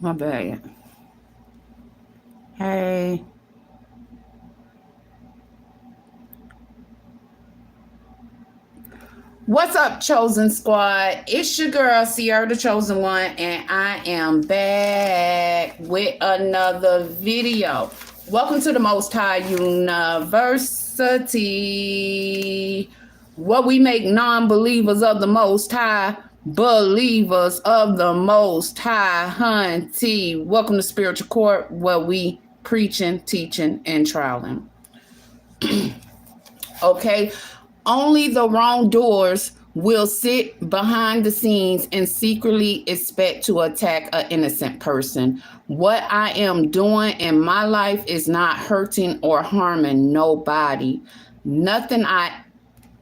My bad. Hey. What's up, Chosen Squad? It's your girl, Sierra the Chosen One, and I am back with another video. Welcome to the Most High University, where we make non-believers of the Most High believers of the Most High. Hunty. Welcome to Spiritual Court, where we preaching, teaching, and trialing. Okay, only the wrongdoers will sit behind the scenes and secretly expect to attack an innocent person. What I am doing in my life is not hurting or harming nobody. Nothing I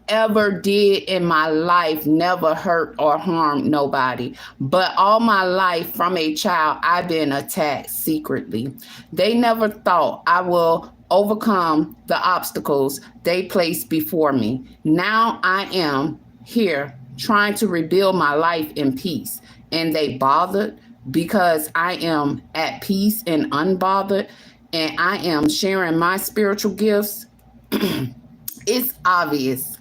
ever did in my life never hurt or harmed nobody. But all my life from a child, I've been attacked secretly. They never thought I will overcome the obstacles they placed before me. Now I am here trying to rebuild my life in peace. And they bothered because I am at peace and unbothered, and I am sharing my spiritual gifts. It's obvious.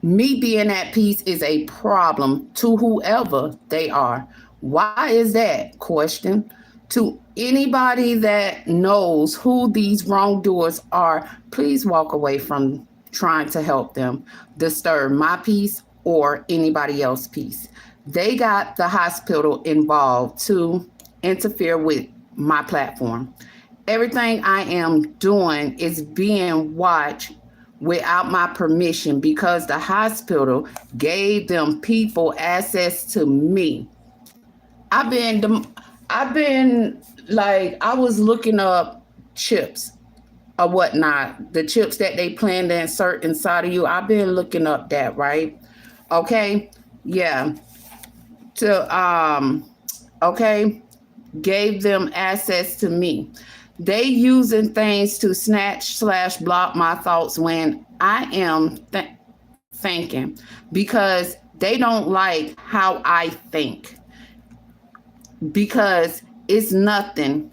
Me being at peace is a problem to whoever they are. Why is that? Question. To anybody that knows who these wrongdoers are, please walk away from trying to help them disturb my peace or anybody else's peace. They got the hospital involved to interfere with my platform. Everything I am doing is being watched without my permission because the hospital gave them people access to me. I've been like, I was looking up chips or whatnot, the chips that they plan to insert inside of you. I've been looking up that, right? Okay. Yeah. Okay, gave them access to me. They using things to snatch/block my thoughts when I am thinking, because they don't like how I think, because it's nothing.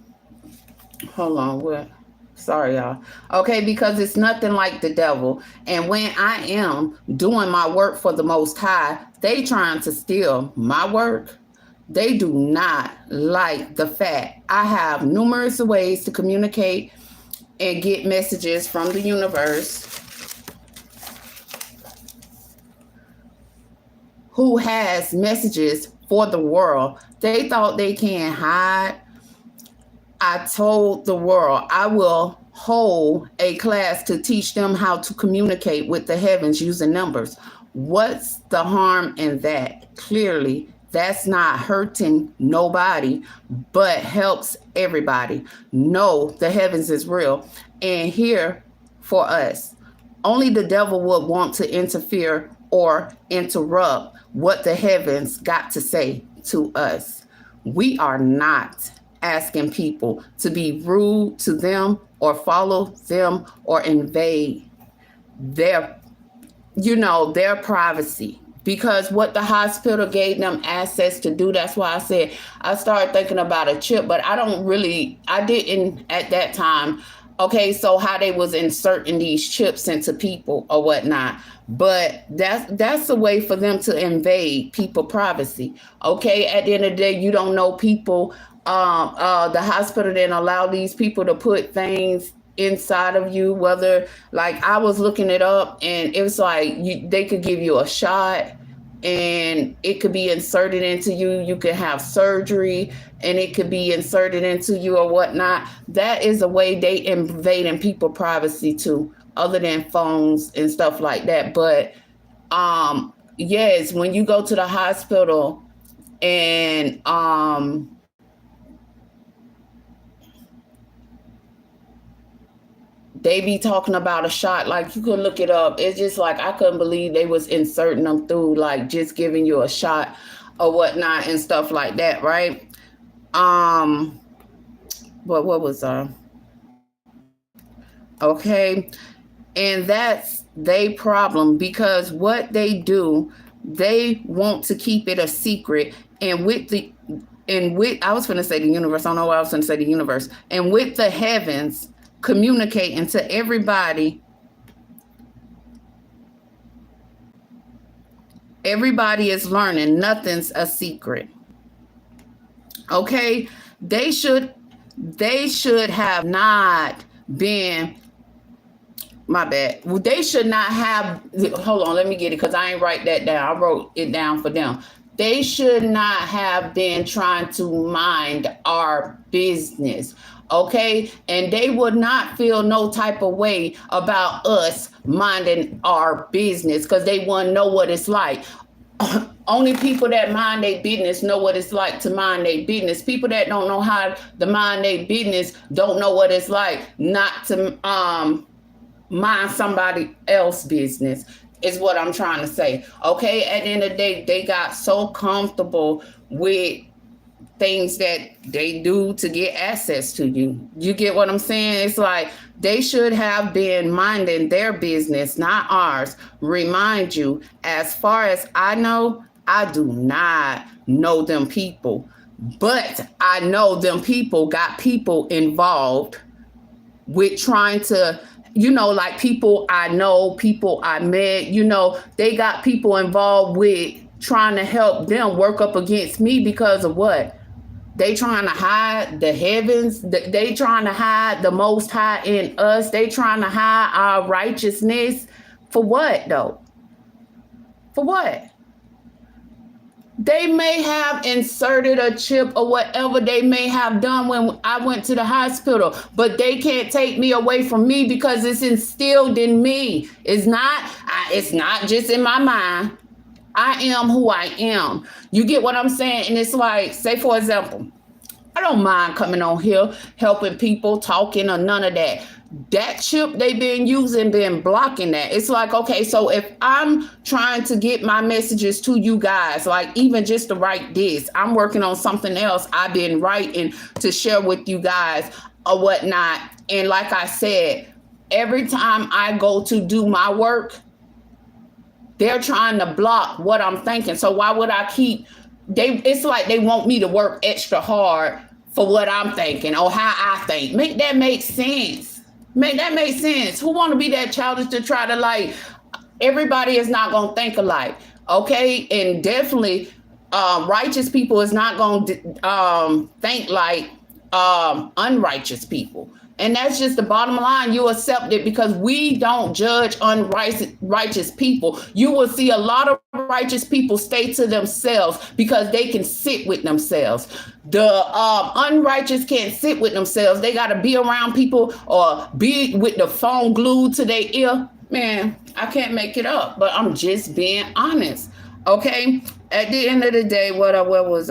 Hold on, what? Sorry, y'all. Okay, because it's nothing like the devil. And when I am doing my work for the Most High, they trying to steal my work. They do not like the fact I have numerous ways to communicate and get messages from the universe, who has messages for the world. They thought they can hide. I told the world I will hold a class to teach them how to communicate with the heavens using numbers. What's the harm in that? Clearly, that's not hurting nobody, but helps everybody know the heavens is real and here for us. Only the devil would want to interfere or interrupt what the heavens got to say to us. We are not asking people to be rude to them or follow them or invade their, their privacy. Because what the hospital gave them access to do, that's why I said I started thinking about a chip, but I didn't at that time. Okay, so how they was inserting these chips into people or whatnot. But that's a way for them to invade people privacy. Okay, at the end of the day, you don't know people. The hospital didn't allow these people to put things inside of you, whether, like, I was looking it up and it was like they could give you a shot and it could be inserted into you. You could have surgery and it could be inserted into you or whatnot. That is a way they invading people privacy too, other than phones and stuff like that. But yes, when you go to the hospital and they be talking about a shot, like, you could look it up. It's just like, I couldn't believe they was inserting them through, like, just giving you a shot or whatnot and stuff like that, right? But what was okay, and that's they problem, because what they do, they want to keep it a secret. And with the and with, I was going to say the universe. I don't know why I was going to say the universe. And with the heavens communicating to everybody. Everybody is learning. Nothing's a secret. Okay? They should have not been, my bad. They should not have, hold on, let me get it because I ain't write that down. I wrote it down for them. They should not have been trying to mind our business. Okay? And they would not feel no type of way about us minding our business because they wouldn't know what it's like. Only people that mind their business know what it's like to mind their business. People that don't know how to mind their business don't know what it's like not to mind somebody else's business, is what I'm trying to say. Okay, at the end of the day, they got so comfortable with things that they do to get access to you. You get what I'm saying? It's like they should have been minding their business, not ours. Remind you, as far as I know, I do not know them people, but I know them people got people involved with trying to, you know, like people I know, people I met, you know, they got people involved with trying to help them work up against me because of what? They trying to hide the heavens. They trying to hide the Most High in us. They trying to hide our righteousness. For what, though? For what? They may have inserted a chip or whatever they may have done when I went to the hospital, but they can't take me away from me because it's instilled in me. It's not just in my mind. I am who I am. You get what I'm saying? And it's like, say for example, I don't mind coming on here, helping people, talking or none of that. That chip they've been using, been blocking that. It's like, okay, so if I'm trying to get my messages to you guys, like even just to write this, I'm working on something else I've been writing to share with you guys or whatnot. And like I said, every time I go to do my work, they're trying to block what I'm thinking. So why would I keep, it's like they want me to work extra hard for what I'm thinking or how I think. Make that make sense. Make that make sense. Who want to be that childish to try to like, everybody is not going to think alike. Okay. And definitely righteous people is not going to think like unrighteous people. And that's just the bottom line. You accept it because we don't judge unrighteous people. You will see a lot of righteous people stay to themselves because they can sit with themselves. The unrighteous can't sit with themselves. They got to be around people or be with the phone glued to their ear. Man, I can't make it up, but I'm just being honest. Okay. At the end of the day, what was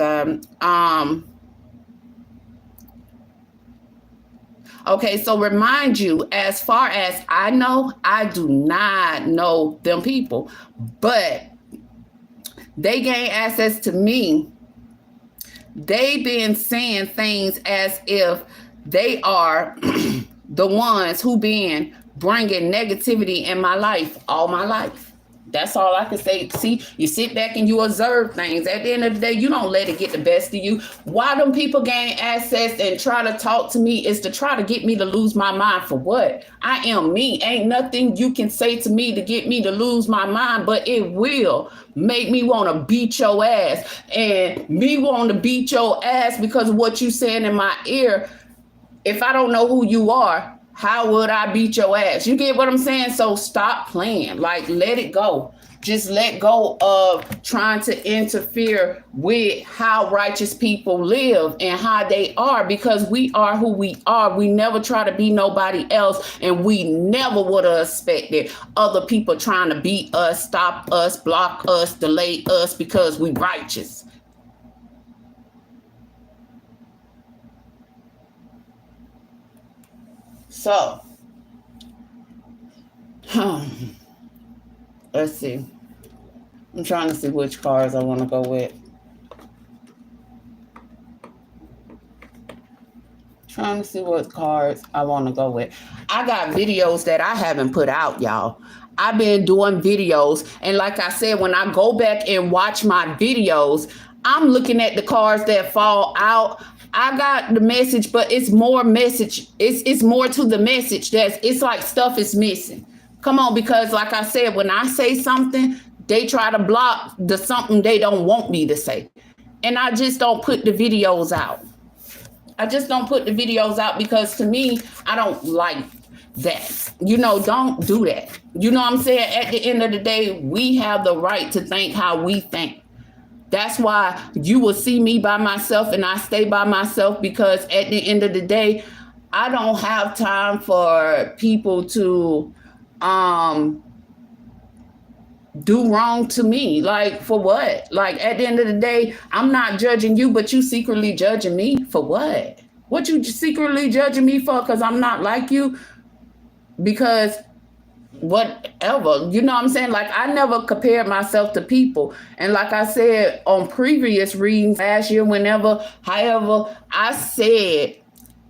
okay, so remind you, as far as I know, I do not know them people, but they gain access to me. They been saying things as if they are the ones who been bringing negativity in my life all my life. That's all I can say. See, you sit back and you observe things. At the end of the day, you don't let it get the best of you. Why them people gain access and try to talk to me is to try to get me to lose my mind. For what? I am me. Ain't nothing you can say to me to get me to lose my mind, but it will make me want to beat your ass. And me want to beat your ass because of what you saying in my ear. If I don't know who you are, how would I beat your ass? You get what I'm saying? So stop playing. Like, let it go. Just let go of trying to interfere with how righteous people live and how they are, because we are who we are. We never try to be nobody else, and we never would have expected other people trying to beat us, stop us, block us, delay us because we righteous. So, let's see. I'm trying to see which cards I want to go with. Trying to see what cards I want to go with. I got videos that I haven't put out, y'all. I've been doing videos. And like I said, when I go back and watch my videos, I'm looking at the cards that fall out. I got the message, but it's more message. It's more to the message. It's like stuff is missing. Come on, because like I said, when I say something, they try to block the something they don't want me to say. And I just don't put the videos out. I just don't put the videos out because to me, I don't like that. Don't do that. You know what I'm saying? At the end of the day, we have the right to think how we think. That's why you will see me by myself and I stay by myself, because at the end of the day, I don't have time for people to do wrong to me. Like, for what? Like, at the end of the day, I'm not judging you, but you secretly judging me for what? What you secretly judging me for? Because I'm not like you? Because whatever, you know what I'm saying? Like, I never compared myself to people. And like I said on previous readings last year, however, I said,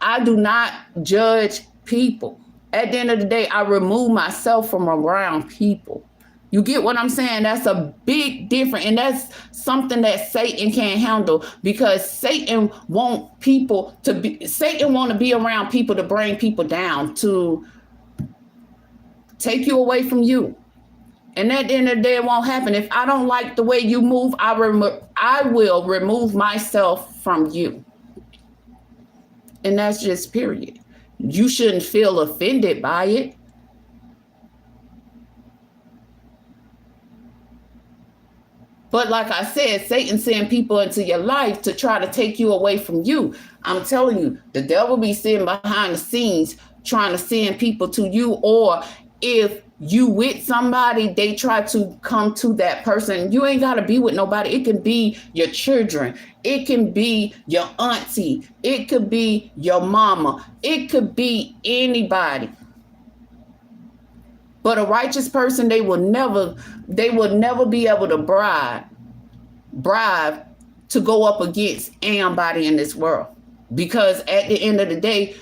I do not judge people. At the end of the day, I remove myself from around people. You get what I'm saying? That's a big difference. And that's something that Satan can't handle, because Satan want to be around people to bring people down, to take you away from you. And at the end of the day, it won't happen. If I don't like the way you move, I will remove myself from you. And that's just period. You shouldn't feel offended by it. But like I said, Satan send people into your life to try to take you away from you. I'm telling you, the devil be sitting behind the scenes trying to send people to you. Or if you with somebody, they try to come to that person. You ain't got to be with nobody. It can be your children. It can be your auntie. It could be your mama. It could be anybody. But a righteous person, they will never be able to bribe to go up against anybody in this world. Because at the end of the day,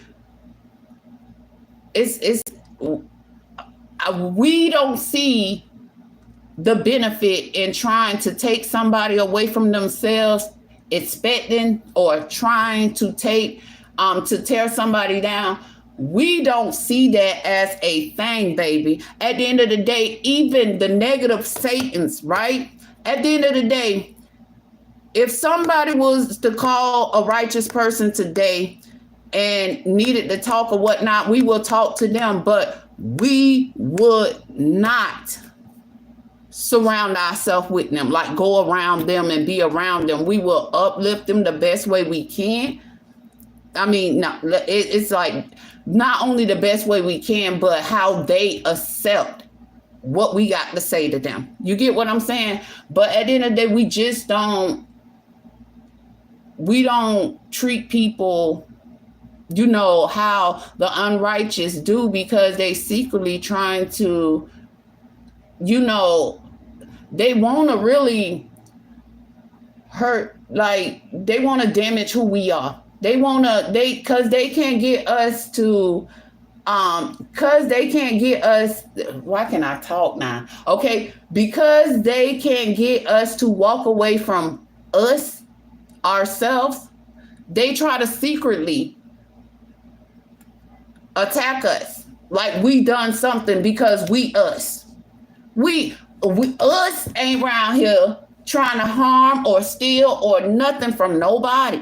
we don't see the benefit in trying to take somebody away from themselves, expecting or trying to tear somebody down. We don't see that as a thing, baby. At the end of the day, even the negative Satans, right? At the end of the day, if somebody was to call a righteous person today and needed to talk or whatnot, we will talk to them, but we would not surround ourselves with them, like go around them and be around them. We will uplift them the best way we can. I mean, no, it's like not only the best way we can, but how they accept what we got to say to them. You get what I'm saying? But at the end of the day, we don't treat people, how the unrighteous do, because they secretly trying to, they want to really hurt, like they want to damage who we are. Because they can't get us to, why can I talk now? Okay, because they can't get us to walk away from ourselves, they try to secretly attack us like we done something, because we us ain't around here trying to harm or steal or nothing from nobody.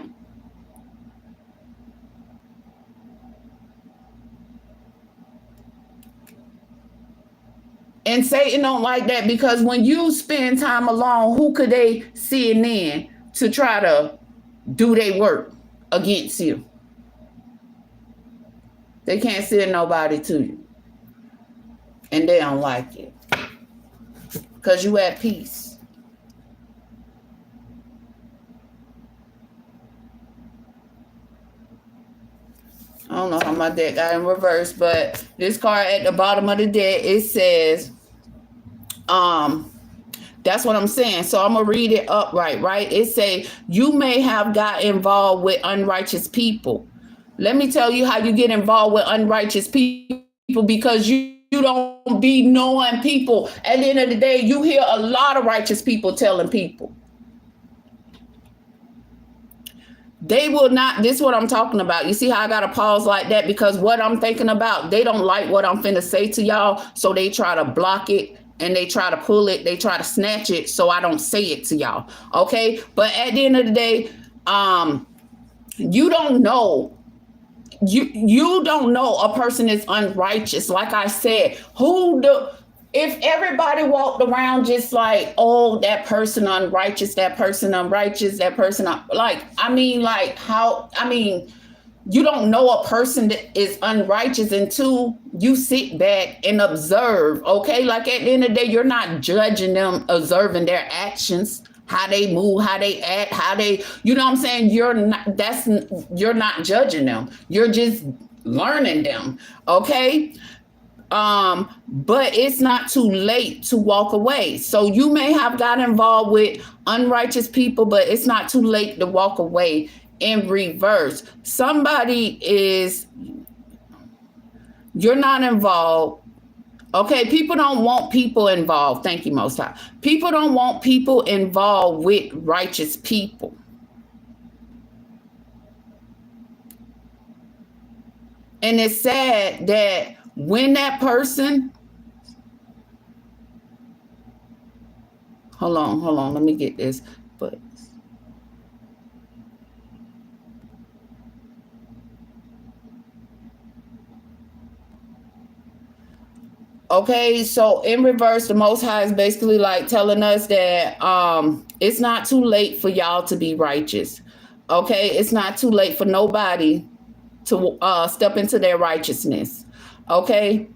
And Satan don't like that, because when you spend time alone, who could they send in to try to do their work against you? They can't send nobody to you. And they don't like it, because you at peace. I don't know how my deck got in reverse, but this card at the bottom of the deck, it says, that's what I'm saying. So I'm going to read it upright, right? It say, you may have got involved with unrighteous people. Let me tell you how you get involved with unrighteous people, because you don't be knowing people. At the end of the day, you hear a lot of righteous people telling people. They will not. This is what I'm talking about. You see how I got to pause like that? Because what I'm thinking about, they don't like what I'm finna say to y'all. So they try to block it and they try to pull it. They try to snatch it so I don't say it to y'all. Okay. But at the end of the day, you don't know. You don't know a person is unrighteous. Like I said, if everybody walked around just like, oh, that person unrighteous, that person unrighteous, that person you don't know a person that is unrighteous until you sit back and observe. Okay, like at the end of the day, you're not judging them, observing their actions, how they move, how they act, how they, you know what I'm saying? You're not judging them. You're just learning them. Okay. But it's not too late to walk away. So you may have got involved with unrighteous people, but it's not too late to walk away in reverse. You're not involved. Okay, people don't want people involved. Thank you, Most High. People don't want people involved with righteous people. And it's sad that when that person, hold on, let me get this. But okay, so in reverse, the Most High is basically like telling us that it's not too late for y'all to be righteous. Okay, it's not too late for nobody to step into their righteousness. Okay.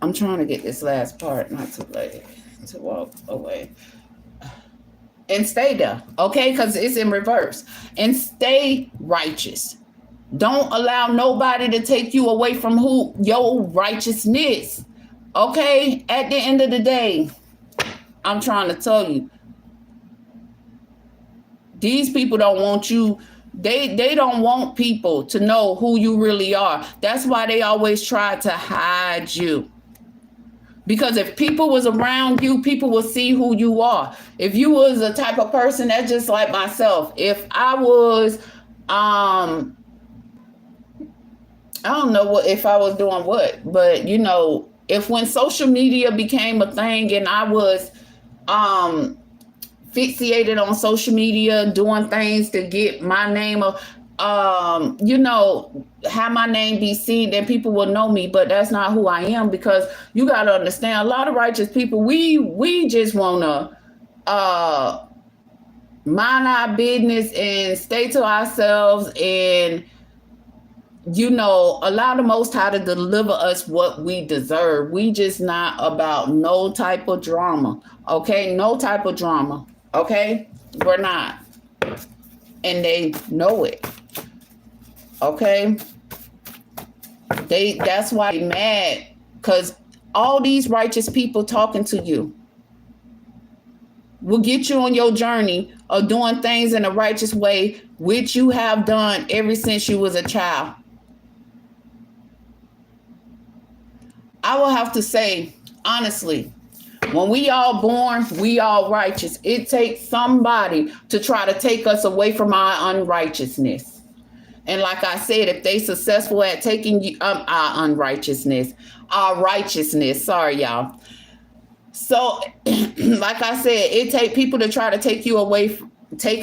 I'm trying to get this last part, not too late to walk away. And stay there, okay? Because it's in reverse. And stay righteous. Don't allow nobody to take you away from your righteousness. Okay? At the end of the day, I'm trying to tell you, these people don't want you. They don't want people to know who you really are. That's why they always try to hide you. Because if people was around you, people will see who you are. If you was a type of person that's just like myself, if I was, I don't know if I was doing what, but you know, if when social media became a thing and I was, fixated on social media, doing things to get my name you know, have my name be seen, then people will know me. But that's not who I am, because you got to understand, a lot of righteous people, we just want to mind our business and stay to ourselves, and you know, allow the Most High to deliver us what we deserve. We just not about no type of drama. Okay, no type of drama. Okay, we're not, and they know it. Okay, that's why they're mad, because all these righteous people talking to you will get you on your journey of doing things in a righteous way, which you have done ever since you was a child. I will have to say, honestly, when we all born, we all righteous. It takes somebody to try to take us away from our unrighteousness. And like I said, if they successful at taking our unrighteousness, our righteousness, sorry, y'all. So, like I said, it take people to try to take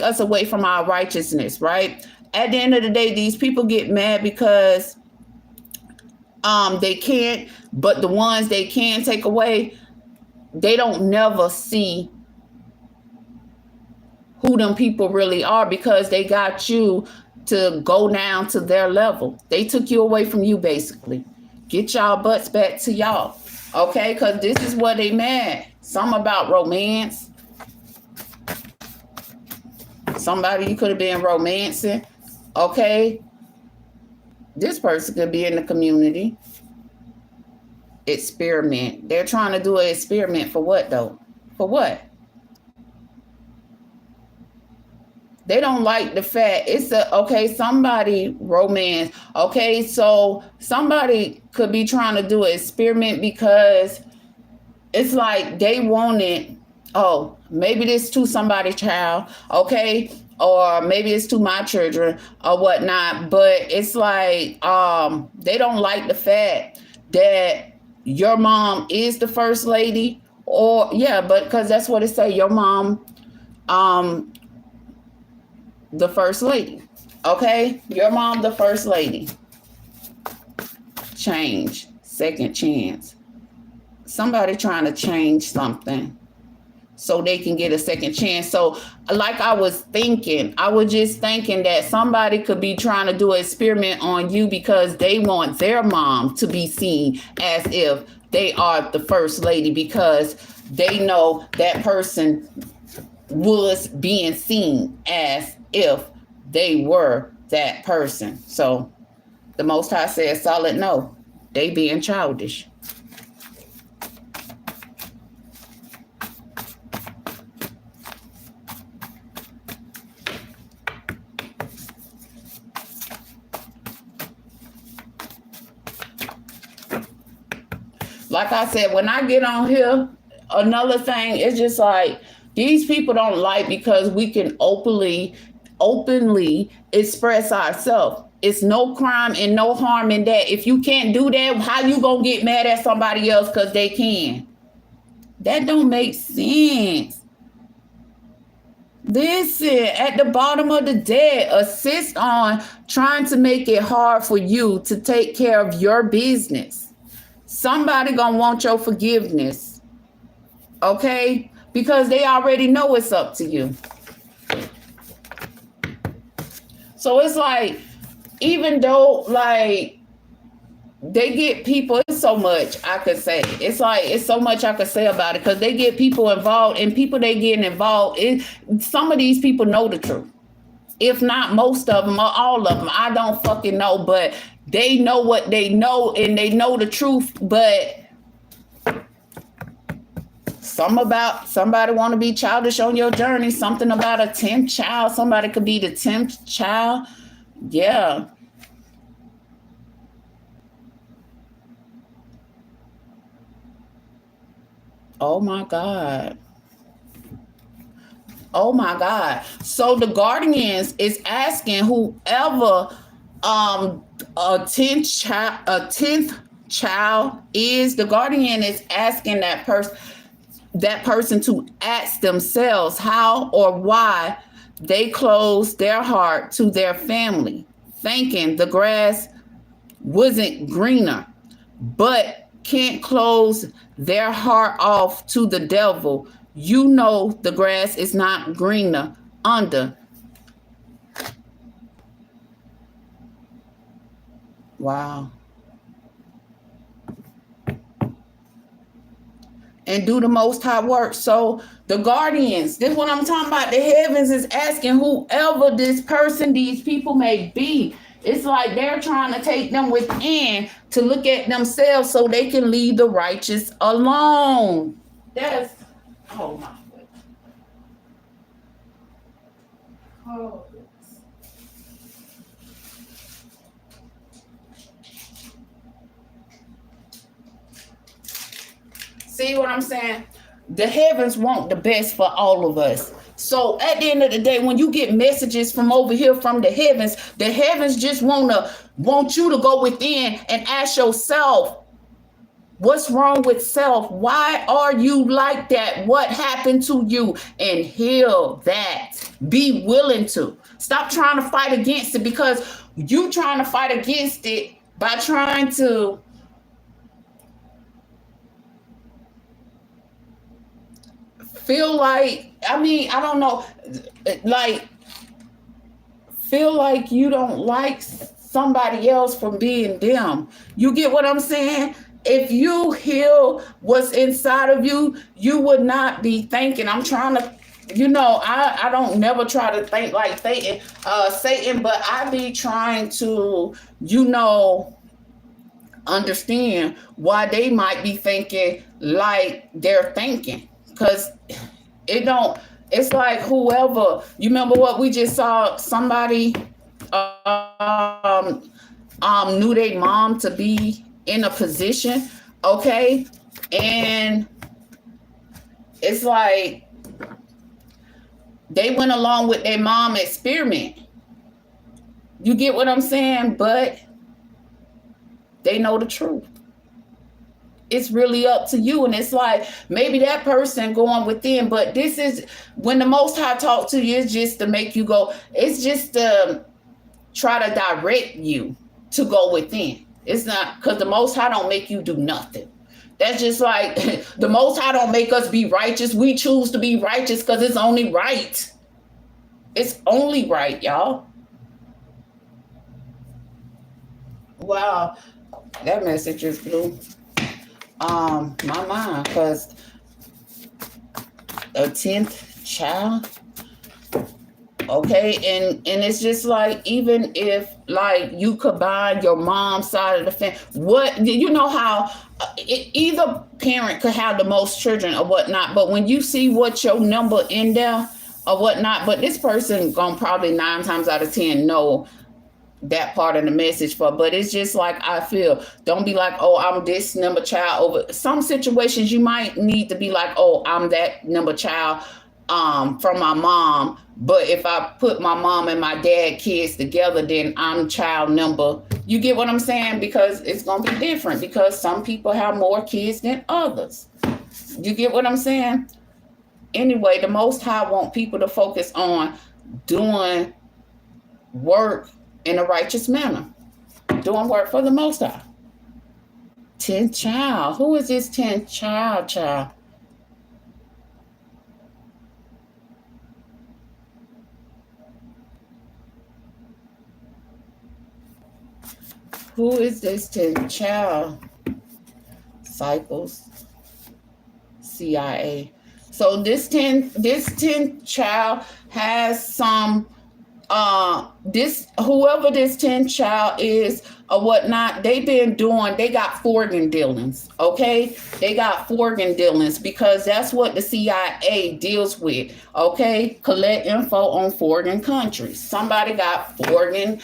us away from our righteousness, right? At the end of the day, these people get mad because they can't, but the ones they can take away, they don't never see who them people really are, because they got you to go down to their level. They took you away from you, basically. Get y'all butts back to y'all. Okay, because this is what they mad. Some about romance. Somebody you could have been romancing. Okay. This person could be in the community. Experiment. They're trying to do an experiment for what, though? For what? They don't like the fact somebody romance. Okay, so somebody could be trying to do an experiment because it's like they wanted, maybe this to somebody's child, okay, or maybe it's to my children or whatnot. But it's like they don't like the fact that your mom is the first lady, or yeah, but because that's what it say, your mom, um, the first lady, okay, your mom, the first lady. Change, second chance. Somebody trying to change something so they can get a second chance. So like I was just thinking that somebody could be trying to do an experiment on you because they want their mom to be seen as if they are the first lady, because they know that person was being seen as if they were that person. So the Most High says solid no. They being childish. Like I said, when I get on here, another thing, it's just like these people don't like because we can openly express ourselves. It's no crime and no harm in that. If you can't do that, how you gonna get mad at somebody else because they can? That don't make sense. Listen, at the bottom of the day, assist on trying to make it hard for you to take care of your business. Somebody gonna want your forgiveness, okay? Because they already know it's up to you. So it's like, even though like they get people, it's so much I could say. It's like, it's so much I could say about it because they get people involved, and people they getting involved in, some of these people know the truth. If not most of them or all of them, I don't fucking know, but they know what they know and they know the truth. But somebody want to be childish on your journey. Something about a 10th child. Somebody could be the 10th child. Yeah. Oh my God. Oh my God. So the guardians is asking whoever a 10th child is, the guardian is asking that person to ask themselves how or why they closed their heart to their family, thinking the grass wasn't greener, but can't close their heart off to the devil. You know the grass is not greener under. Wow. And do the Most High work. So the guardians, this is what I'm talking about. The heavens is asking whoever this person, these people may be. It's like they're trying to take them within to look at themselves so they can leave the righteous alone. That's, oh my goodness. Oh goodness. See what I'm saying? The heavens want the best for all of us. So at the end of the day, when you get messages from over here from the heavens just want you to go within and ask yourself, what's wrong with self? Why are you like that? What happened to you? And heal that. Be willing to. Stop trying to fight against it, because you trying to fight against it by trying to feel like, I don't know, like feel like you don't like somebody else from being them. You get what I'm saying? If you heal what's inside of you, you would not be thinking, I'm trying to, I don't never try to think like Satan, but I be trying to, understand why they might be thinking like they're thinking. Because it's like whoever, you remember what we just saw, somebody knew their mom to be in a position, okay? And it's like They went along with their mom experiment. You get what I'm saying? But they know the truth. It's really up to you. And it's like, maybe that person going within, but this is when the Most High talk to you, it's just to make you go, it's just to try to direct you to go within. It's not, because the Most High don't make you do nothing. That's just like the Most High don't make us be righteous. We choose to be righteous because it's only right. It's only right, y'all. Wow, that message just blew my mind, because a 10th child. Okay, and it's just like, even if like you combine your mom's side of the family, what, you know how either parent could have the most children or whatnot, but when you see what your number in there or whatnot, but this person gonna probably 9 times out of 10 know that part of the message for, but it's just like, I feel, don't be like, oh, I'm this number child. Over some situations you might need to be like, oh, I'm that number child from my mom, but if I put my mom and my dad kids together, then I'm child number. You get what I'm saying? Because it's gonna be different, because some people have more kids than others. You get what I'm saying? Anyway, the Most High want people to focus on doing work in a righteous manner, doing work for the Most High. 10th child. Who is this 10th child? Who is this 10th child? Cycles. CIA. So this 10th child has some whoever this 10th child is or whatnot, they got organ dealings, okay? They got organ dealings, because that's what the CIA deals with, okay? Collect info on foreign countries. Somebody got foreign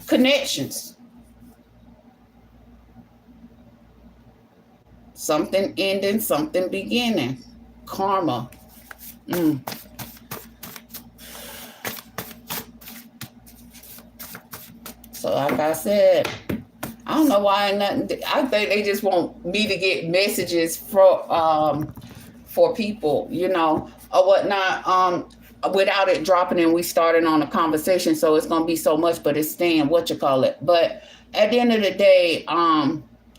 connections. Something ending, something beginning. Karma. So like I said, I don't know why nothing. I think they just want me to get messages for people, you know, or whatnot, without it dropping in. We started on a conversation, so it's gonna be so much, but it's staying But at the end of the day,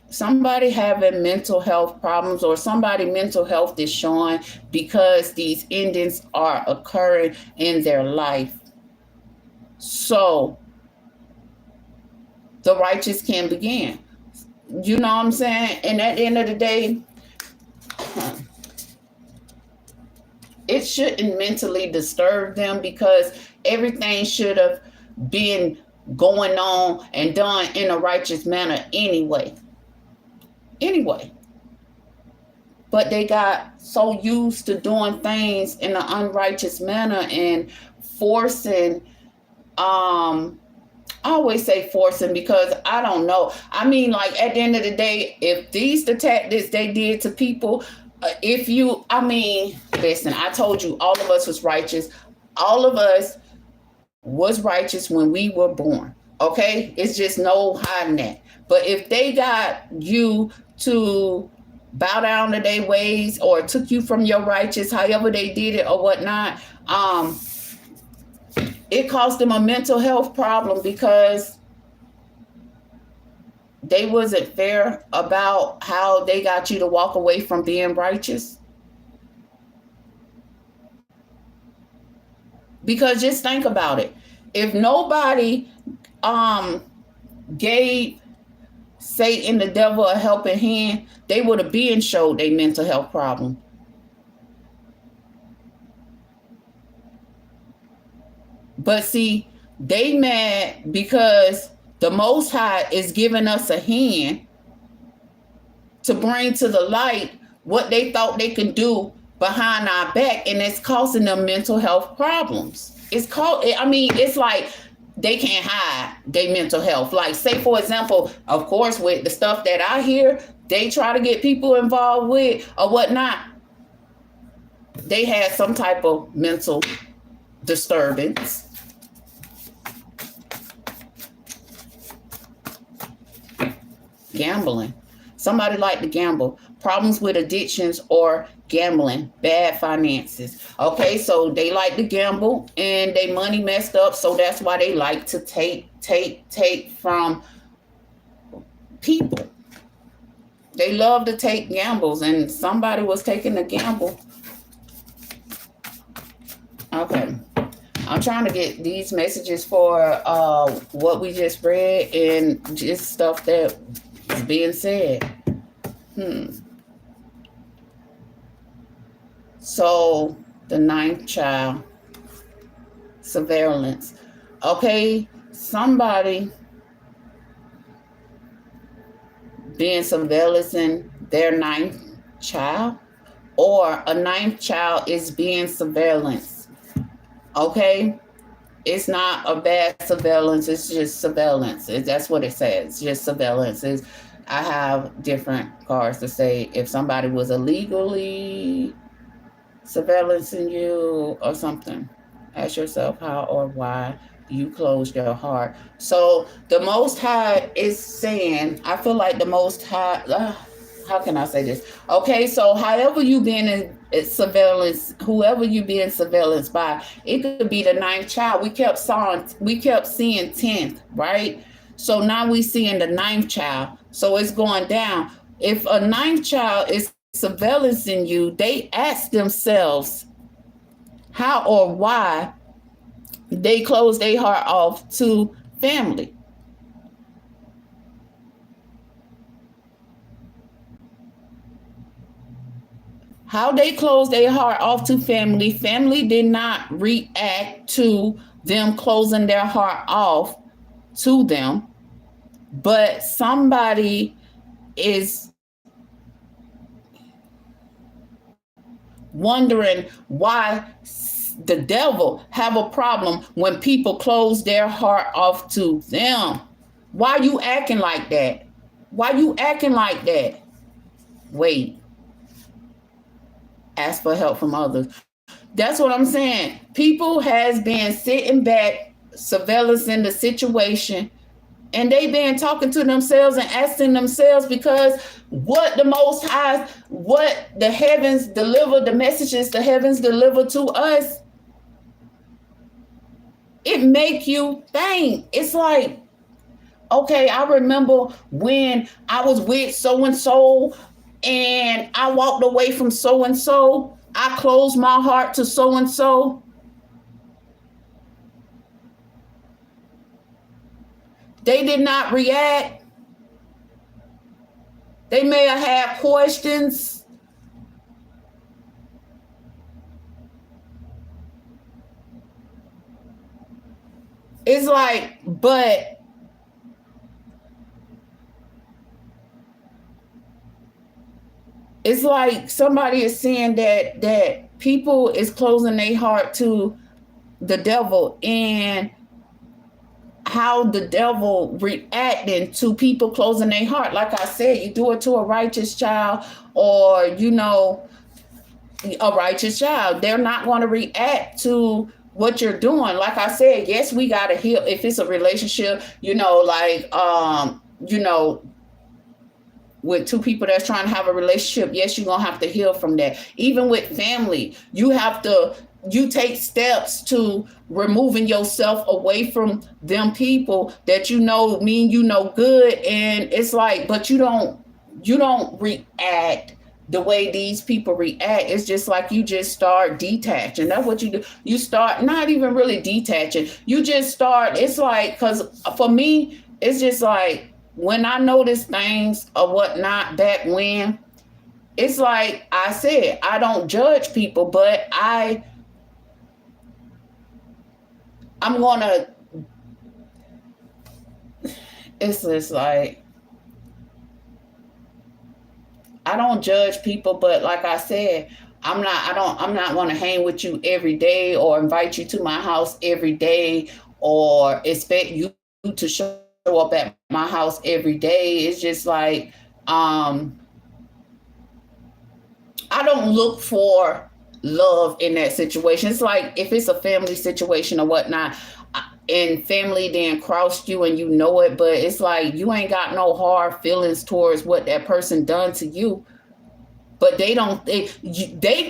somebody having mental health problems, or somebody mental health is showing because these endings are occurring in their life. So the righteous can begin. You know what I'm saying? And at the end of the day, it shouldn't mentally disturb them, because everything should have been going on and done in a righteous manner anyway. But they got so used to doing things in an unrighteous manner and forcing, I always say forcing, because I don't know. I mean, like, at the end of the day, if these the tactics they did to people, listen, I told you, all of us was righteous. All of us was righteous when we were born. Okay? It's just no hiding that. But if they got you to bow down to their ways, or took you from your righteous, however they did it or whatnot, it caused them a mental health problem, because they wasn't fair about how they got you to walk away from being righteous. Because just think about it. If nobody gave Satan, the devil, a helping hand, they would have been showed a mental health problem. But see, they mad because the Most High is giving us a hand to bring to the light what they thought they could do behind our back, and it's causing them mental health problems. It's like they can't hide their mental health. Like, say, for example, of course, with the stuff that I hear, they try to get people involved with or whatnot. They had some type of mental disturbance. Gambling. Somebody like to gamble. Problems with addictions or gambling. Bad finances. Okay, so they like to gamble and they money messed up, so that's why they like to take from people. They love to take gambles, and somebody was taking a gamble. Okay. I'm trying to get these messages for what we just read and just stuff that is being said. So the ninth child, surveillance. Okay, somebody being surveillancing their ninth child, or a ninth child is being surveillance. Okay, it's not a bad surveillance, it's just surveillance. That's what it says. It's just surveillance. I have different cards to say if somebody was illegally surveillancing you or something. Ask yourself how or why you closed your heart. So the Most High is saying, I feel like the Most High, how can I say this? Okay, so however you being in surveillance, whoever you being surveillance by, it could be the ninth child. We kept seeing 10th, right? So now we seeing the ninth child. So it's going down. If a ninth child is surveillancing you, they ask themselves how or why they close their heart off to family. How they close their heart off to family. Family did not react to them closing their heart off to them, but somebody is wondering why the devil have a problem when people close their heart off to them. Why you acting like that? Why you acting like that? Wait. Ask for help from others. That's what I'm saying. People has been sitting back, surveillancing the situation, and they been talking to themselves and asking themselves, because what the Most High, what the heavens deliver, the messages the heavens deliver to us, it make you think. It's like, okay, I remember when I was with so-and-so and I walked away from so-and-so. I closed my heart to so-and-so. They did not react. They may have had questions. It's like, but it's like somebody is saying that people is closing their heart to the devil, and how the devil reacting to people closing their heart. Like I said, you do it to a righteous child, or a righteous child, they're not going to react to what you're doing. Like I said, yes, we got to heal. If it's a relationship, with two people that's trying to have a relationship, yes, you're going to have to heal from that. Even with family, you take steps to removing yourself away from them people that mean good, and it's like, but you don't react the way these people react. It's just like you just start detaching. That's what you do. You start not even really detaching. You just start. It's like, because for me, it's just like when I notice things or whatnot back when, it's like I said, I don't judge people, but I'm gonna. It's just like, I don't judge people, but like I said, I'm not going to hang with you every day or invite you to my house every day or expect you to show up at my house every day. It's just like, I don't look for love in that situation. It's like if it's a family situation or whatnot, and family then crossed you and you know it, but it's like you ain't got no hard feelings towards what that person done to you, but they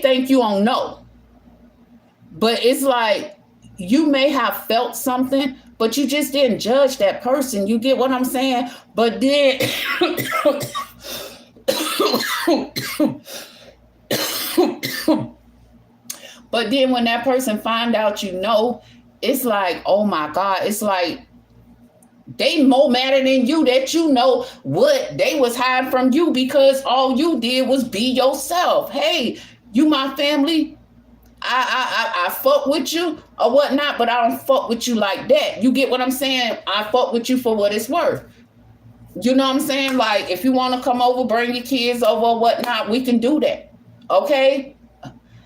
think you don't know. But it's like you may have felt something, but you just didn't judge that person. You get what I'm saying? But then but then when that person find out, it's like, oh my God, it's like they more madder than you that you know what they was hiding from you because all you did was be yourself. Hey, you my family. I fuck with you or whatnot, but I don't fuck with you like that. You get what I'm saying? I fuck with you for what it's worth. You know what I'm saying? Like, if you want to come over, bring your kids over or whatnot, we can do that. Okay?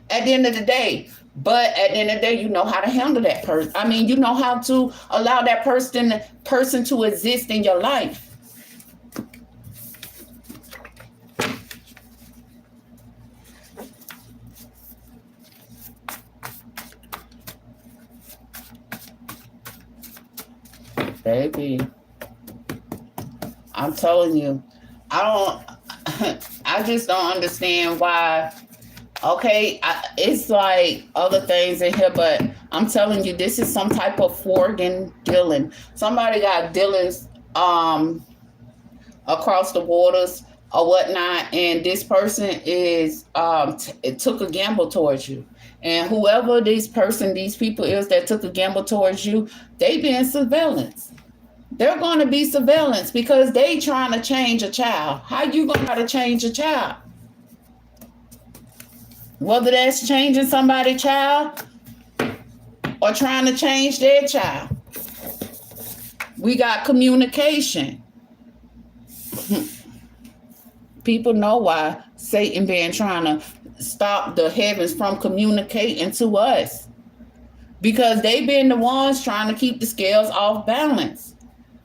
At the end of the day. But at the end of the day, you know how to handle that person. I mean, you know how to allow that person to exist in your life. Baby, I'm telling you, I just don't understand why. Okay, it's like other things in here, but I'm telling you, this is some type of organ dealing. Somebody got dealings across the waters or whatnot, and this person is it took a gamble towards you. And whoever these people is that took a gamble towards you, they being surveillance. They're going to be surveillance because they trying to change a child. How you going to try to change a child? Whether that's changing somebody's child or trying to change their child. We got communication. People know why Satan been trying to stop the heavens from communicating to us. Because they been the ones trying to keep the scales off balance.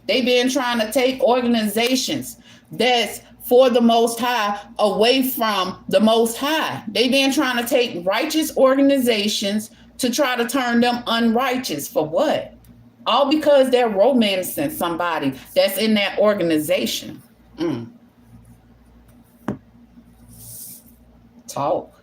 They've been trying to take organizations that's for the Most High away from the Most High. They've been trying to take righteous organizations to try to turn them unrighteous. For what? All because they're romancing somebody that's in that organization. Talk.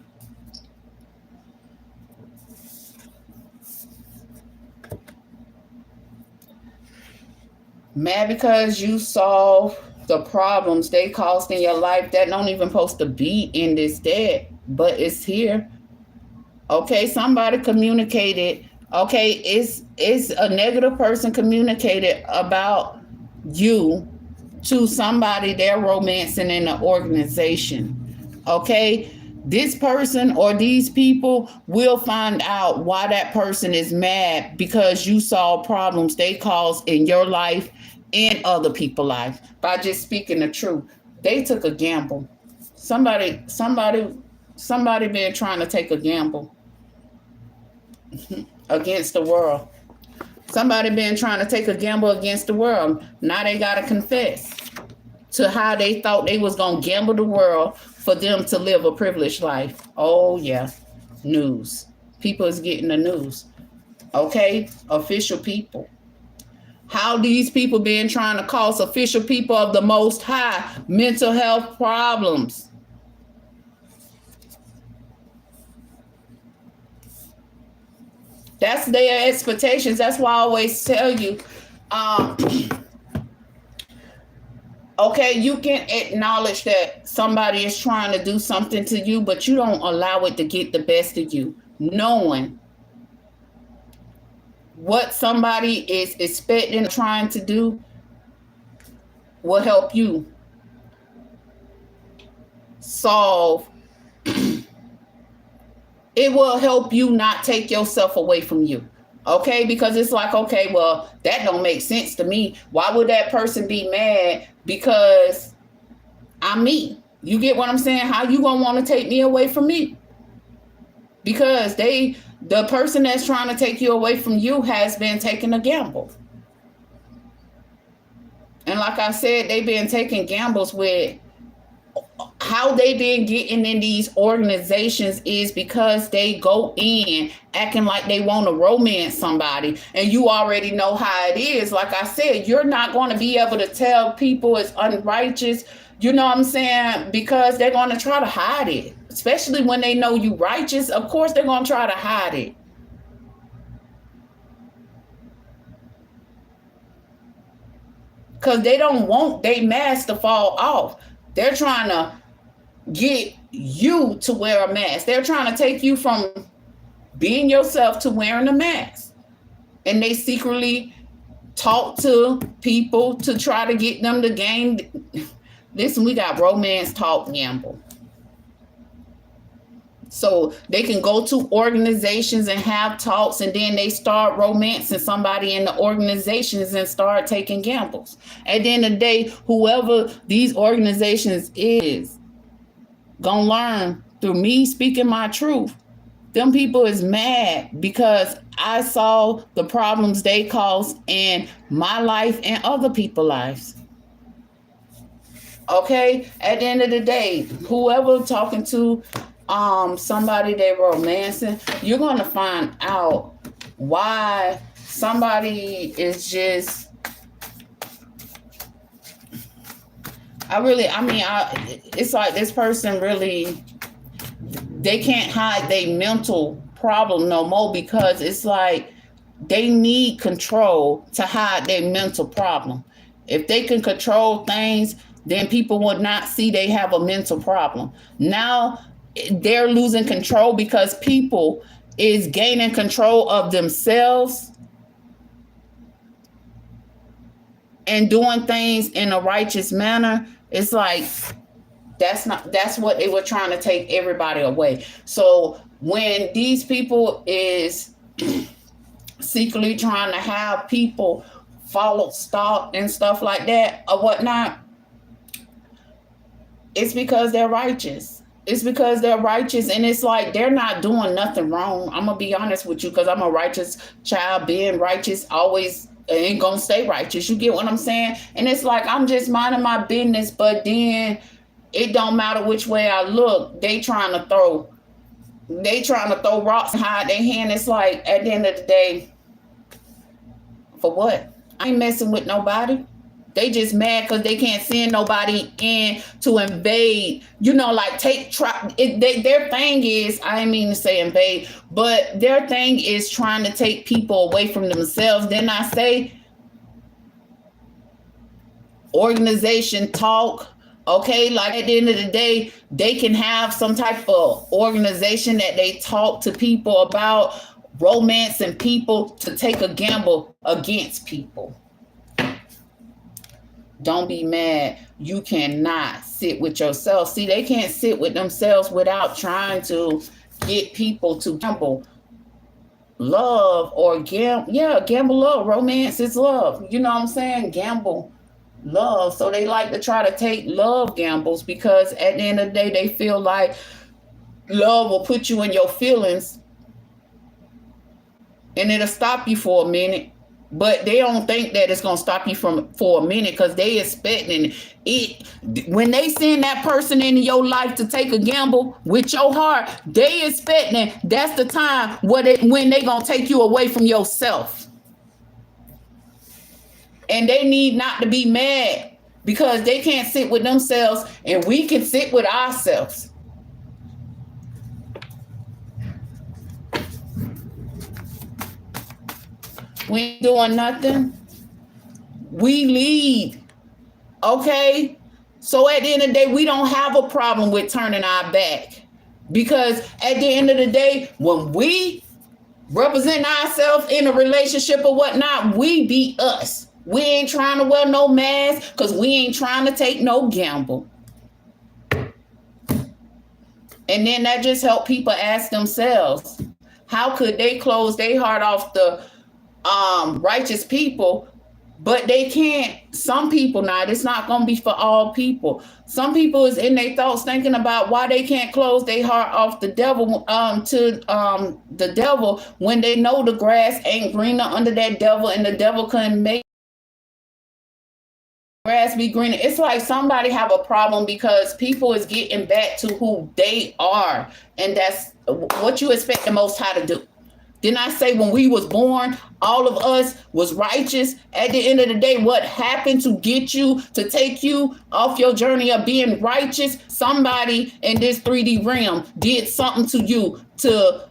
Mad because you saw the problems they caused in your life that don't even supposed to be in this dead, but it's here. Okay, somebody communicated. Okay, it's a negative person communicated about you to somebody they're romancing in an organization. Okay, this person or these people will find out why that person is mad because you saw problems they caused in your life and other people's life by just speaking the truth. They took a gamble. Somebody been trying to take a gamble against the world. Somebody been trying to take a gamble against the world. Now they got to confess to how they thought they was going to gamble the world for them to live a privileged life. Oh, yeah. News. People is getting the news. Okay? Official people. How these people been trying to cause official people of the Most High mental health problems. That's their expectations. That's why I always tell you, okay, you can acknowledge that somebody is trying to do something to you, but you don't allow it to get the best of you. Knowing what somebody is expecting, trying to do, will help you solve. It will help you not take yourself away from you. Okay, because it's like, okay, well, that don't make sense to me. Why would that person be mad? Because I'm me. You get what I'm saying? How you gonna want to take me away from me? Because the person that's trying to take you away from you has been taking a gamble. And like I said, they've been taking gambles with how they been getting in these organizations is because they go in acting like they want to romance somebody, and you already know how it is. Like I said, you're not going to be able to tell people it's unrighteous, you know what I'm saying, because they're going to try to hide it, especially when they know you righteous. Of course they're going to try to hide it, because they don't want their mask to fall off. They're trying to get you to wear a mask. They're trying to take you from being yourself to wearing a mask. And they secretly talk to people to try to get them to gain. Listen, we got romance, talk, gamble. So they can go to organizations and have talks, and then they start romancing somebody in the organizations and start taking gambles. At the end of the day, whoever these organizations is gonna learn through me speaking my truth. Them people is mad because I saw the problems they caused in my life and other people's lives. Okay, at the end of the day, whoever talking to somebody they romancing, you're gonna find out why somebody is just it's like this person really, they can't hide their mental problem no more, because it's like they need control to hide their mental problem. If they can control things, then people would not see they have a mental problem. Now they're losing control because people is gaining control of themselves and doing things in a righteous manner. It's like that's what they were trying to take everybody away. So when these people is secretly trying to have people follow stock and stuff like that or whatnot, it's because they're righteous. It's because they're righteous, and it's like they're not doing nothing wrong. I'm gonna be honest with you, because I'm a righteous child. Being righteous always ain't gonna stay righteous. You get what I'm saying? And it's like I'm just minding my business, but then it don't matter which way I look. They trying to throw rocks and hide their hand. It's like at the end of the day, for what? I ain't messing with nobody. They just mad because they can't send nobody in to invade. You know, like their thing is, I didn't mean to say invade, but their thing is trying to take people away from themselves. Then I say organization talk. Okay, like at the end of the day, they can have some type of organization that they talk to people about romance and people to take a gamble against people. Don't be mad. You cannot sit with yourself. See, they can't sit with themselves without trying to get people to gamble. Love or gamble love. Romance is love. You know what I'm saying? Gamble love. So they like to try to take love gambles, because at the end of the day, they feel like love will put you in your feelings and it'll stop you for a minute. But they don't think that it's gonna stop you for a minute, because they expecting it. When they send that person into your life to take a gamble with your heart, they expecting that's the time when they gonna take you away from yourself. And they need not to be mad, because they can't sit with themselves and we can sit with ourselves. We ain't doing nothing. We lead. Okay? So at the end of the day, we don't have a problem with turning our back. Because at the end of the day, when we represent ourselves in a relationship or whatnot, we be us. We ain't trying to wear no mask, because we ain't trying to take no gamble. And then that just help people ask themselves, how could they close their heart off the righteous people, but they can't. Some people, now it's not going to be for all people. Some people is in their thoughts thinking about why they can't close their heart off the devil to the devil, when they know the grass ain't greener under that devil, and the devil couldn't make grass be greener. It's like somebody have a problem because people is getting back to who they are, and that's what you expect the Most High to do. Didn't I say when we was born, all of us was righteous? At the end of the day, what happened to get you, to take you off your journey of being righteous? Somebody in this 3D realm did something to you to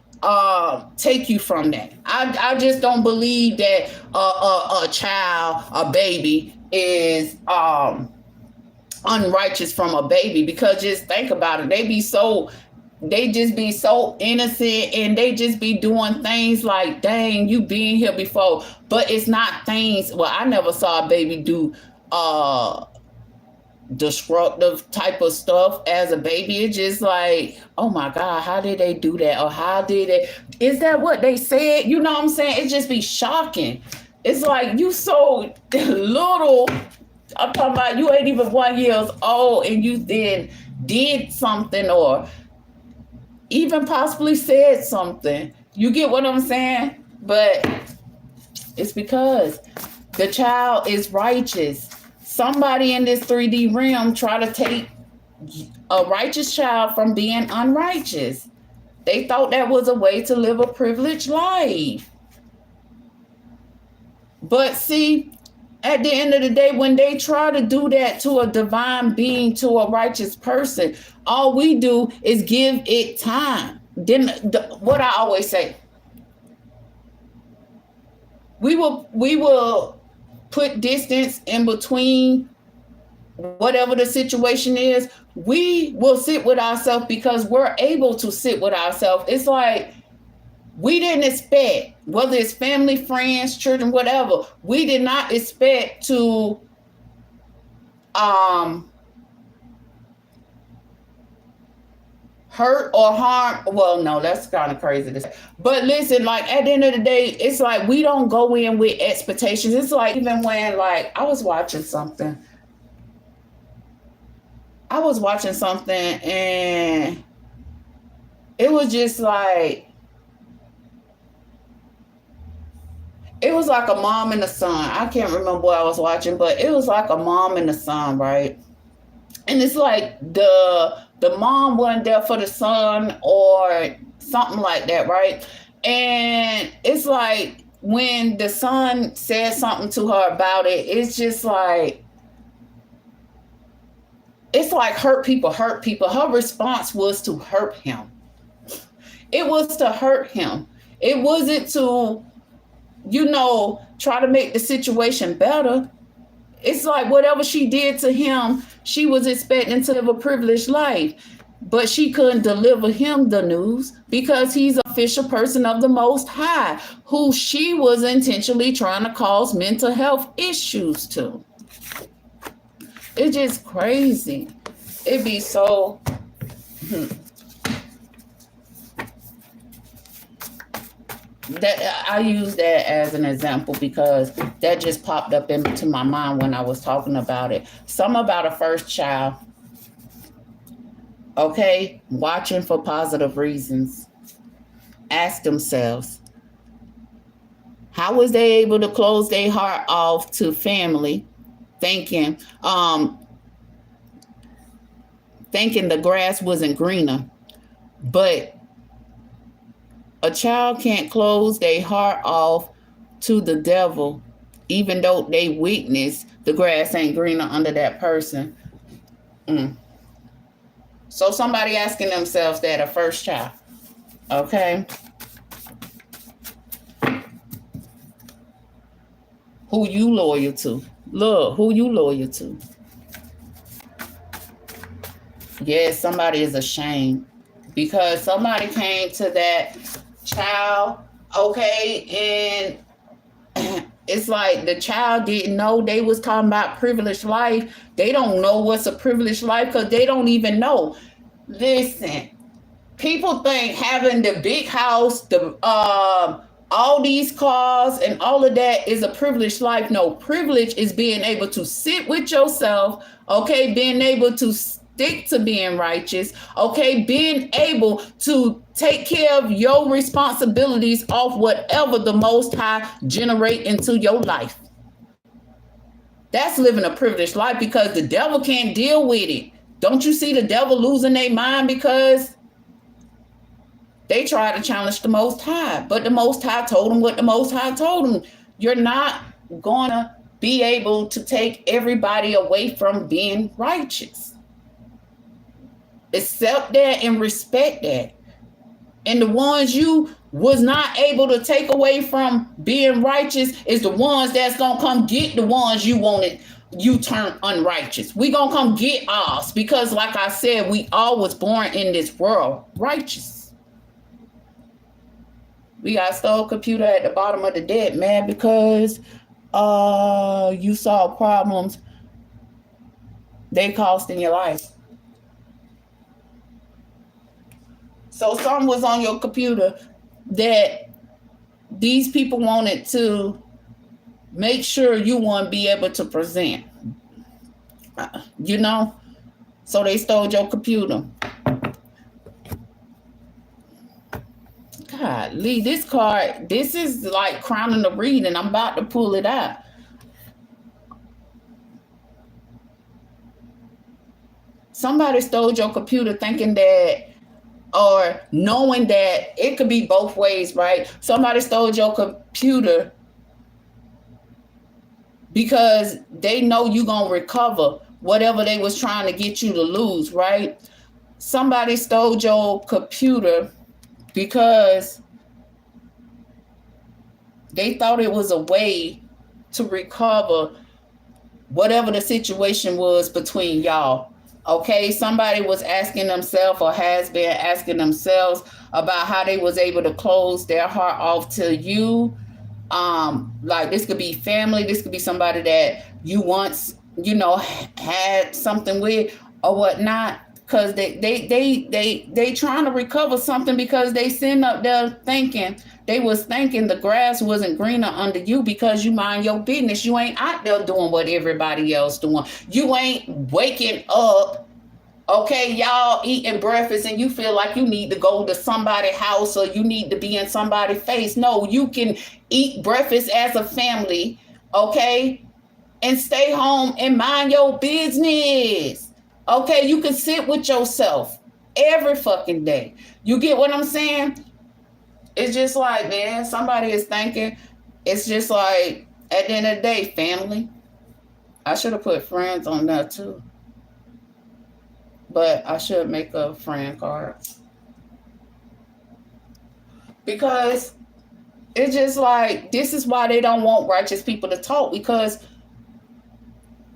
take you from that. I just don't believe that a child, a baby, is unrighteous from a baby, because just think about it. They just be so innocent, and they just be doing things like, dang, you been here before. But it's not things, well, I never saw a baby do destructive type of stuff as a baby. It's just like, oh my God, how did they do that? Or how did it, is that what they said? You know what I'm saying? It just be shocking. It's like, you so little. I'm talking about you ain't even 1 year old, and you then did something, or even possibly said something. You get what I'm saying? But it's because the child is righteous. Somebody in this 3D realm try to take a righteous child from being unrighteous. They thought that was a way to live a privileged life. But see, at the end of the day, when they try to do that to a divine being, to a righteous person, all we do is give it time. Then what I always say, we will put distance in between whatever the situation is. We will sit with ourselves because we're able to sit with ourselves. It's like, we didn't expect, whether it's family, friends, children, whatever, we did not expect to hurt or harm. Well, no, that's kind of crazy to say. But listen, like at the end of the day, it's like we don't go in with expectations. It's like, even when, like, I was watching something and it was just like, it was like a mom and a son. I can't remember what I was watching, but it was like a mom and a son, right? And it's like the mom wasn't there for the son or something like that, right? And it's like when the son said something to her about it, it's just like, it's like hurt people. Her response was to hurt him. It was to hurt him. It wasn't to, try to make the situation better. It's like whatever she did to him, she was expecting to live a privileged life, but she couldn't deliver him the news because he's an official person of the Most High, who she was intentionally trying to cause mental health issues to. It's just crazy. It'd be so... That I use that as an example because that just popped up into my mind when I was talking about it. Some about a first child, okay, watching for positive reasons, ask themselves, how was they able to close their heart off to family, thinking the grass wasn't greener? But a child can't close their heart off to the devil, even though they witness the grass ain't greener under that person. So somebody asking themselves that, a first child, okay? Who you loyal to? Look, who you loyal to? Yes, somebody is ashamed because somebody came to that child, okay, and it's like the child didn't know they was talking about privileged life. They don't know what's a privileged life because they don't even know. Listen, people think having the big house, the all these cars and all of that is a privileged life. No, privilege is being able to sit with yourself, okay, being able to stick to being righteous, okay, being able to take care of your responsibilities off whatever the Most High generate into your life. That's living a privileged life because the devil can't deal with it. Don't you see the devil losing their mind because they try to challenge the Most High? But the Most High told them what the Most High told them. You're not going to be able to take everybody away from being righteous. Accept that and respect that. And the ones you was not able to take away from being righteous is the ones that's gonna come get the ones you wanted you turn unrighteous. We gonna come get us because like I said, we all was born in this world righteous. We got stole computer at the bottom of the deck, man, because you saw problems they caused in your life. So something was on your computer that these people wanted to make sure you won't be able to present. So they stole your computer. God, Lee, this card, this is like crowning the reading. I'm about to pull it out. Somebody stole your computer thinking that, or knowing that it could be both ways, right? Somebody stole your computer because they know you're going to recover whatever they was trying to get you to lose, right? Somebody stole your computer because they thought it was a way to recover whatever the situation was between y'all. Okay, somebody was asking themselves or has been asking themselves about how they was able to close their heart off to you. Like this could be family, this could be somebody that you once, had something with or whatnot. Because they trying to recover something because they sitting up there thinking the grass wasn't greener under you because you mind your business. You ain't out there doing what everybody else doing. You ain't waking up, okay, y'all eating breakfast and you feel like you need to go to somebody's house or you need to be in somebody's face. No, you can eat breakfast as a family, okay, and stay home and mind your business. Okay, you can sit with yourself every fucking day. You get what I'm saying? It's just like, man, somebody is thinking, it's just like, at the end of the day, family. I should have put friends on there too. But I should make a friend card. Because it's just like, this is why they don't want righteous people to talk. Because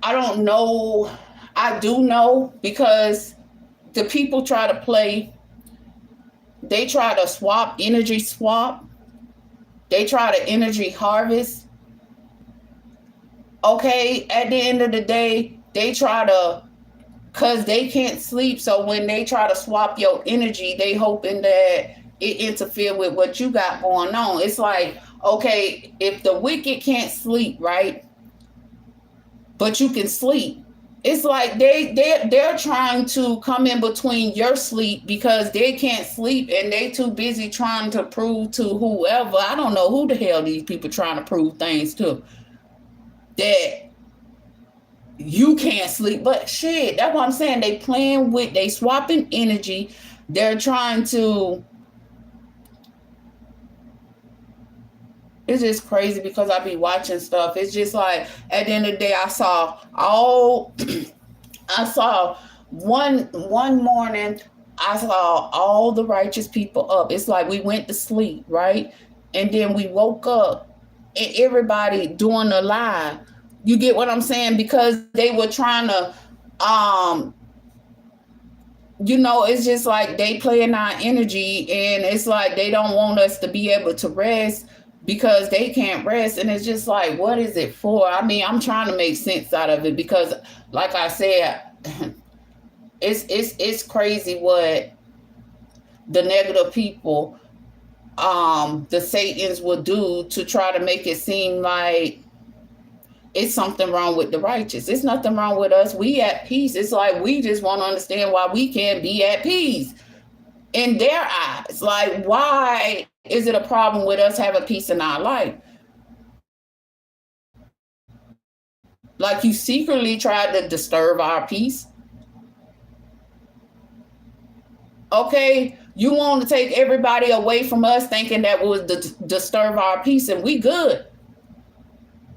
I don't know. I do know because the people try to play, they try to energy swap. They try to energy harvest. Okay, at the end of the day, they try to, because they can't sleep. So when they try to swap your energy, they hoping that it interfere with what you got going on. It's like, okay, if the wicked can't sleep, right? But you can sleep. It's like they're trying to come in between your sleep because they can't sleep and they too busy trying to prove to whoever. I don't know who the hell these people trying to prove things to. That you can't sleep. But shit, that's what I'm saying. They swapping energy. They're trying to. It's just crazy because I be watching stuff. It's just like at the end of the day, I saw one morning, I saw all the righteous people up. It's like we went to sleep, right? And then we woke up and everybody doing a lie. You get what I'm saying? Because they were trying to, it's just like they playing our energy and it's like they don't want us to be able to rest because they can't rest. And it's just like, what is it for? I mean, I'm trying to make sense out of it because like I said, it's crazy what the negative people, the Satans will do to try to make it seem like it's something wrong with the righteous. It's nothing wrong with us. We at peace. It's like we just want to understand why we can't be at peace in their eyes. Like, why is it a problem with us having peace in our life? Like you secretly tried to disturb our peace. Okay, you want to take everybody away from us thinking that would disturb our peace, and we good.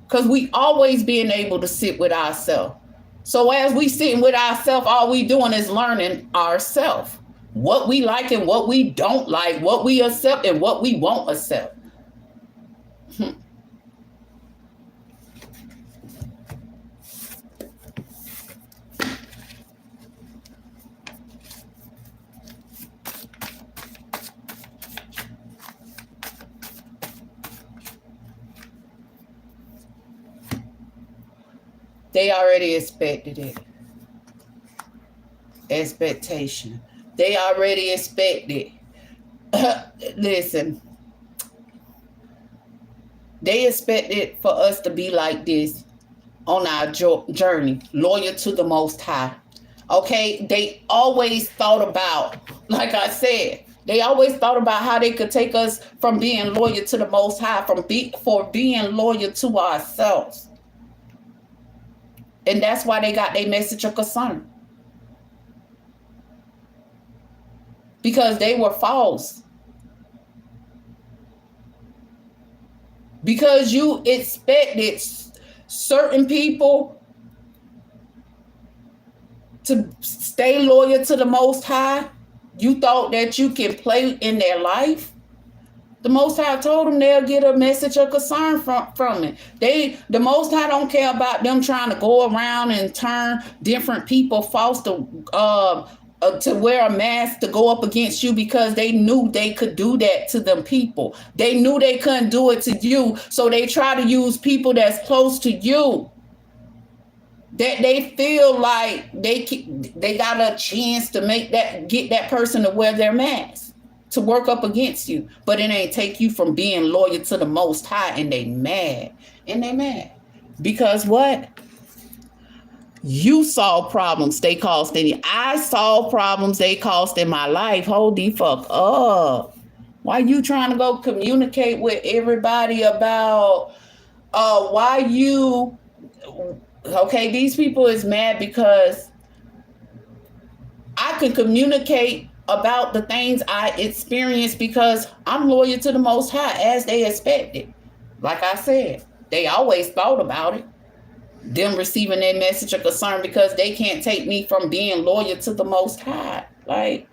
Because we always being able to sit with ourselves. So as we sitting with ourselves, all we doing is learning ourselves. What we like and what we don't like, what we accept and what we won't accept. They already expected it. Expectation. They already expected. Listen, they expected for us to be like this on our journey, loyal to the Most High. Okay, they always thought about, like I said, they always thought about how they could take us from being loyal to the Most High, for being loyal to ourselves. And that's why they got their message of concern. Because they were false. Because you expected certain people to stay loyal to the Most High. You thought that you can play in their life. The Most High told them they'll get a message of concern from it. The Most High don't care about them trying to go around and turn different people false to wear a mask to go up against you, because they knew they could do that to them people. They knew they couldn't do it to you, so they try to use people that's close to you, that they feel like they got a chance to get that person to wear their mask, to work up against you. But it ain't take you from being loyal to the Most High, and they mad. Because what? You solve problems they caused in you. I solve problems they caused in my life. Hold the fuck up. Why you trying to go communicate with everybody about why you okay, these people is mad because I can communicate about the things I experienced because I'm loyal to the Most High as they expected. Like I said, they always thought about it. Them receiving their message of concern, because they can't take me from being loyal to the Most High. Like,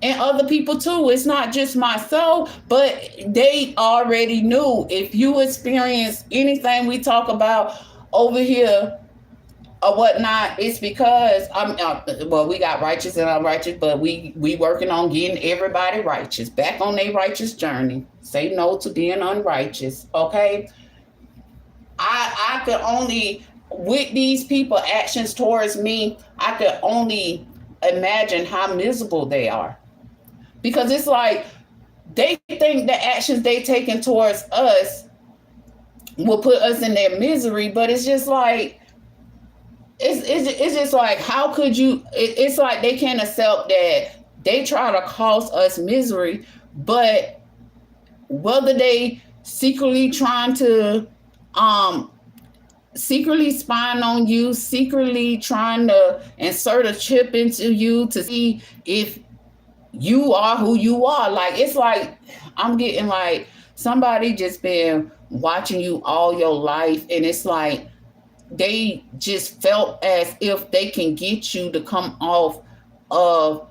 and other people too. It's not just myself, but they already knew. If you experience anything we talk about over here or whatnot, it's because we got righteous and unrighteous, but we working on getting everybody righteous, back on their righteous journey. Say no to being unrighteous. Okay, I could only, with these people actions towards me, I could only imagine how miserable they are, because it's like they think the actions they taking towards us will put us in their misery, but it's just like it's just like, how could you? It's like they can't accept that they try to cause us misery, but whether they secretly trying to secretly spying on you, secretly trying to insert a chip into you to see if you are who you are. Like, it's like I'm getting like somebody just been watching you all your life, and it's like they just felt as if they can get you to come off of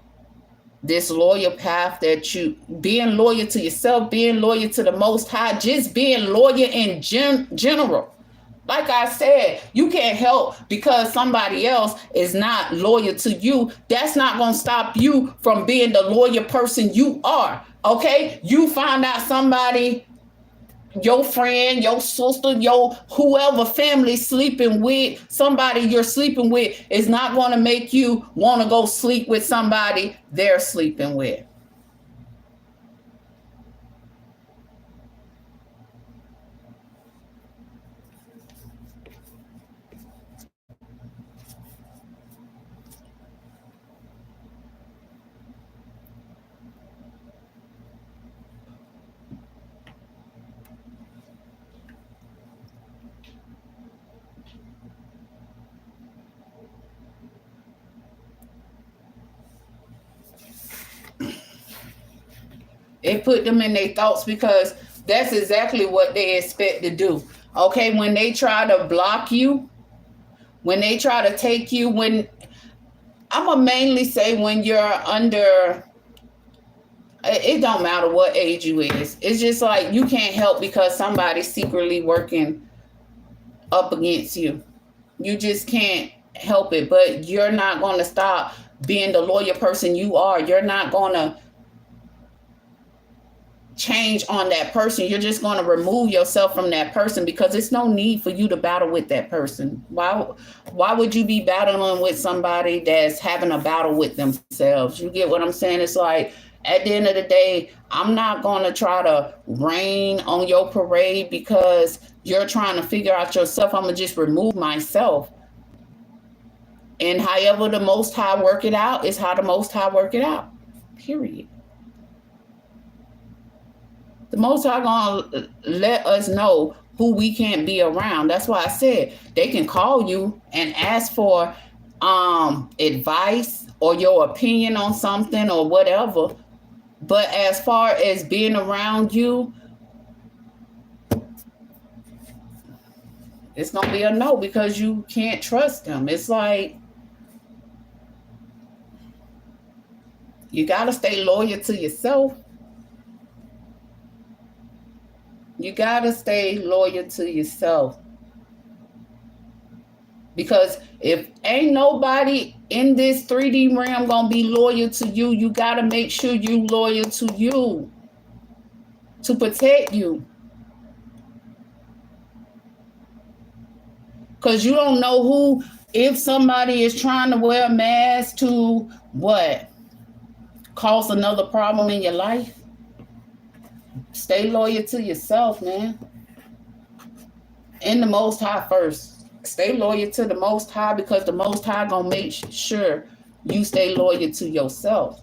this loyal path, that you being loyal to yourself, being loyal to the Most High, just being loyal in general. Like I said, you can't help because somebody else is not loyal to you. That's not going to stop you from being the loyal person you are. Okay? You find out somebody, your friend, your sister, your whoever family sleeping with, somebody you're sleeping with is not going to make you want to go sleep with somebody they're sleeping with. It put them in their thoughts because that's exactly what they expect to do. Okay, when they try to block you, when they try to take you, when I'm gonna mainly say when you're under, it don't matter what age you is. It's just like you can't help because somebody's secretly working up against you. You just can't help it. But you're not gonna stop being the loyal person you are. You're not gonna change on that person. You're just going to remove yourself from that person because it's no need for you to battle with that person. Why would you be battling with somebody that's having a battle with themselves? You get what I'm saying? It's like at the end of the day, I'm not going to try to rain on your parade because you're trying to figure out yourself. I'm going to just remove myself. And however the Most High work it out is how the Most High work it out. Period. The Most High gonna let us know who we can't be around. That's why I said they can call you and ask for advice or your opinion on something or whatever. But as far as being around you, it's gonna be a no because you can't trust them. It's like you gotta stay loyal to yourself. You gotta stay loyal to yourself. Because if ain't nobody in this 3D realm gonna be loyal to you, you gotta make sure you loyal to you to protect you. Because you don't know who, if somebody is trying to wear a mask to what? Cause another problem in your life. Stay loyal to yourself, man. And the Most High first. Stay loyal to the Most High because the Most High gonna make sure you stay loyal to yourself.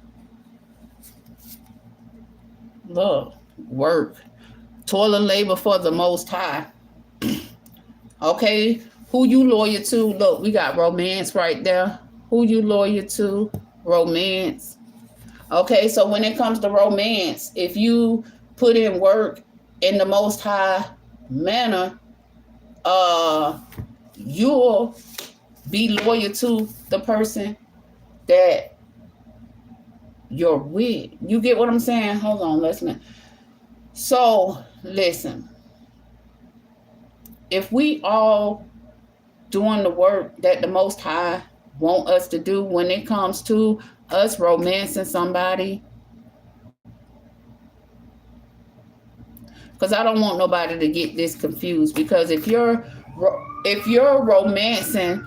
Look, work. Toil and labor for the Most High. Okay, who you loyal to? Look, we got romance right there. Who you loyal to? Romance. Okay, so when it comes to romance, if you put in work in the Most High manner, you'll be loyal to the person that you're with. You get what I'm saying? Hold on, listen. So, listen. If we all doing the work that the Most High want us to do when it comes to us romancing somebody, because I don't want nobody to get this confused. Because if you're romancing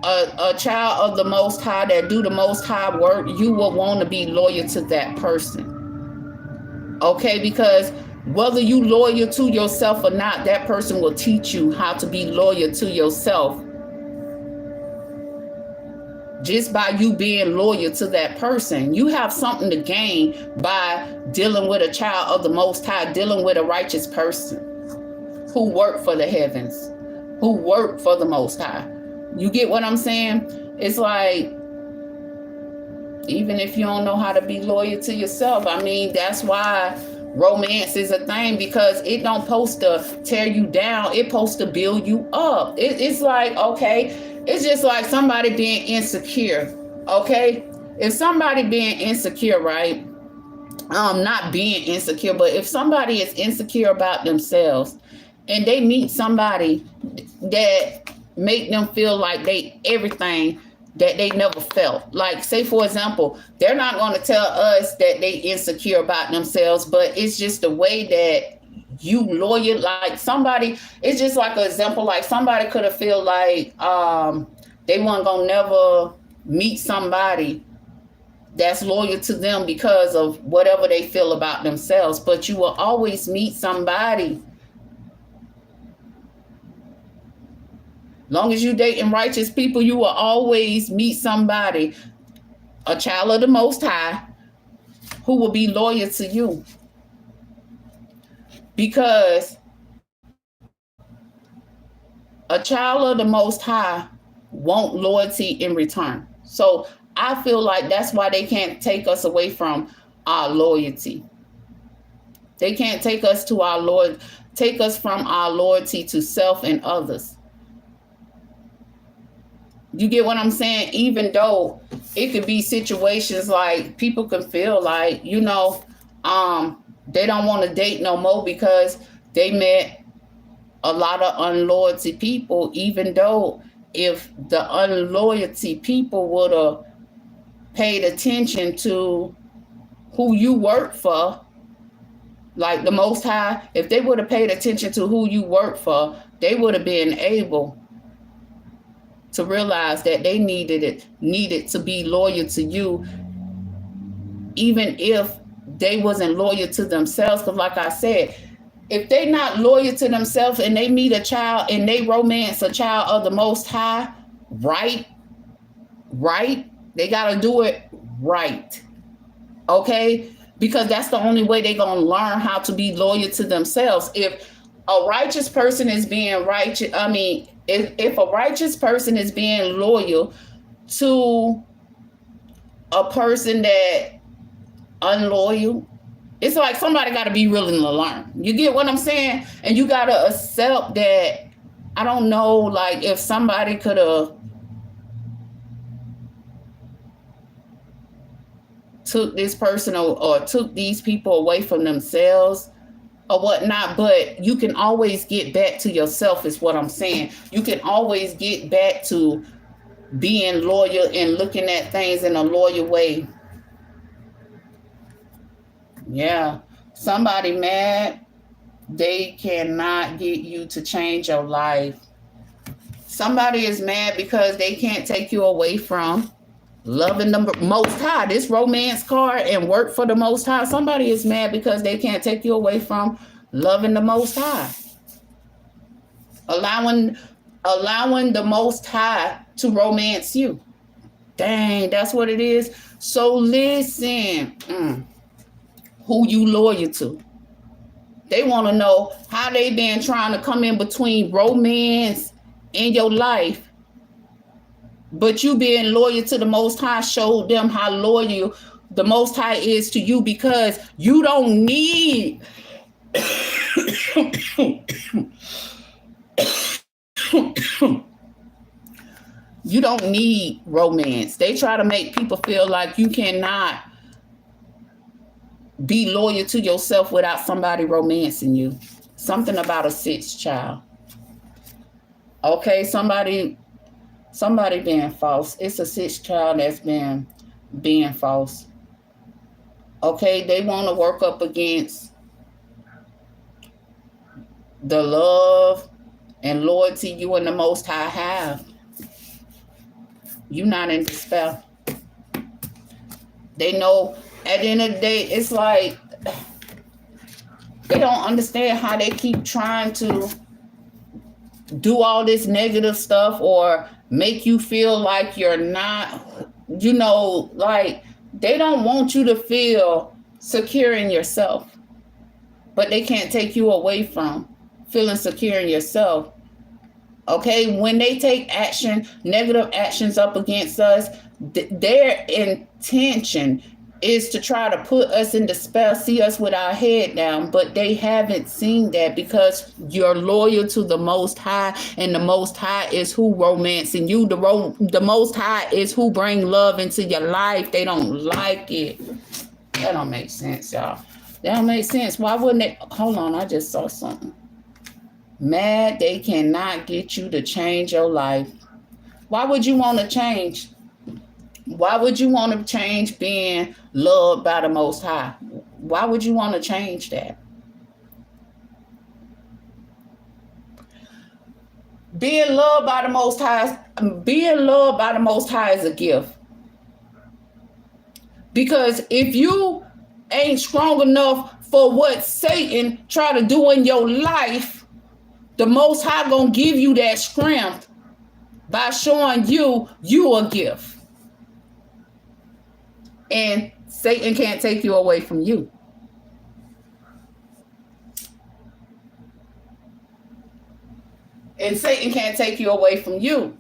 a child of the Most High that do the Most High work, you will want to be loyal to that person. Okay, because whether you loyal to yourself or not, that person will teach you how to be loyal to yourself. Just by you being loyal to that person, you have something to gain by dealing with a child of the Most High, dealing with a righteous person who work for the heavens, who work for the Most High. You get what I'm saying? It's like, even if you don't know how to be loyal to yourself, I mean, that's why romance is a thing, because it don't supposed to tear you down. It's supposed to build you up. It's like, okay, it's just like somebody being insecure, okay? If somebody being insecure, right? Not being insecure, but if somebody is insecure about themselves and they meet somebody that make them feel like they everything that they never felt. Like, say, for example, they're not going to tell us that they insecure about themselves, but it's just the way that you loyal, like somebody, it's just like an example, like somebody could have feel like they weren't gonna never meet somebody that's loyal to them because of whatever they feel about themselves, but you will always meet somebody. Long as you dating righteous people, you will always meet somebody, a child of the Most High, who will be loyal to you. Because a child of the Most High want loyalty in return. So I feel like that's why they can't take us away from our loyalty. They can't take us to our Lord, take us from our loyalty to self and others. You get what I'm saying? Even though it could be situations like people can feel like, they don't want to date no more because they met a lot of unloyalty people, even though if the unloyalty people would have paid attention to who you work for, like the Most High, if they would have paid attention to who you work for, they would have been able to realize that they needed to be loyal to you, even if they wasn't loyal to themselves. Because like I said, if they not loyal to themselves and they meet a child and they romance a child of the Most High, right, they got to do it right, okay? Because that's the only way they're going to learn how to be loyal to themselves. If a righteous person is being righteous, if a righteous person is being loyal to a person that unloyal, it's like somebody got to be willing to learn. You get what I'm saying? And you got to accept that. I don't know, like if somebody could have took this person or took these people away from themselves or whatnot, but you can always get back to yourself is what I'm saying. You can always get back to being loyal and looking at things in a loyal way. Yeah. Somebody mad, they cannot get you to change your life. Somebody is mad because they can't take you away from loving the Most High. This romance card and work for the Most High. Somebody is mad because they can't take you away from loving the Most High. Allowing the Most High to romance you. Dang, that's what it is. So listen, who you loyal to. They want to know how they been trying to come in between romance in your life. But you being loyal to the Most High showed them how loyal the Most High is to you, because you don't need you don't need romance. They try to make people feel like you cannot be loyal to yourself without somebody romancing you. Something about a sixth child. Okay, somebody being false. It's a sixth child that's been being false. Okay, they want to work up against the love and loyalty you and the Most High have. You're not in despair. They know at the end of the day, it's like they don't understand how they keep trying to do all this negative stuff or make you feel like you're not, like they don't want you to feel secure in yourself, but they can't take you away from feeling secure in yourself. Okay, when they take action, negative actions up against us, their intention is to try to put us in despair, see us with our head down, but they haven't seen that because you're loyal to the Most High, and the Most High is who romancing you. The Most High is who bring love into your life. They don't like it. That don't make sense, y'all. That don't make sense. Why wouldn't they? Hold on, I just saw something. Mad, they cannot get you to change your life. Why would you want to change? Why would you want to change being loved by the Most High? Why would you want to change that? Being loved by the Most High is a gift. Because if you ain't strong enough for what Satan try to do in your life, the Most High gonna give you that strength by showing you a gift. And Satan can't take you away from you. And Satan can't take you away from you.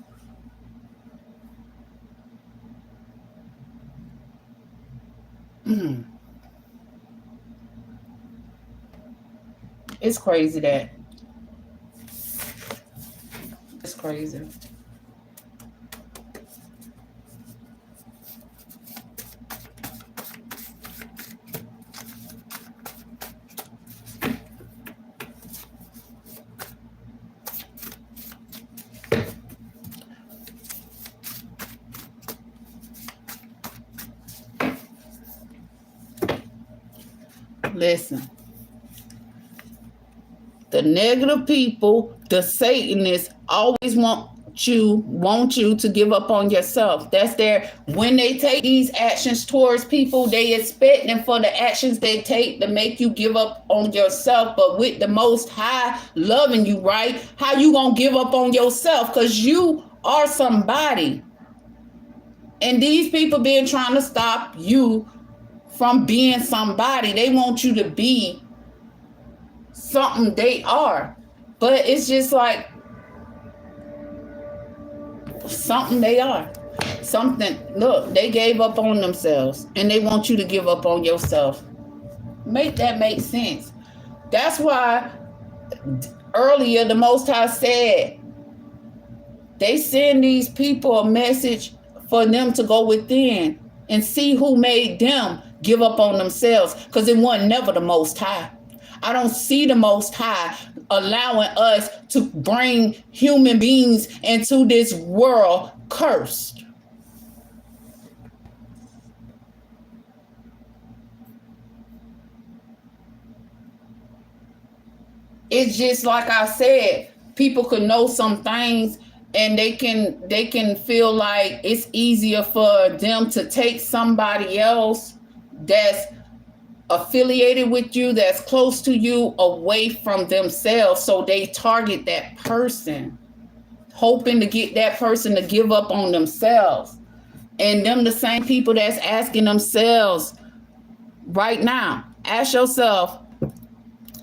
It's crazy that. It's crazy. Listen, the negative people, the Satanists, always want you to give up on yourself. That's their, when they take these actions towards people, they expecting for the actions they take to make you give up on yourself. But with the Most High loving you, right? How you gonna give up on yourself? Because you are somebody. And these people been trying to stop you from being somebody. They want you to be something they are. But it's just like something they are. Something, look, they gave up on themselves and they want you to give up on yourself. Make that make sense. That's why earlier the Most High said they send these people a message for them to go within and see who made them give up on themselves, because it wasn't never the Most High. I don't see the Most High allowing us to bring human beings into this world cursed. It's just like I said, people could know some things and they can feel like it's easier for them to take somebody else that's affiliated with you, that's close to you, away from themselves. So they target that person, hoping to get that person to give up on themselves. And them the same people that's asking themselves right now, ask yourself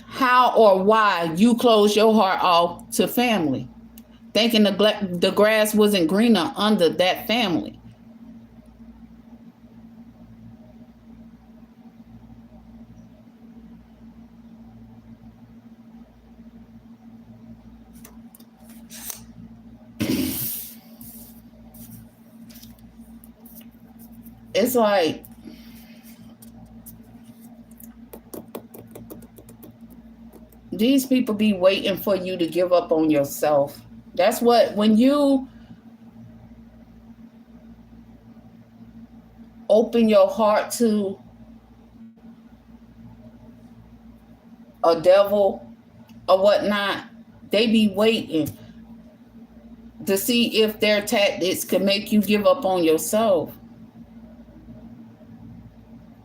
how or why you close your heart off to family, thinking the grass wasn't greener under that family. It's like these people be waiting for you to give up on yourself. That's what, when you open your heart to a devil or whatnot, they be waiting to see if their tactics can make you give up on yourself.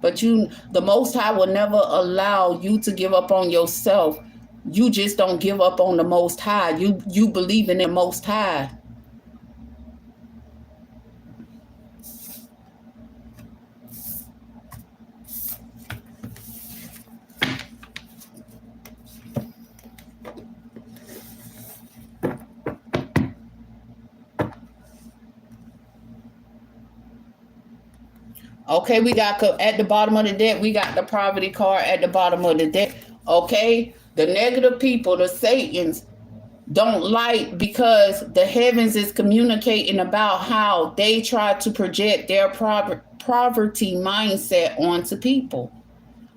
But the Most High will never allow you to give up on yourself. You just don't give up on the Most High. You believe in the Most High. Okay, we got at the bottom of the deck, we got the poverty card at the bottom of the deck. Okay, the negative people, the Satans, don't like, because the heavens is communicating about how they try to project their poverty mindset onto people.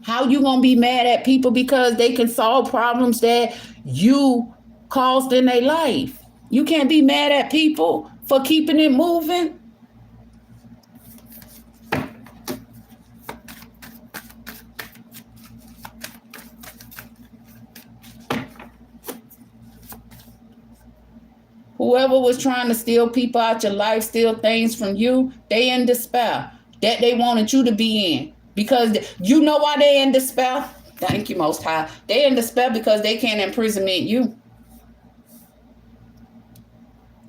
How you gonna be mad at people because they can solve problems that you caused in their life? You can't be mad at people for keeping it moving. Whoever was trying to steal people out your life, steal things from you, they in despair that they wanted you to be in. Because you know why they in despair? Thank you, Most High. They in despair because they can't imprisonment you.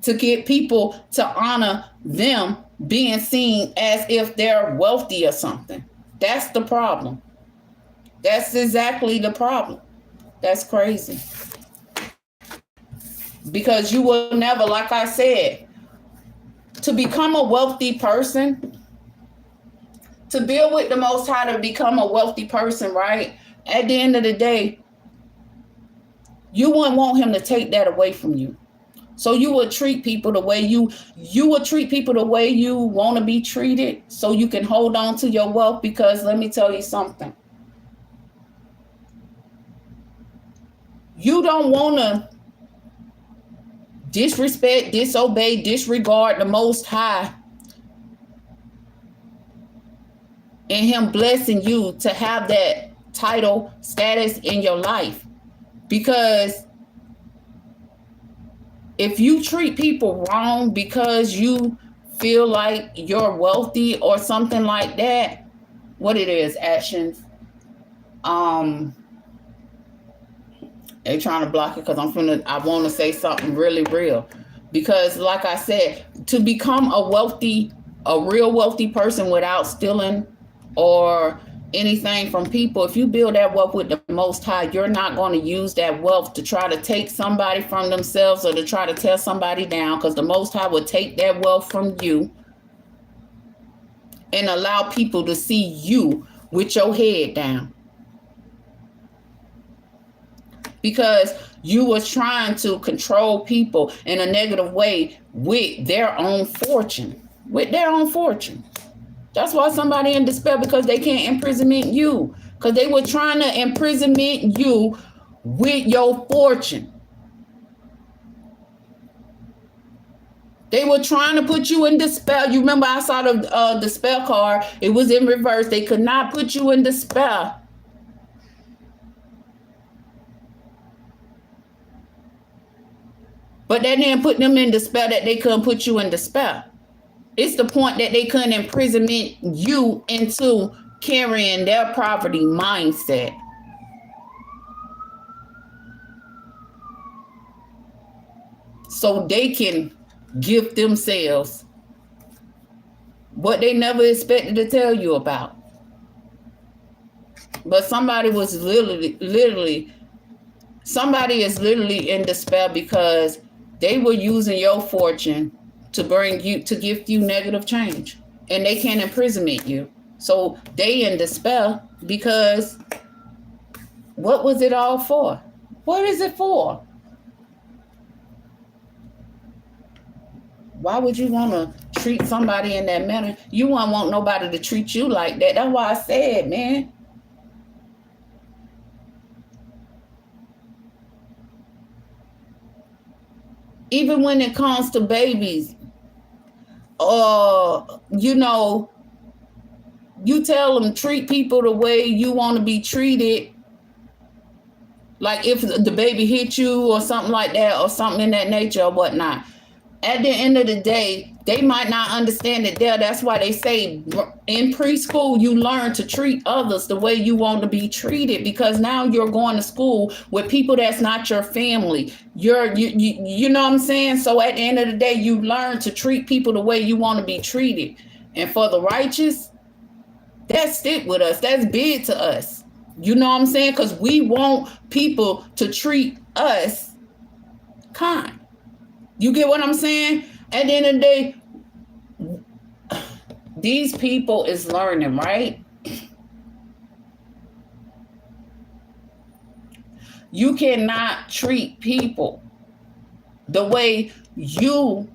To get people to honor them being seen as if they're wealthy or something. That's the problem. That's exactly the problem. That's crazy. Because you will never, like I said, to become a wealthy person, to build with the Most High, to become a wealthy person, right? At the end of the day, You wouldn't want him to take that away from you. So you would treat people the way you would treat people the way you want to be treated, so you can hold on to your wealth. Because let me tell you something. You don't want to disrespect, disobey, disregard the Most High, and him blessing you to have that title status in your life. Because if you treat people wrong because you feel like you're wealthy or something like that, what it is, actions. They trying to block it because I want to say something really real. Because like I said, to become a real wealthy person without stealing or anything from people, if you build that wealth with the Most High, you're not going to use that wealth to try to take somebody from themselves or to try to tear somebody down, because the Most High will take that wealth from you and allow people to see you with your head down. Because you was trying to control people in a negative way with their own fortune. That's why somebody in despair, because they can't imprisonment you. Because they were trying to imprisonment you with your fortune. They were trying to put you in despair. You remember I saw the despair card. It was in reverse. They could not put you in despair. But that didn't put them in despair that they couldn't put you in despair. It's the point that they couldn't imprisonment you into carrying their poverty mindset. So they can gift themselves what they never expected to tell you about. But somebody is literally in despair because they were using your fortune to gift you negative change, and they can't imprisonment you. So they in despair because what was it all for? What is it for? Why would you want to treat somebody in that manner? You won't want nobody to treat you like that. That's why I said, man. Even when it comes to babies, you tell them treat people the way you want to be treated. Like if the baby hit you or something like that, or something in that nature or whatnot. At the end of the day, they might not understand it there. That's why they say in preschool, you learn to treat others the way you want to be treated, because now you're going to school with people that's not your family. You know what I'm saying? So at the end of the day, you learn to treat people the way you want to be treated. And for the righteous, that stick with us. That's big to us. You know what I'm saying? Because we want people to treat us kind. You get what I'm saying? At the end of the day, these people is learning, right? You cannot treat people the way you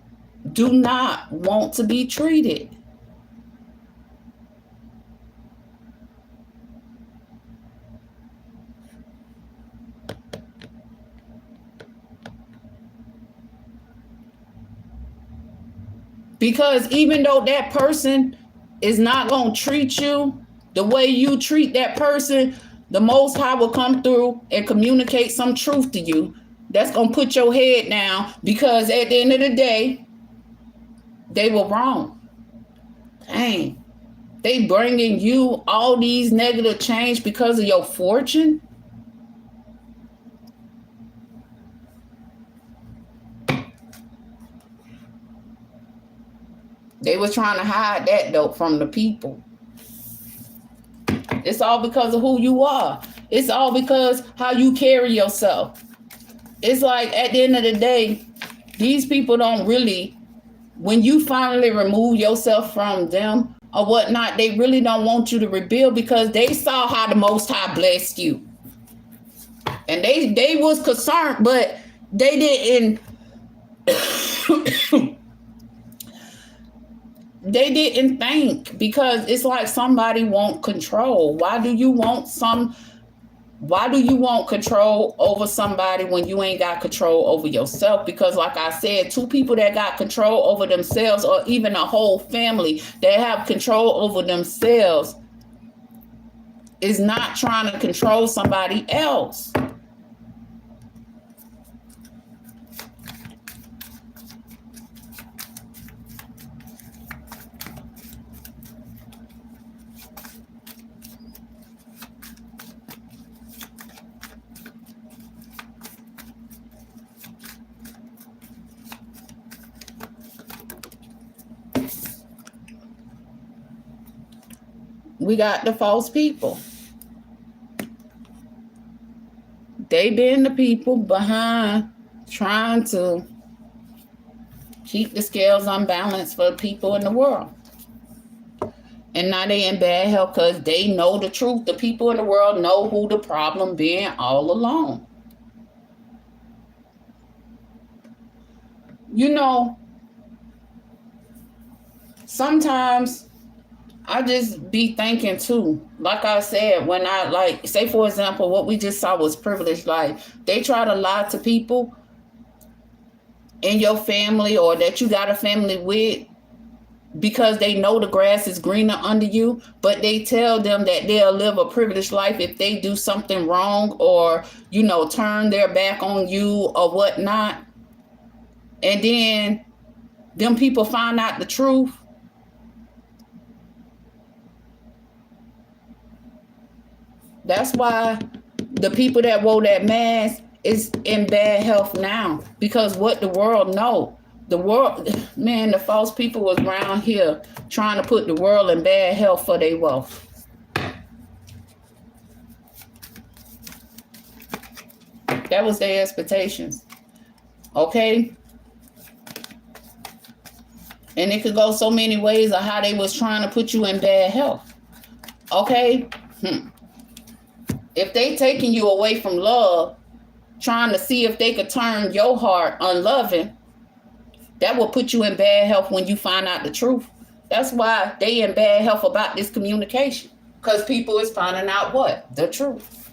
do not want to be treated. Because even though that person is not going to treat you the way you treat that person, the Most High will come through and communicate some truth to you that's going to put your head down, because at the end of the day, they were wrong. Dang. They bringing you all these negative change because of your fortune? They was trying to hide that though from the people. It's all because of who you are. It's all because how you carry yourself. It's like at the end of the day, these people don't really, when you finally remove yourself from them or whatnot, they really don't want you to rebuild, because they saw how the Most High blessed you. And they was concerned, but they didn't they didn't think, because it's like somebody want control. Why do you want control over somebody when you ain't got control over yourself? Because like I said, two people that got control over themselves, or even a whole family that have control over themselves, is not trying to control somebody else. We got the false people. They been the people behind trying to keep the scales unbalanced for people in the world. And now they in bad health because they know the truth. The people in the world know who the problem been all along. You know, sometimes I just be thinking too, like I said, when I, like, say for example, what we just saw was privileged life. They try to lie to people in your family or that you got a family with, because they know the grass is greener under you, but they tell them that they'll live a privileged life if they do something wrong or, you know, turn their back on you or whatnot. And then them people find out the truth. That's why the people that wore that mask is in bad health now, because what the world know. The world, man, the false people was around here trying to put the world in bad health for their wealth. That was their expectations. Okay? And it could go so many ways of how they was trying to put you in bad health. Okay? If they taking you away from love, trying to see if they could turn your heart unloving, that will put you in bad health when you find out the truth. That's why they in bad health about this communication. Because people is finding out what? The truth.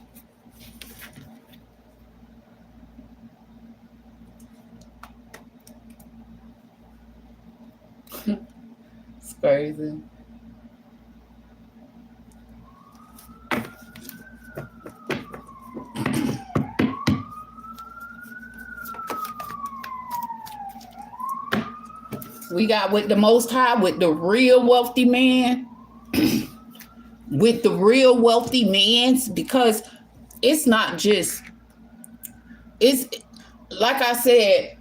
It's crazy. We got with the Most High, with the real wealthy man, with the real wealthy mans, because it's not just, it's like I said,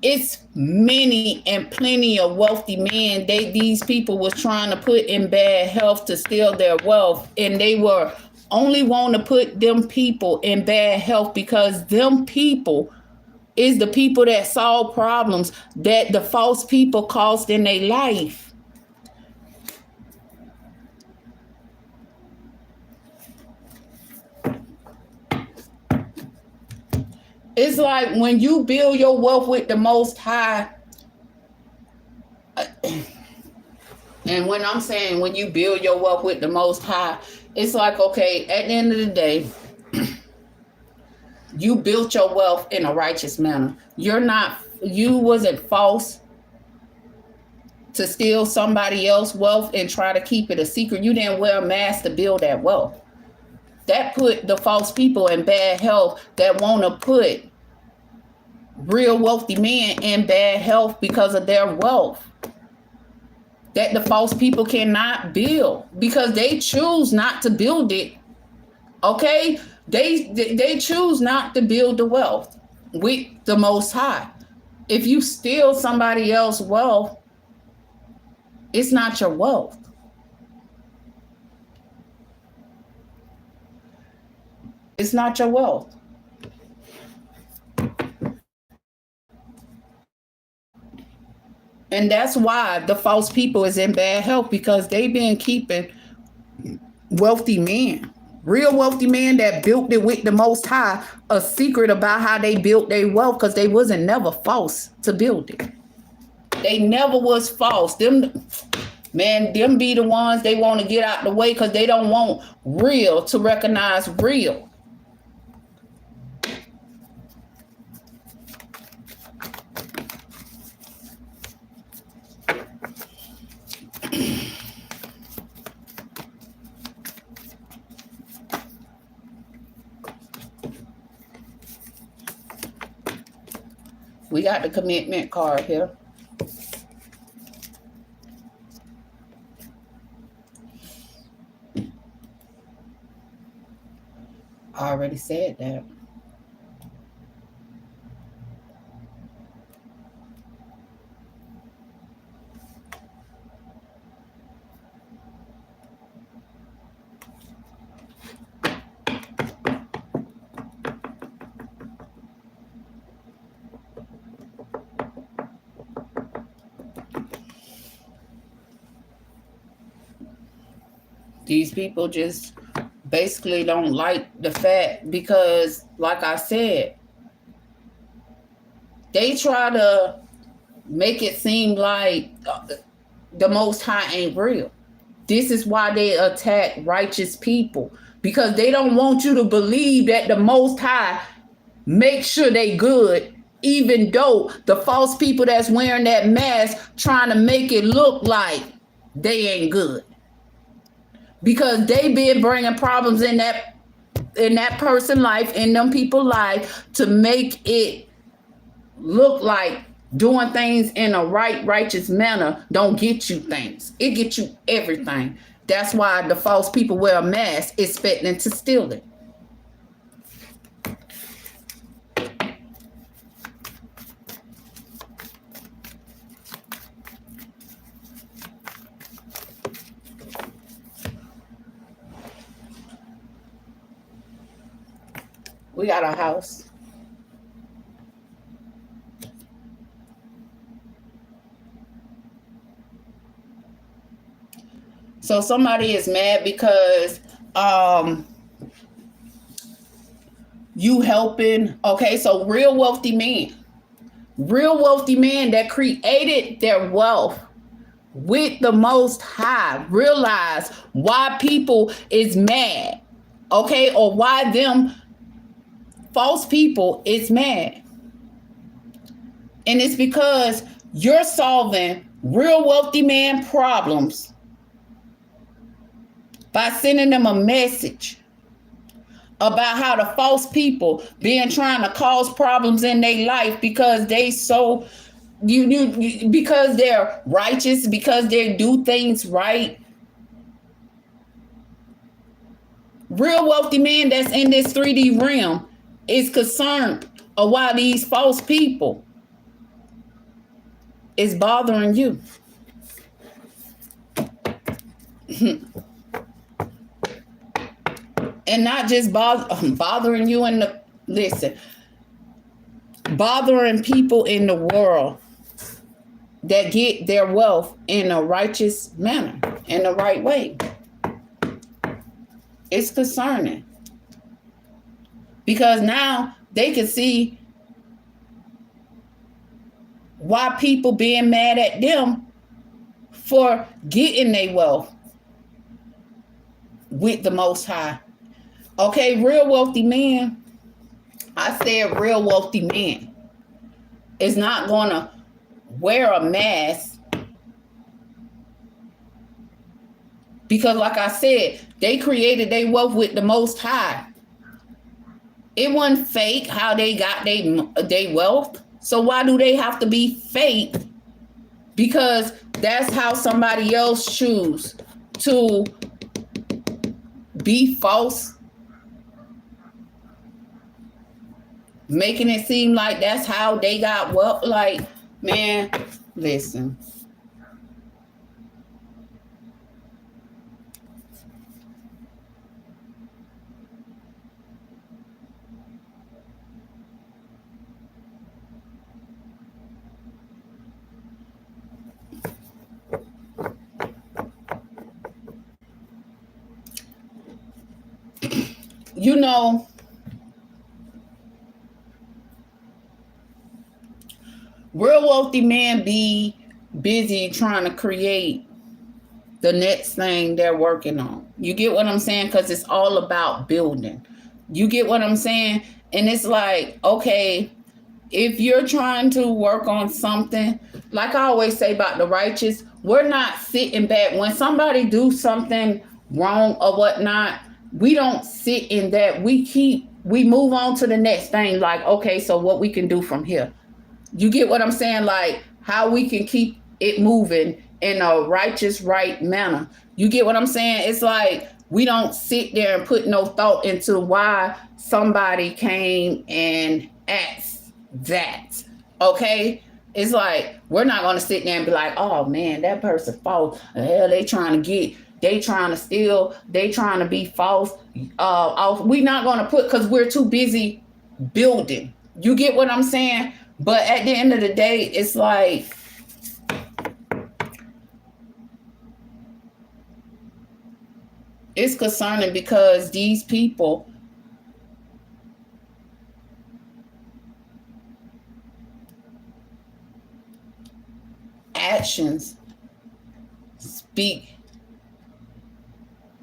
it's many and plenty of wealthy men these people was trying to put in bad health to steal their wealth, and they were only want to put them people in bad health because them people is the people that solve problems that the false people caused in their life. It's like when you build your wealth with the Most High, and when I'm saying when you build your wealth with the Most High, it's like, okay, at the end of the day, you built your wealth in a righteous manner. You wasn't false to steal somebody else's wealth and try to keep it a secret. You didn't wear a mask to build that wealth. That put the false people in bad health that want to put real wealthy men in bad health because of their wealth. That the false people cannot build because they choose not to build it. Okay? They choose not to build the wealth with the Most High. If you steal somebody else's wealth, it's not your wealth. It's not your wealth. And that's why the false people is in bad health, because they've been keeping wealthy men. Real wealthy men that built it with the Most High, a secret about how they built their wealth, because they wasn't never false to build it. They never was false. Them be the ones they want to get out the way because they don't want real to recognize real. We got the commitment card here. I already said that. These people just basically don't like the fact because, like I said, they try to make it seem like the Most High ain't real. This is why they attack righteous people, because they don't want you to believe that the Most High makes sure they good, even though the false people that's wearing that mask trying to make it look like they ain't good. Because they been bringing problems in that person life, in them people life, to make it look like doing things in a righteous manner don't get you things. It get you everything. That's why the false people wear a mask, expecting to steal it. We got a house. So somebody is mad because you helping. Okay, so real wealthy men that created their wealth with the Most High realize why people is mad. Okay, or why them false people is mad. And it's because you're solving real wealthy man problems by sending them a message about how the false people being trying to cause problems in their life because they so because they're righteous, because they do things right. Real wealthy man that's in this 3D realm is concerned of why these false people is bothering you. And not just bothering you in the, listen, bothering people in the world that get their wealth in a righteous manner, in the right way. It's concerning. Because now they can see why people being mad at them for getting their wealth with the Most High. Okay, real wealthy men, I said real wealthy men is not going to wear a mask because, like I said, they created their wealth with the Most High. It wasn't fake how they got their wealth. So why do they have to be fake? Because that's how somebody else choose to be false, making it seem like that's how they got wealth. Like, man, listen. you know, real wealthy men be busy trying to create the next thing they're working on. You get what I'm saying? Because it's all about building. You get what I'm saying? And it's like, okay, if you're trying to work on something, like I always say about the righteous, we're not sitting back when somebody do something wrong or whatnot. We don't sit in that. We move on to the next thing. Like, okay, so what we can do from here. You get what I'm saying? Like how we can keep it moving in a righteous, right manner. You get what I'm saying? It's like we don't sit there and put no thought into why somebody came and asked that. Okay? It's like we're not gonna sit there and be like, oh man, that person false. The hell they trying to steal, they trying to be false. We're not gonna put because we're too busy building. You get what I'm saying? But at the end of the day, it's like it's concerning because these people actions speak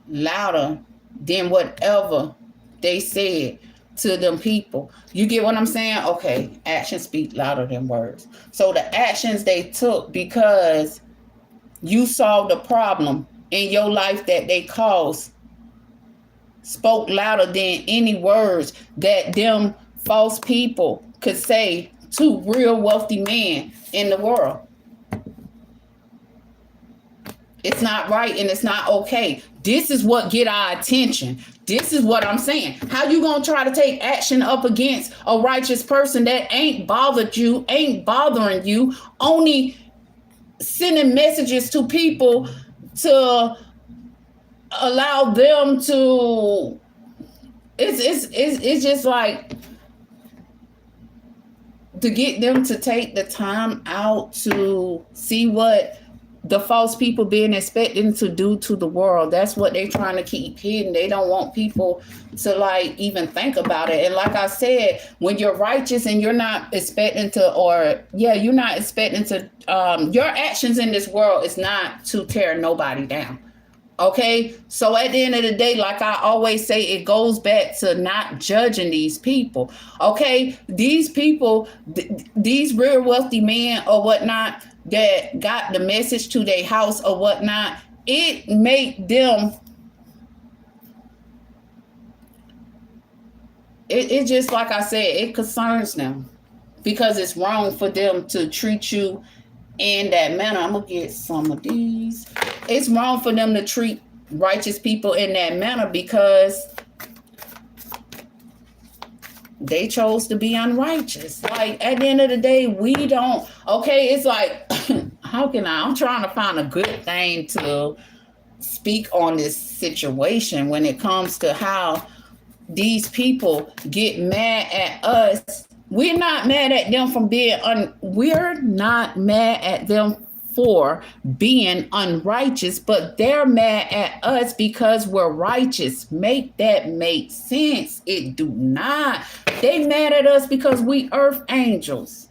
louder than whatever they said to them people. You get what I'm saying? Okay, actions speak louder than words. So the actions they took because you saw the problem in your life that they caused spoke louder than any words that them false people could say to real wealthy men in the world. It's not right and it's not okay. This is what get our attention. This is what I'm saying. How you gonna try to take action up against a righteous person that ain't bothered you, ain't bothering you, only sending messages to people to allow them to it's just like to get them to take the time out to see what the false people being expected to do to the world. That's what they're trying to keep hidden. They don't want people to like even think about it. And like I said, when you're righteous and you're not expecting to, you're not expecting to, your actions in this world is not to tear nobody down. Okay, so at the end of the day, like I always say, it goes back to not judging these people. Okay, these people, these real wealthy men or whatnot that got the message to their house or whatnot, it make them. It just like I said, it concerns them because it's wrong for them to treat you in that manner. I'm gonna get some of these. It's wrong for them to treat righteous people in that manner because they chose to be unrighteous. Like at the end of the day, we don't. Okay, it's like how can I'm trying to find a good thing to speak on this situation when it comes to how these people get mad at us. We're not mad at them from being we're not mad at them for being unrighteous, but they're mad at us because we're righteous. Make that make sense? It do not. They mad at us because we earth angels.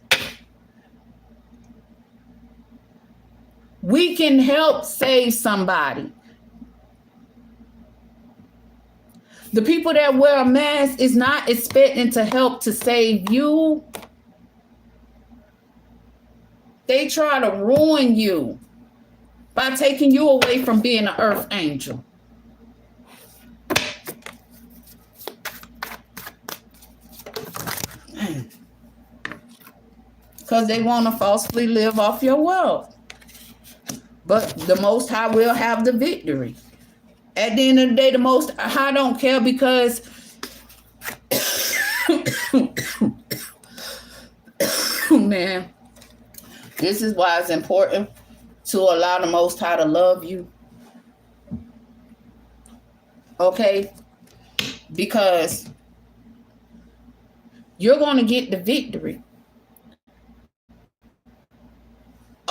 We can help save somebody. The people that wear a mask is not expecting to help to save you. They try to ruin you by taking you away from being an earth angel. Because they want to falsely live off your wealth. But the Most High will have the victory. At the end of the day, the Most High don't care because man, this is why it's important to allow the Most High to love you. Okay? Because you're going to get the victory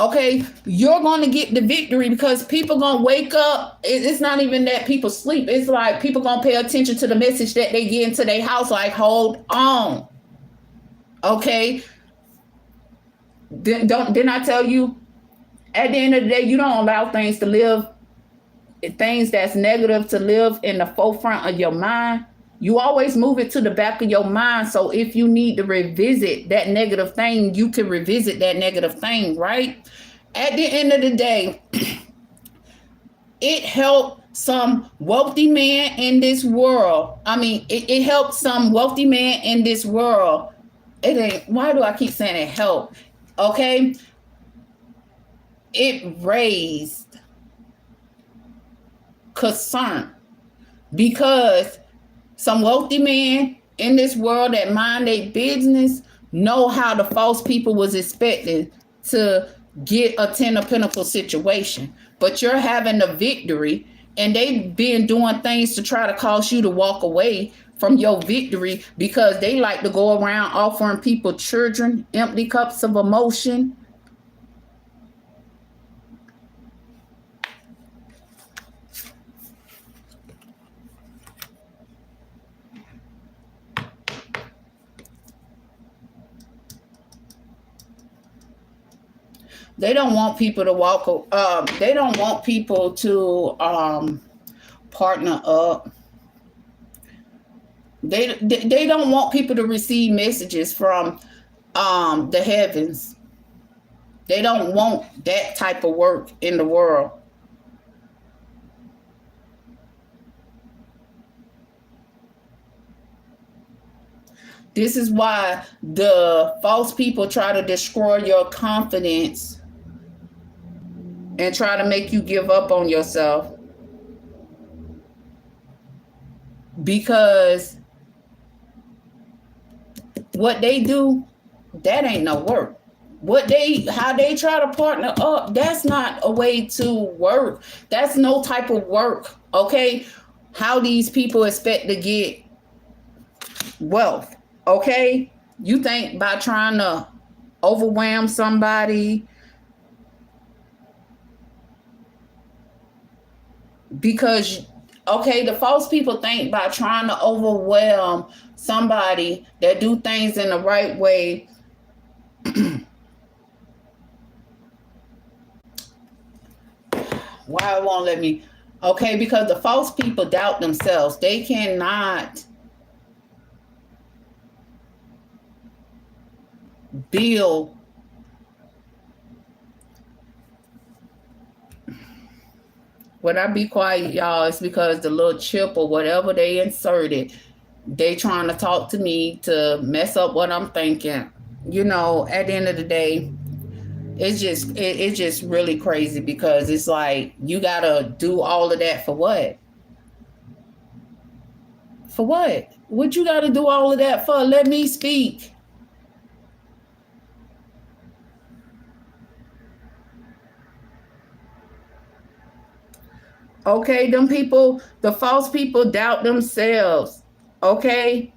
Okay, you're going to get the victory because people going to wake up. It's not even that people sleep. It's like people going to pay attention to the message that they get into their house. Like, hold on. Okay. Didn't I tell you? At the end of the day, you don't allow things to live, things that's negative to live in the forefront of your mind. You always move it to the back of your mind. So if you need to revisit that negative thing, you can revisit that negative thing, right? At the end of the day, it helped some wealthy man in this world. I mean, it helped some wealthy man in this world. It ain't, why do I keep saying it helped? Okay. It raised concern because some wealthy men in this world that mind their business know how the false people was expecting to get a 10 of Pentacles situation. But you're having a victory and they've been doing things to try to cause you to walk away from your victory because they like to go around offering people children, empty cups of emotion. They don't want people to walk. They don't want people to partner up. They don't want people to receive messages from the heavens. They don't want that type of work in the world. This is why the false people try to destroy your confidence and try to make you give up on yourself. Because what they do, that ain't no work. How they try to partner up, that's not a way to work. That's no type of work, okay? How these people expect to get wealth, okay? You think by trying to overwhelm somebody because, okay, the false people think by trying to overwhelm somebody that do things in the right way, why it won't let me, okay, because the false people doubt themselves. They cannot build when I be quiet, y'all, it's because the little chip or whatever they inserted, they trying to talk to me to mess up what I'm thinking. You know, at the end of the day, it's just really crazy because it's like you gotta do all of that for what? For what? What you gotta do all of that for? Let me speak. Okay, them people, the false people doubt themselves. Okay?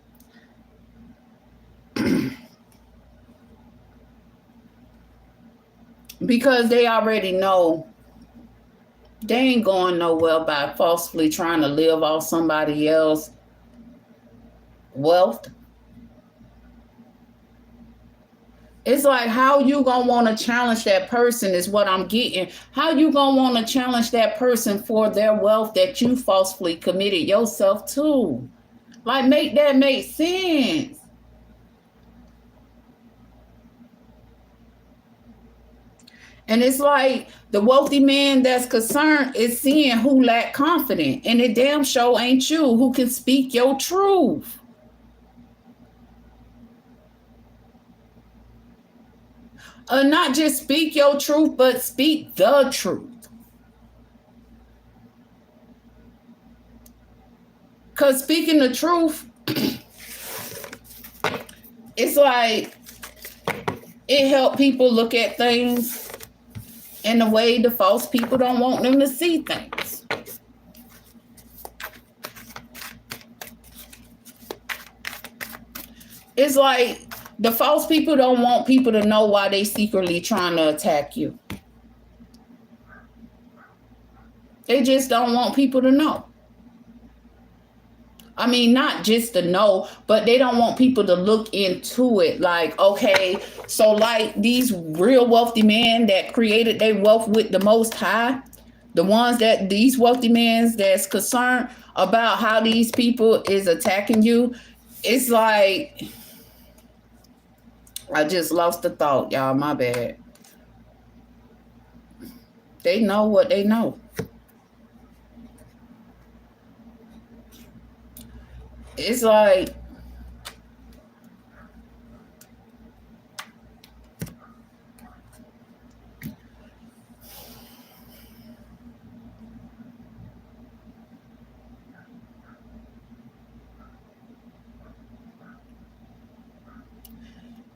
Because they already know they ain't going nowhere by falsely trying to live off somebody else's wealth. It's like, how you gonna want to challenge that person is what I'm getting. How you gonna want to challenge that person for their wealth that you falsely committed yourself to? Like, make that make sense. And it's like the wealthy man that's concerned is seeing who lack confidence. And it damn sure ain't you who can speak your truth. Not just speak your truth, but speak the truth. Because speaking the truth, it's like it helps people look at things in the way the false people don't want them to see things. It's like the false people don't want people to know why they secretly trying to attack you. They just don't want people to know. I mean, not just to know, but they don't want people to look into it. Like, okay, so like these real wealthy men that created their wealth with the Most High, the ones that these wealthy men that's concerned about how these people is attacking you, it's like, I just lost the thought, y'all. My bad. They know what they know. It's like,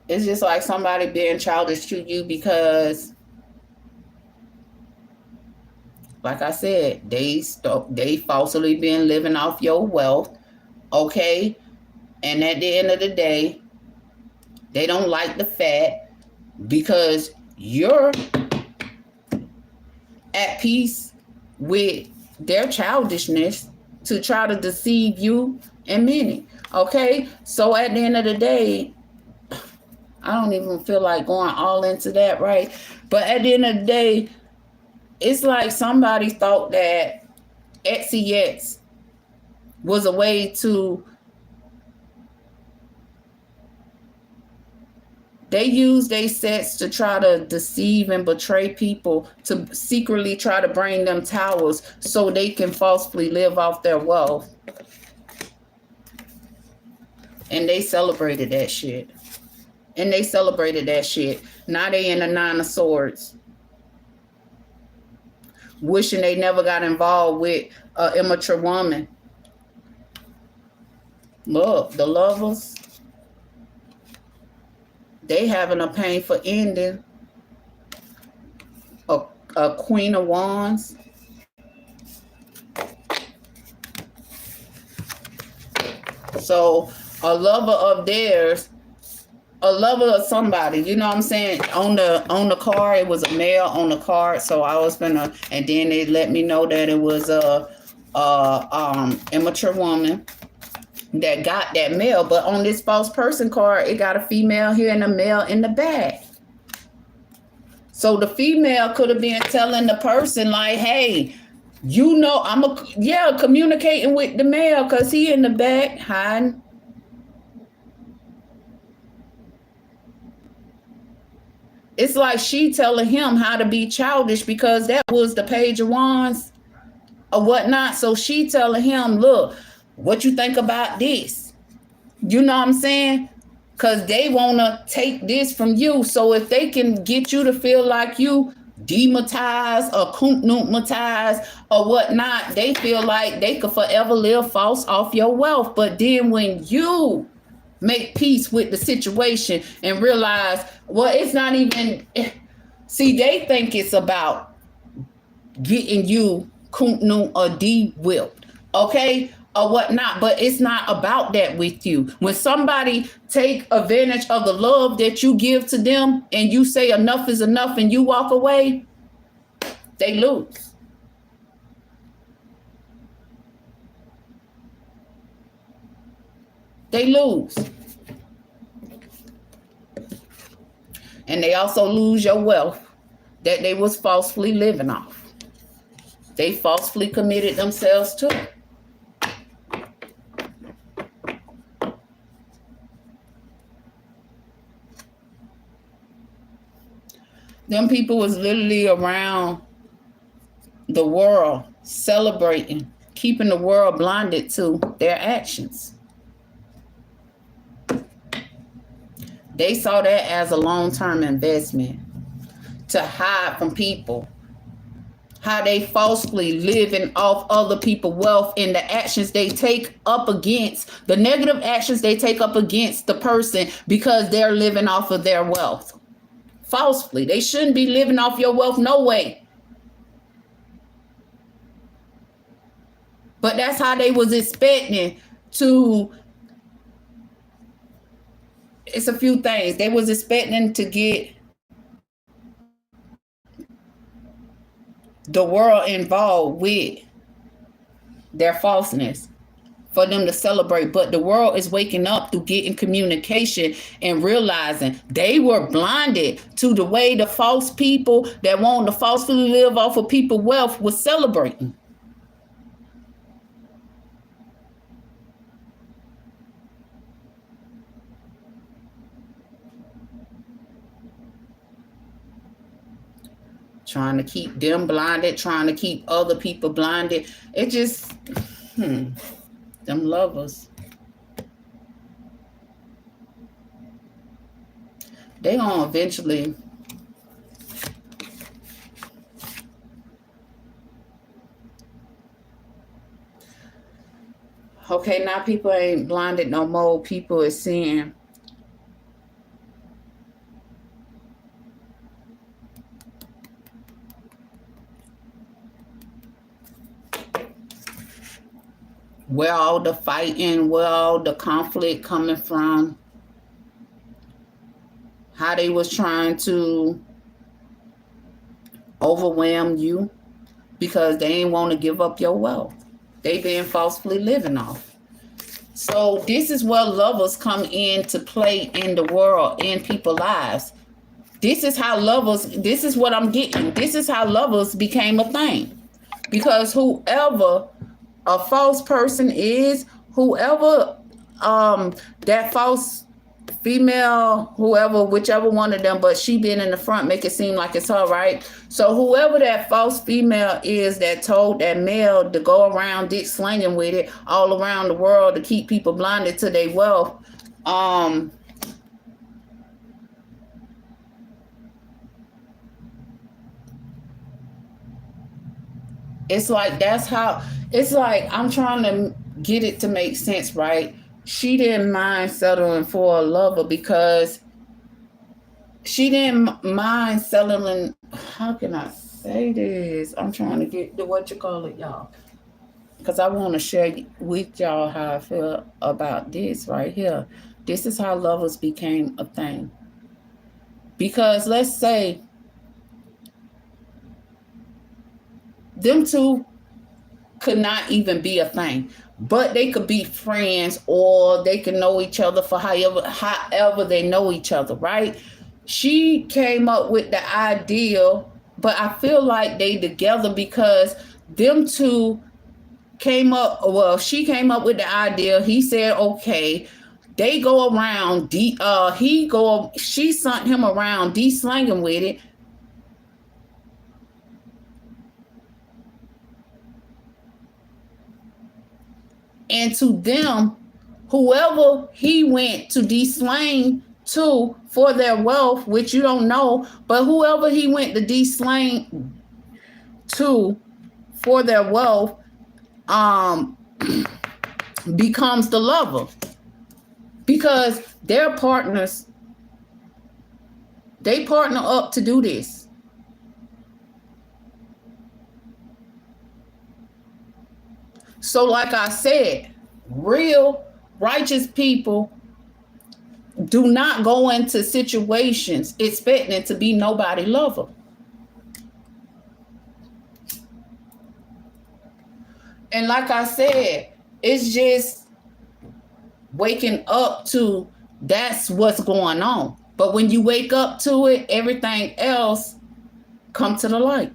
it's just like somebody being childish to you because, like I said, they falsely been living off your wealth, okay? And at the end of the day, they don't like the fact because you're at peace with their childishness to try to deceive you and many, okay? So at the end of the day, I don't even feel like going all into that, right? But at the end of the day, it's like somebody thought that XCX was a way to, they use their sets to try to deceive and betray people, to secretly try to bring them towers so they can falsely live off their wealth. And they celebrated that shit. Now they in the 9 of Swords, wishing they never got involved with an immature woman. Look, the Lovers, they having a painful ending. A Queen of Wands. So a lover of theirs, a lover of somebody, you know what I'm saying? On the card, it was a male on the card. So I was gonna, and then they let me know that it was a immature woman that got that male. But on this false person card, it got a female here and a male in the back. So the female could have been telling the person like, hey, you know, communicating with the male because he in the back hiding. It's like she telling him how to be childish because that was the Page of Wands or whatnot. So she telling him, look, what you think about this? You know what I'm saying? Because they want to take this from you. So if they can get you to feel like you demonetized or kunutmatized or whatnot, they feel like they could forever live false off your wealth. But then when you make peace with the situation and realize, well, it's not even, see, they think it's about getting you kunut or de-whipped, okay, or whatnot, but it's not about that with you. When somebody take advantage of the love that you give to them and you say enough is enough and you walk away, they lose. They lose. And they also lose your wealth that they was falsely living off. They falsely committed themselves to. Them people was literally around the world celebrating, keeping the world blinded to their actions. They saw that as a long-term investment to hide from people how they falsely living off other people's wealth and the actions they take up against, the negative actions they take up against the person because they're living off of their wealth. Falsely. They shouldn't be living off your wealth, no way. But that's how they was expecting to, it's a few things. They was expecting to get the world involved with their falseness for them to celebrate. But the world is waking up through getting communication and realizing they were blinded to the way the false people that want to falsely live off of people's wealth was celebrating. Trying to keep them blinded, trying to keep other people blinded. It just, them lovers. They gonna eventually okay, now people ain't blinded no more. People is seeing where all the fighting, where all the conflict coming from, how they was trying to overwhelm you because they ain't want to give up your wealth. They been falsely living off. So this is where lovers come in to play in the world, in people's lives. This is how lovers, this is what I'm getting. This is how lovers became a thing. Because whoever a false person is, whoever that false female, whoever, whichever one of them, but she being in the front make it seem like it's her, right? So whoever that false female is that told that male to go around dick slinging with it all around the world to keep people blinded to their wealth, it's like that's how it's like I'm trying to get it to make sense, right? She didn't mind settling for a lover because she didn't mind settling. How can I say this? I'm trying to get the what you call it, y'all, because I want to share with y'all how I feel about this right here. This is how lovers became a thing. Because let's say them two could not even be a thing, but they could be friends or they can know each other for however they know each other, right? She came up with the idea, but I feel like they together because them two came up, well, she came up with the idea. He said, okay, they go around, she sent him around de-slanging with it. And to them, whoever he went to de-slang to for their wealth, which you don't know, but whoever he went to de-slang to for their wealth, becomes the lover. Because they're partners. They partner up to do this. So like I said, real righteous people do not go into situations expecting to be nobody lover. And like I said, it's just waking up to that's what's going on. But when you wake up to it, everything else come to the light.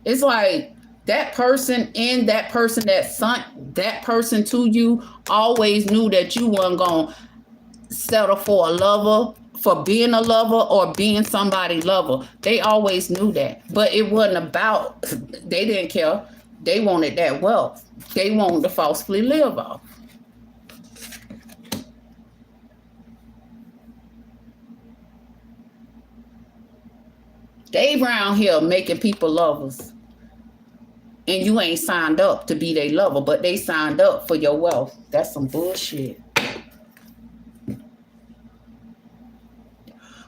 It's like that person and that person that sent that person to you always knew that you weren't going to settle for a lover, for being a lover or being somebody's lover. They always knew that. But it wasn't about, they didn't care. They wanted that wealth. They wanted to falsely live off. They around here making people lovers. And you ain't signed up to be their lover, but they signed up for your wealth. That's some bullshit.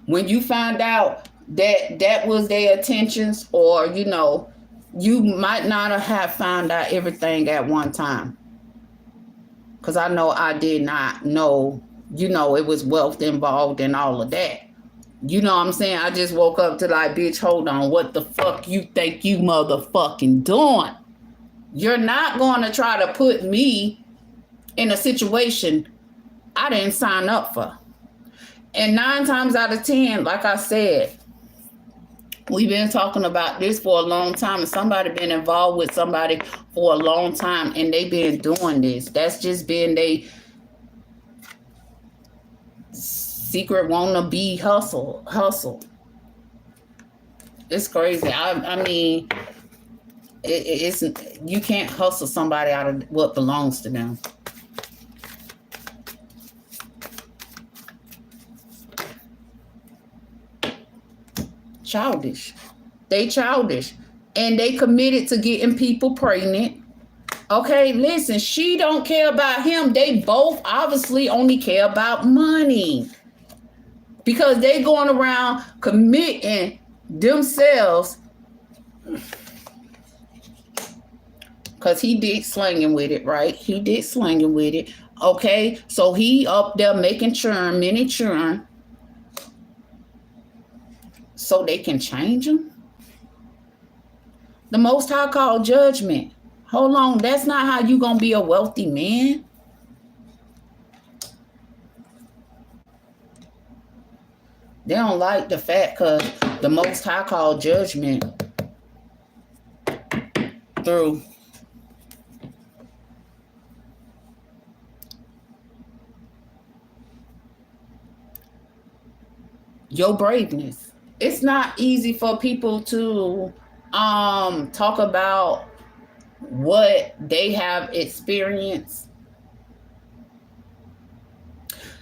When you find out that that was their intentions, or, you know, you might not have found out everything at one time. Because I know I did not know, you know, it was wealth involved and all of that. You know what I'm saying? I just woke up to like, bitch, hold on. What the fuck you think you motherfucking doing? You're not going to try to put me in a situation I didn't sign up for. And 9 times out of 10, like I said, we've been talking about this for a long time, and somebody been involved with somebody for a long time, and they been doing this. That's just been they secret wanna be hustle. It's crazy. I mean, it's you can't hustle somebody out of what belongs to them. Childish. They childish. And they committed to getting people pregnant. Okay, listen, she don't care about him. They both obviously only care about money. Because they going around committing themselves. Because he did slinging with it, right? He did slinging with it. Okay, so he up there making churn, many churn. So they can change him? The Most High called judgment. Hold on, that's not how you gonna be a wealthy man. They don't like the fact because the Most High called judgment through your braveness. It's not easy for people to talk about what they have experienced.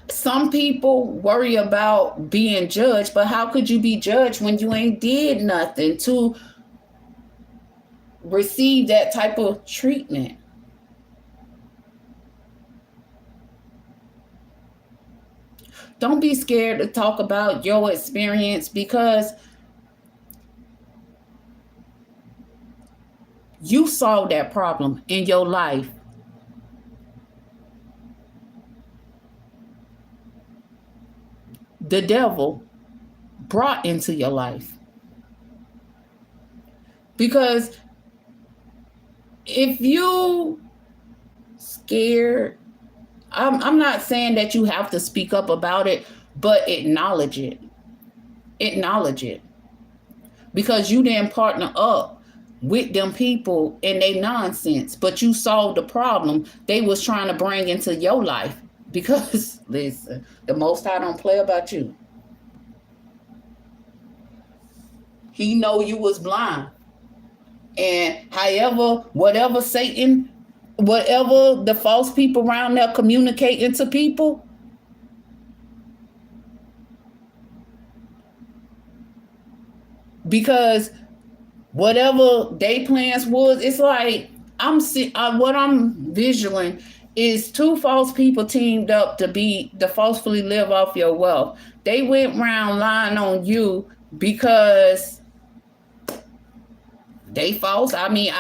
Some people worry about being judged, but how could you be judged when you ain't did nothing to receive that type of treatment? Don't be scared to talk about your experience, because you saw that problem in your life. The devil brought into your life. Because if you scared, I'm not saying that you have to speak up about it, but acknowledge it. Acknowledge it. Because you didn't partner up with them people in their nonsense, but you solved the problem they was trying to bring into your life. Because, listen, the Most High don't play about you. He know you was blind. And however, whatever Satan, whatever the false people around there communicating to people, because whatever they plans was, it's like what I'm visualing is 2 false people teamed up to falsely live off your wealth. They went around lying on you because they false. I mean,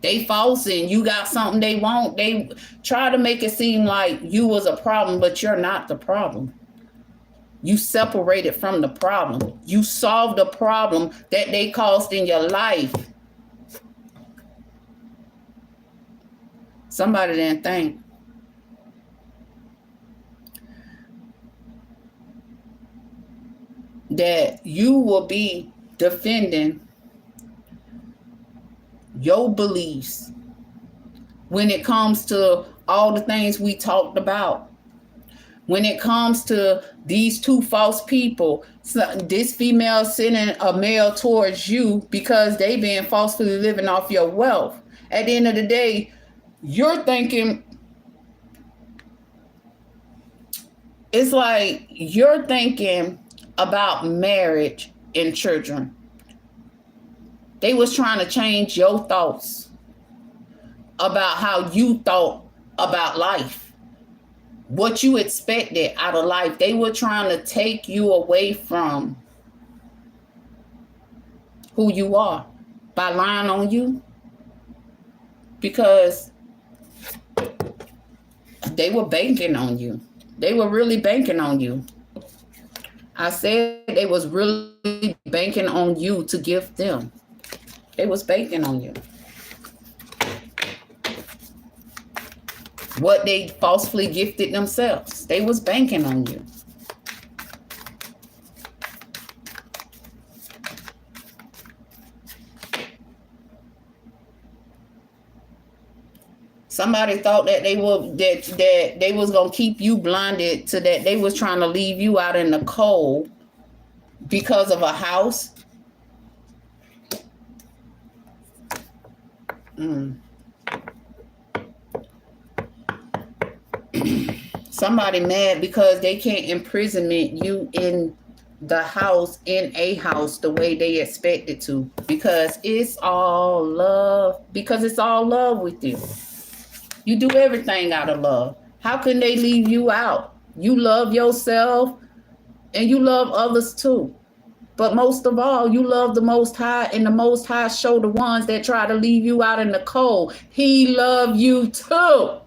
they false and you got something they want. They try to make it seem like you was a problem, but you're not the problem. You separated from the problem. You solved the problem that they caused in your life. Somebody didn't think. That you will be defending your beliefs when it comes to all the things we talked about. When it comes to these 2 false people, this female sending a male towards you because they been falsely living off your wealth. At the end of the day, you're thinking, it's like you're thinking about marriage and children. They was trying to change your thoughts about how you thought about life, what you expected out of life. They were trying to take you away from who you are by lying on you, because they were banking on you. They were really banking on you. I said they was really banking on you to gift them. They was banking on you. What they falsely gifted themselves. They was banking on you. Somebody thought that they were that they was gonna keep you blinded to that. They was trying to leave you out in the cold because of a house. Somebody mad because they can't imprisonment you in the house, in a house, the way they expect it to, because it's all love. Because it's all love with you. You do everything out of love. How can they leave you out? You love yourself and you love others too. But most of all, you love the Most High, and the Most High show the ones that try to leave you out in the cold. He loved you too.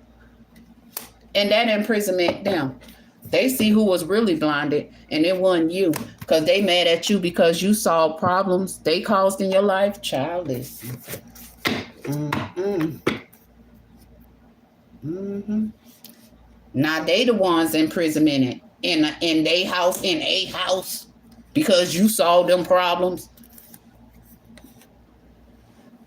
And that imprisonment them. They see who was really blinded, and it wasn't you, because they mad at you because you saw problems they caused in your life. Childish. Now they the ones imprisonmented in they house, in a house, because you saw them problems.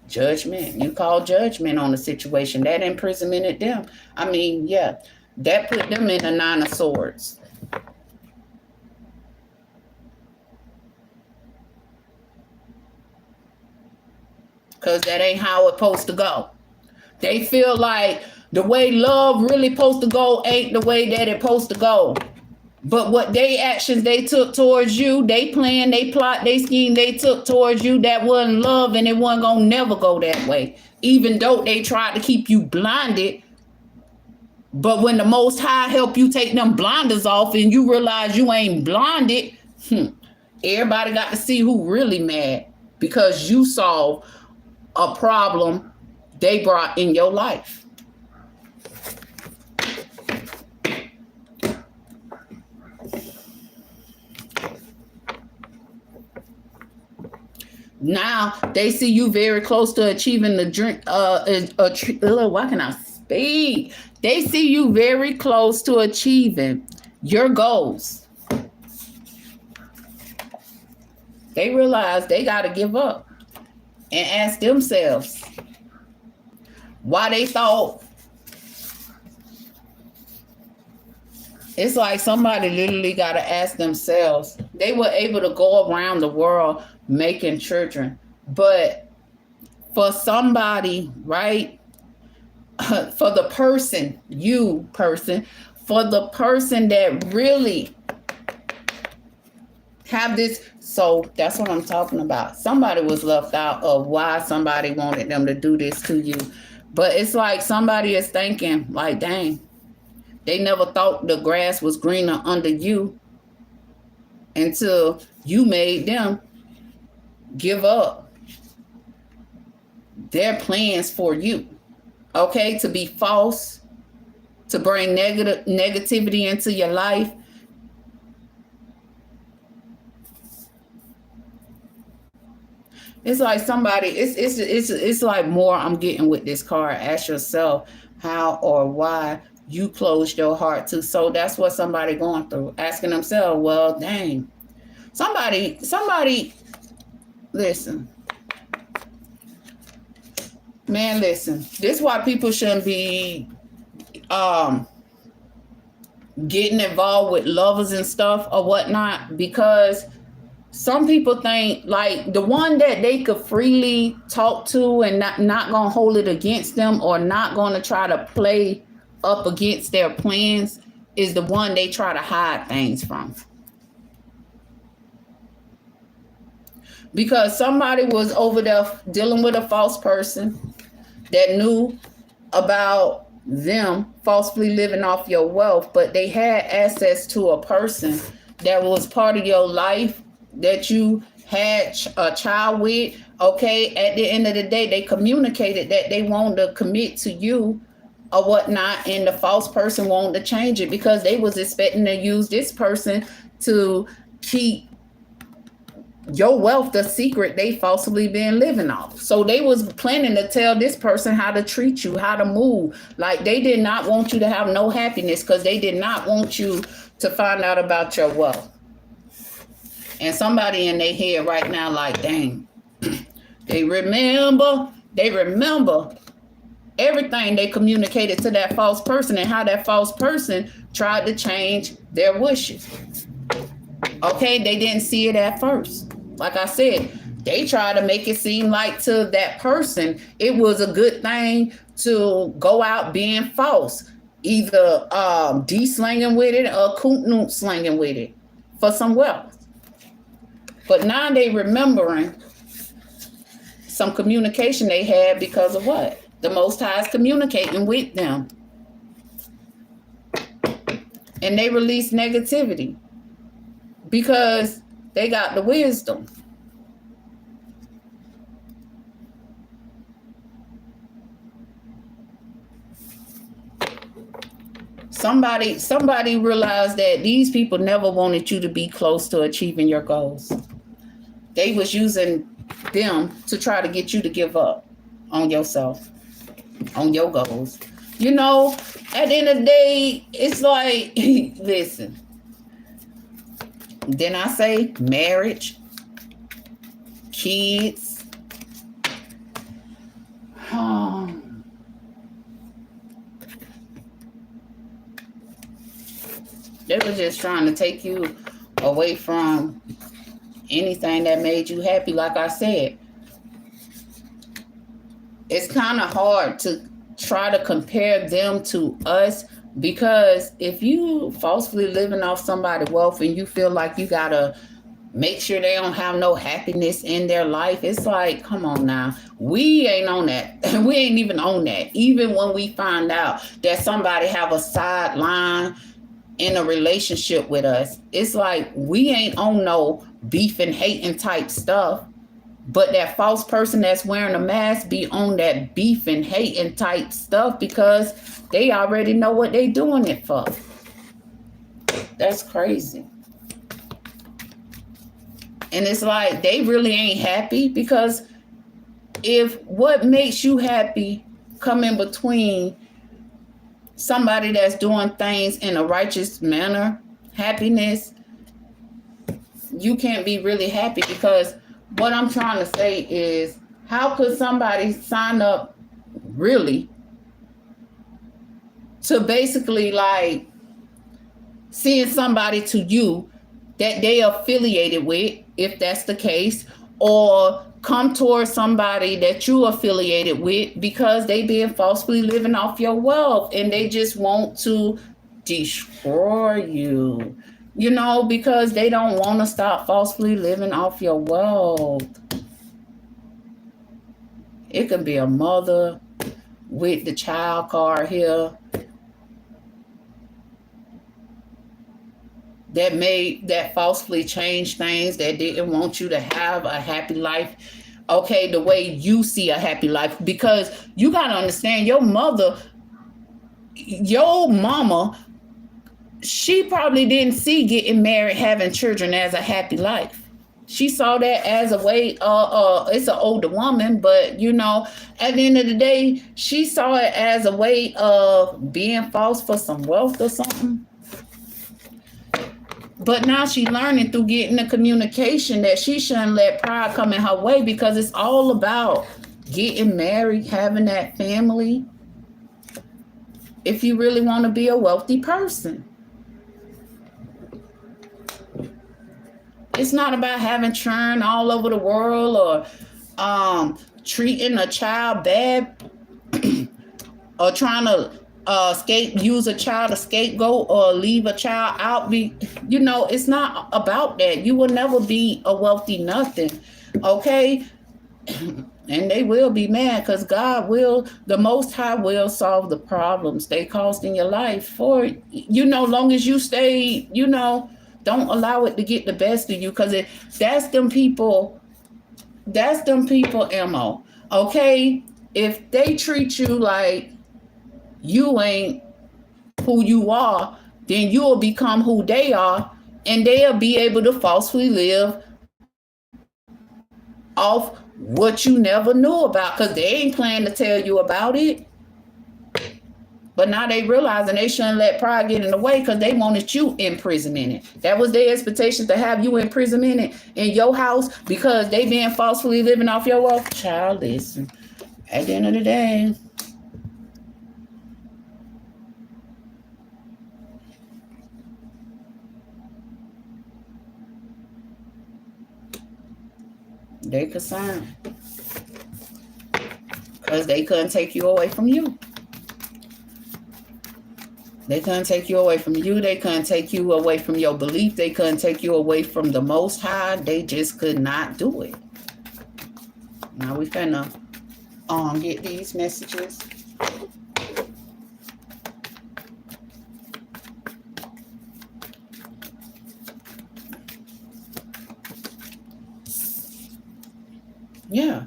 Judgment. You call judgment on the situation. That imprisonmented them. I mean, yeah, that put them in the 9 of Swords. Because that ain't how it's supposed to go. They feel like the way love really supposed to go ain't the way that it's supposed to go. But what they actions they took towards you, they plan, they plot, they scheme they took towards you, that wasn't love, and it wasn't gonna never go that way. Even though they tried to keep you blinded. But when the Most High help you take them blinders off and you realize you ain't blinded, everybody got to see who really mad, because you solved a problem they brought in your life. Now they see you very close to achieving the dream. Why can I speak? They see you very close to achieving your goals. They realize they got to give up and ask themselves why they thought. It's like somebody literally got to ask themselves. They were able to go around the world making children, but for somebody, right? For the person, for the person that really have this. So that's what I'm talking about. Somebody was left out of why somebody wanted them to do this to you. But it's like somebody is thinking like, dang, they never thought the grass was greener under you until you made them give up their plans for you. Okay, to be false, to bring negativity into your life. It's like somebody, it's like more I'm getting with this card. Ask yourself how or why you closed your heart to. So that's what somebody going through, asking themselves, well, dang, somebody, listen. Man, listen, this is why people shouldn't be getting involved with lovers and stuff or whatnot, because some people think like the one that they could freely talk to and not gonna hold it against them, or not gonna try to play up against their plans, is the one they try to hide things from. Because somebody was over there dealing with a false person that knew about them falsely living off your wealth, but they had access to a person that was part of your life that you had a child with. Okay, at the end of the day, they communicated that they wanted to commit to you or whatnot, and the false person wanted to change it because they was expecting to use this person to keep your wealth the secret they falsely been living off. So they was planning to tell this person how to treat you, how to move. Like they did not want you to have no happiness because they did not want you to find out about your wealth. And somebody in their head right now like, dang, they remember everything they communicated to that false person and how that false person tried to change their wishes. Okay, they didn't see it at first. Like I said, they tried to make it seem like to that person it was a good thing to go out being false, either D-slanging with it or Koot slanging with it for some wealth. But now they remembering some communication they had because of what? The Most High is communicating with them. And they release negativity because they got the wisdom. Somebody realized that these people never wanted you to be close to achieving your goals. They was using them to try to get you to give up on yourself, on your goals. You know, at the end of the day, it's like, listen, then I say marriage, kids. They were just trying to take you away from anything that made you happy. Like I said, it's kind of hard to try to compare them to us, because if you falsely living off somebody's wealth and you feel like you gotta make sure they don't have no happiness in their life, it's like, come on now, we ain't on that. We ain't even on that. Even when we find out that somebody have a sideline in a relationship with us, it's like we ain't on no beef and hating type stuff. But that false person that's wearing a mask be on that beef and hating type stuff because they already know what they doing it for. That's crazy. And it's like they really ain't happy, because if what makes you happy come in between somebody that's doing things in a righteous manner, happiness, you can't be really happy. Because what I'm trying to say is, how could somebody sign up really to basically like seeing somebody to you that they affiliated with, if that's the case, or come towards somebody that you affiliated with because they being falsely living off your wealth and they just want to destroy you, you know, because they don't want to stop falsely living off your wealth. It can be a mother with the child card here that falsely changed things, that didn't want you to have a happy life, okay, the way you see a happy life. Because you got to understand, your mama, she probably didn't see getting married, having children as a happy life. She saw that as a way, it's an older woman, but you know, at the end of the day, she saw it as a way of being false for some wealth or something. But now she's learning through getting the communication that she shouldn't let pride come in her way, because it's all about getting married, having that family, if you really want to be a wealthy person. It's not about having children all over the world, or treating a child bad, or trying to use a child as scapegoat, or leave a child out. You know, it's not about that. You will never be a wealthy nothing, okay? And they will be mad, because God will, the Most High will solve the problems they caused in your life for, you know, long as you stay, you know, don't allow it to get the best of you, because that's them people MO, okay? If they treat you like you ain't who you are, then you'll become who they are, And they'll be able to falsely live off what you never knew about, because they ain't planning to tell you about it. But now they realizing they shouldn't let pride get in the way, because they wanted you in prison in it. That was their expectation, to have you in prison in it in your house, because they being falsely living off your wealth. Child, listen. At the end of the day, they concerned, because they couldn't take you away from you. They couldn't take you away from you. They couldn't take you away from your belief. They couldn't take you away from the Most High. They just could not do it. Now we finna get these messages. Yeah.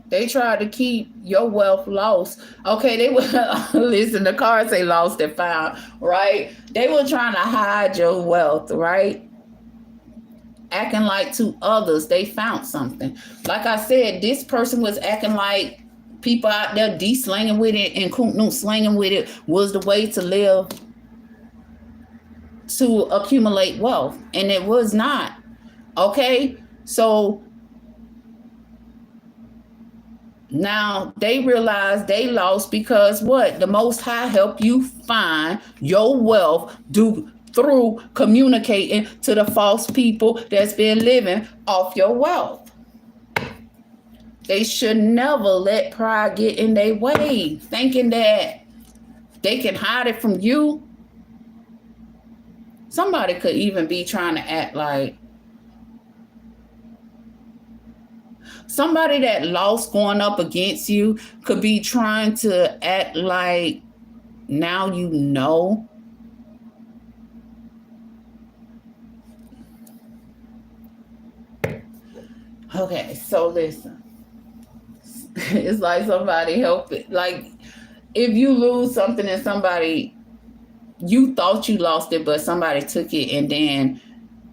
They tried to keep your wealth lost. Okay, they were, listen, the cards say lost and found, right? They were trying to hide your wealth, right? Acting like to others they found something. Like I said, this person was acting like people out there slanging with it and Kuntnu slanging with it was the way to live, to accumulate wealth. And it was not. Okay? So now they realize they lost, because what? The Most High helped you find your wealth through communicating to the false people that's been living off your wealth. They should never let pride get in their way, thinking that they can hide it from you. Somebody could even be trying to act like somebody that lost going up against you could be trying to act like now you know. Okay, so listen. It's like somebody help it. Like if you lose something and somebody, you thought you lost it, but somebody took it, and then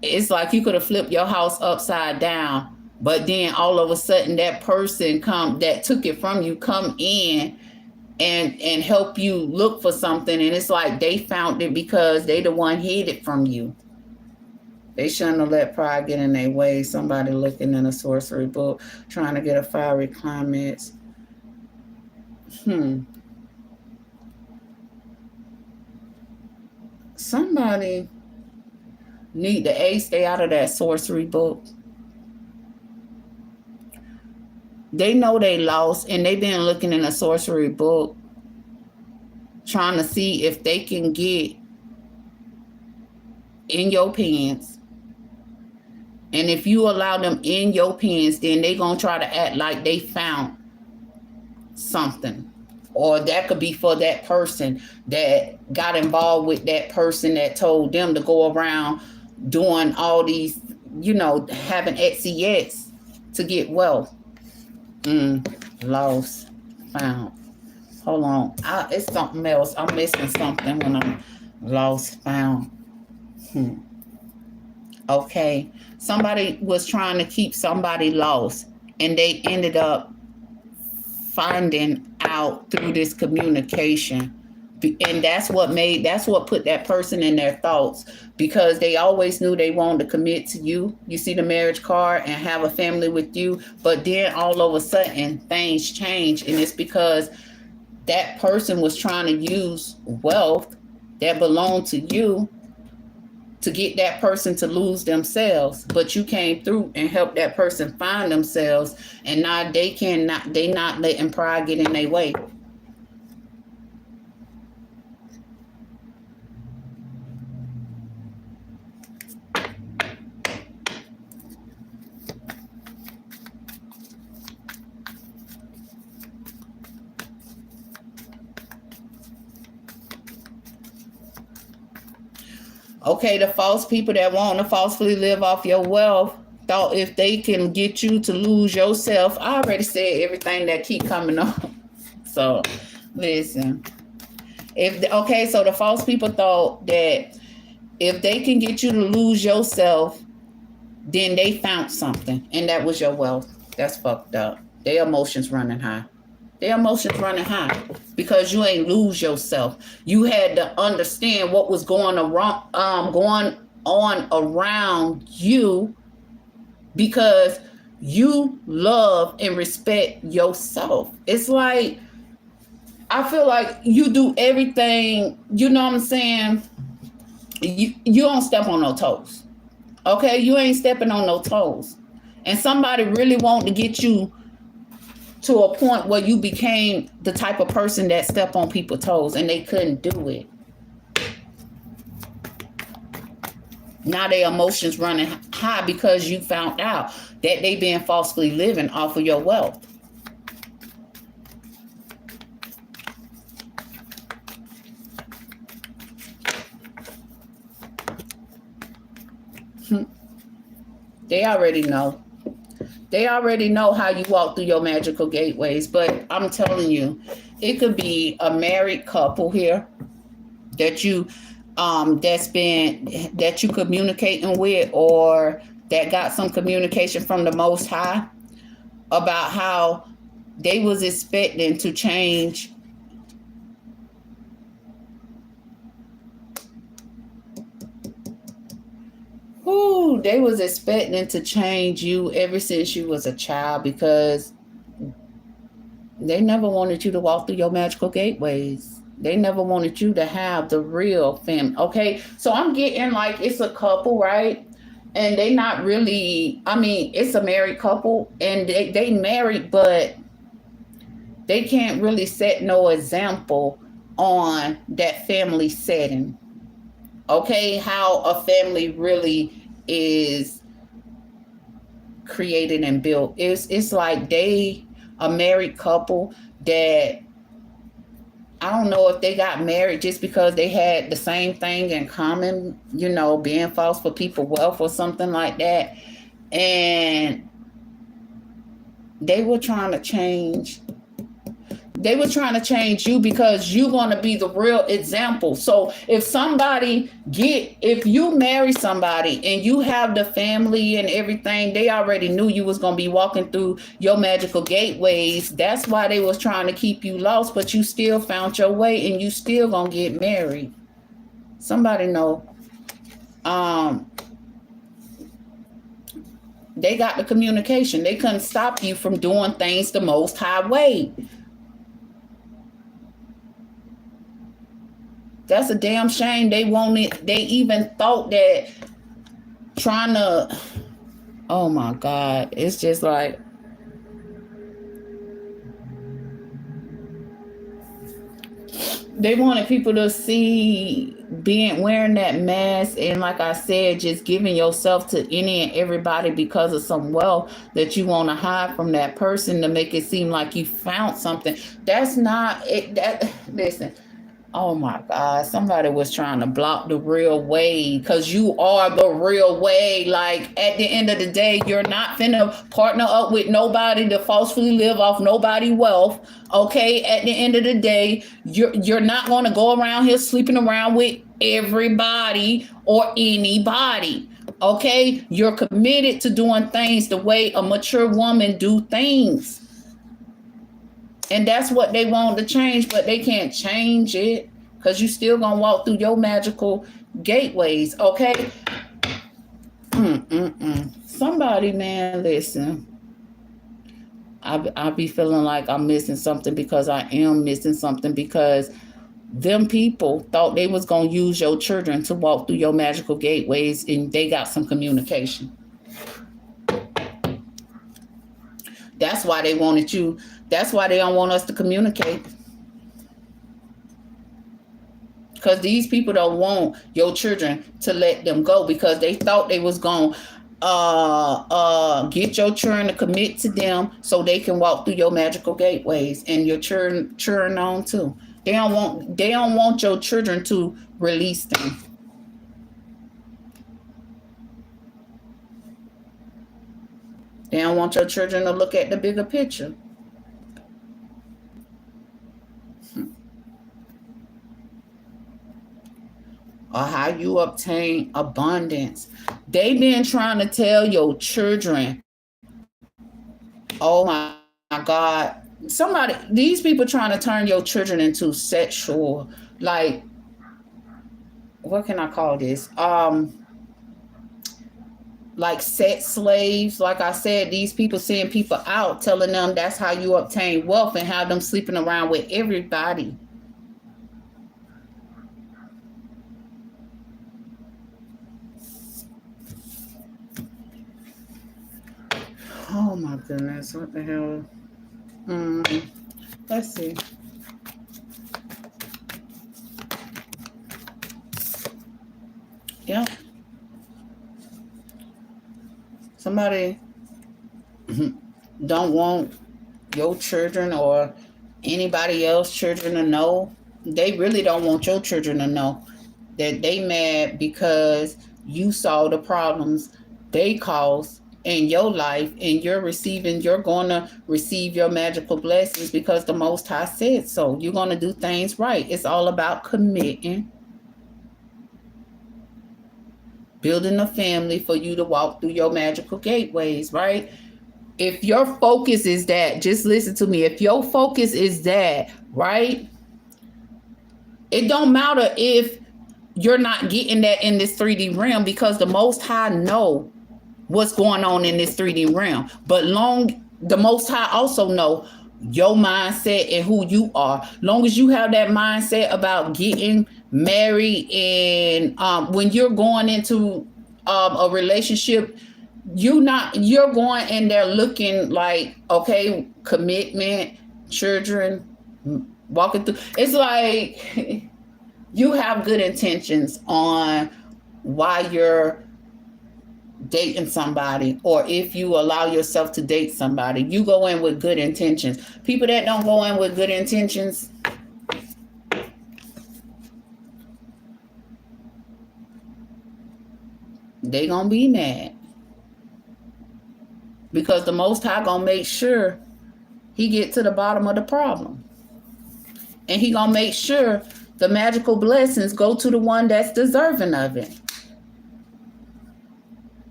it's like you could have flipped your house upside down. But then all of a sudden that person that took it from you come in and help you look for something. And it's like they found it because they the one hid it from you. They shouldn't have let pride get in their way. Somebody looking in a sorcery book, trying to get a fiery climax. Somebody need to stay out of that sorcery book. They know they lost, and they've been looking in a sorcery book, trying to see if they can get in your pants. And if you allow them in your pants, then they gonna try to act like they found something. Or that could be for that person that got involved with that person that told them to go around doing all these, having XCX to get wealth. Lost, found. Hold on. It's something else. I'm missing something when I'm lost, found. Okay. Somebody was trying to keep somebody lost, and they ended up finding out through this communication. And that's what put that person in their thoughts, because they always knew they wanted to commit to you. You see the marriage card, and have a family with you. But then all of a sudden things change, and it's because that person was trying to use wealth that belonged to you to get that person to lose themselves. But you came through and helped that person find themselves, and now they not letting pride get in their way. Okay, the false people that want to falsely live off your wealth thought if they can get you to lose yourself. I already said everything that keep coming up. So, listen. So the false people thought that If they can get you to lose yourself, then they found something, and that was your wealth. That's fucked up. Their emotions running high. Their emotions running high because you ain't lose yourself. You had to understand what was going on around you, because you love and respect yourself. It's like, I feel like you do everything, you know what I'm saying? You don't step on no toes. Okay? You ain't stepping on no toes. And somebody really wanted to get you to a point where you became the type of person that step on people's toes, and they couldn't do it. Now their emotions running high because you found out that they been falsely living off of your wealth. They already know. They already know how you walk through your magical gateways. But I'm telling you, it could be a married couple here that you that you communicating with, or that got some communication from the Most High about how they was expecting to change they was expecting to change you ever since you was a child, because they never wanted you to walk through your magical gateways. They never wanted you to have the real family. Okay, so I'm getting like it's a couple, right? And they not really, I mean, it's a married couple, and they married, but they can't really set no example on that family setting. Okay, how a family really is created and built. It's like they a married couple that, I don't know if they got married just because they had the same thing in common, you know, being false for people wealth or something like that. And they were trying to change you because you're going to be the real example. So if you marry somebody and you have the family and everything, they already knew you was going to be walking through your magical gateways. That's why they was trying to keep you lost, but you still found your way, and you still going to get married. Somebody know. They got the communication. They couldn't stop you from doing things the Most High way. That's a damn shame. They even thought that trying to, oh my God, it's just like, they wanted people to see wearing that mask, and like I said, just giving yourself to any and everybody because of some wealth that you want to hide from that person to make it seem like you found something. That's not it. Listen. Oh my God, somebody was trying to block the real way, because you are the real way. Like, at the end of the day, you're not finna partner up with nobody to falsely live off nobody wealth. Okay, at the end of the day, you're not gonna go around here sleeping around with everybody or anybody. Okay, you're committed to doing things the way a mature woman do things. And that's what they want to change, but they can't change it because you still gonna walk through your magical gateways, okay? Somebody, man, listen. I be feeling like I'm missing something, because I am missing something, because them people thought they was gonna use your children to walk through your magical gateways, and they got some communication. That's why they wanted you. That's why they don't want us to communicate. Because these people don't want your children to let them go, because they thought they was going to get your children to commit to them so they can walk through your magical gateways, and your children on too. They don't want your children to release them. They don't want your children to look at the bigger picture. or how you obtain abundance. They been trying to tell your children, oh my God, these people trying to turn your children into sexual, like, what can I call this? Like sex slaves. Like I said, these people send people out telling them that's how you obtain wealth and have them sleeping around with everybody. Oh my goodness, what the hell? Let's see. Yeah. Somebody don't want your children or anybody else children to know. They really don't want your children to know that they mad because you saw the problems they caused in your life, and you're going to receive your magical blessings because the Most High said so. You're going to do things right. It's all about committing, building a family for you to walk through your magical gateways, right? If your focus is that, just listen to me. If your focus is that, right? It don't matter if you're not getting that in this 3D realm, because the Most High know what's going on in this 3D realm. But the Most High also know your mindset and who you are. Long as you have that mindset about getting married, and when you're going into a relationship, you're going in there looking like, okay, commitment, children, walking through. It's like you have good intentions on why you're dating somebody, or if you allow yourself to date somebody, you go in with good intentions. People that don't go in with good intentions, they gonna be mad, because the Most High gonna make sure he get to the bottom of the problem, and he gonna make sure the magical blessings go to the one that's deserving of it.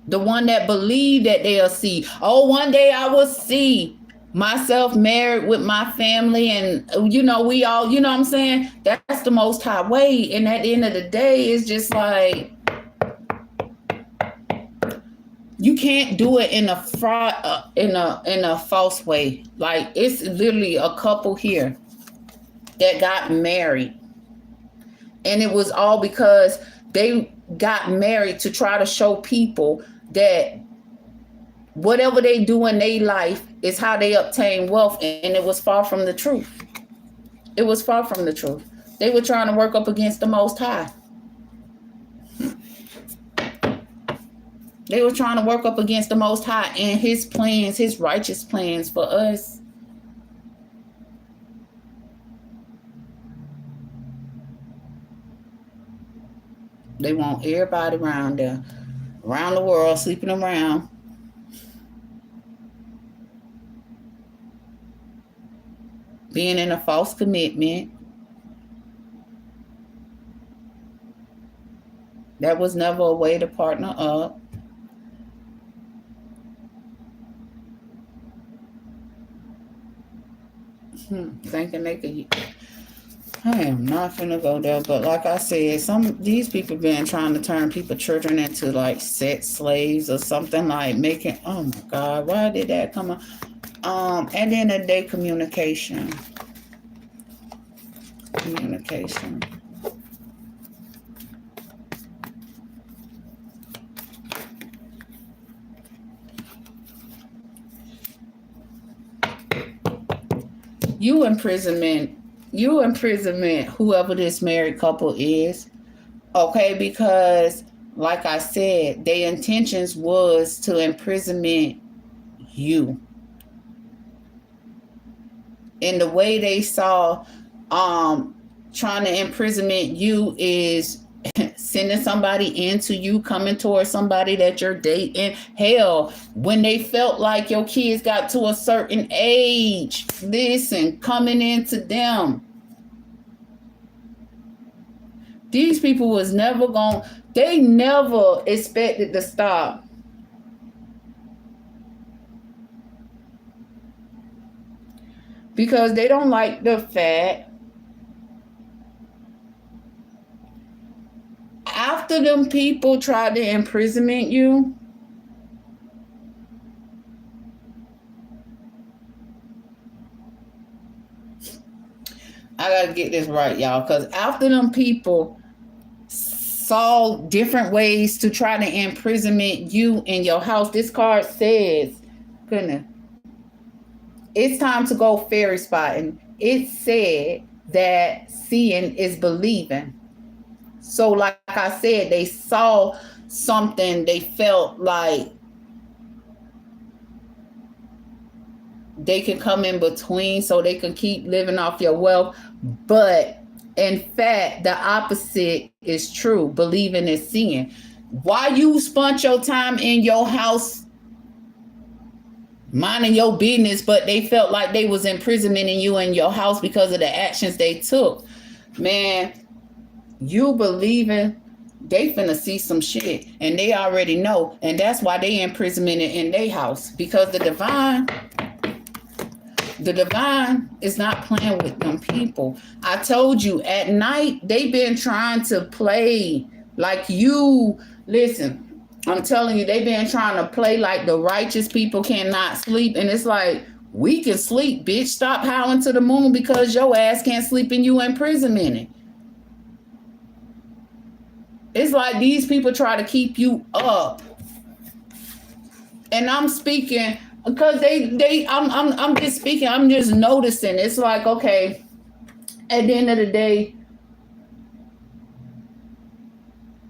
The one that believe that they'll see, oh, one day I will see myself married with my family, and we all, what I'm saying? That's the Most High way. And at the end of the day, it's just like, you can't do it in a fraud, in a false way. Like, it's literally a couple here that got married, and it was all because they got married to try to show people that whatever they do in their life is how they obtain wealth, and it was far from the truth. It was far from the truth. They were trying to work up against the Most High. They were trying to work up against the Most High and his plans, his righteous plans for us. They want everybody around there, around the world, sleeping around, being in a false commitment. That was never a way to partner up. Thinking they could. I am not finna go there, but like I said, these people been trying to turn children into like sex slaves or something, like making. Oh my God, why did that come up? At the end of the day, communication. You imprisonment, whoever this married couple is, okay? Because, like I said, their intentions was to imprisonment you. And the way they saw trying to imprisonment you is sending somebody into you, coming towards somebody that you're dating. Hell, when they felt like your kids got to a certain age, listen, coming into them. These people was never they never expected to stop. Because they don't like the fact after them people tried to imprisonment you, I gotta get this right, y'all, because after them people saw different ways to try to imprisonment you in your house, this card says, goodness, it's time to go fairy spotting. It said that seeing is believing. So like I said, they saw something, they felt like they can come in between so they can keep living off your wealth. But in fact, the opposite is true. Believing is seeing. Why you spent your time in your house minding your business, but they felt like they was imprisoning you in your house because of the actions they took? Man, you believing they finna see some shit, and they already know, and that's why they imprisoned in their house, because the divine is not playing with them people. I told you, at night, they've been trying to play like you. Listen, I'm telling you, they've been trying to play like the righteous people cannot sleep. And it's like, we can sleep, bitch. Stop howling to the moon because your ass can't sleep and you in prison minute. It's like these people try to keep you up. And I'm speaking because I'm just speaking, I'm just noticing. It's like, okay, at the end of the day,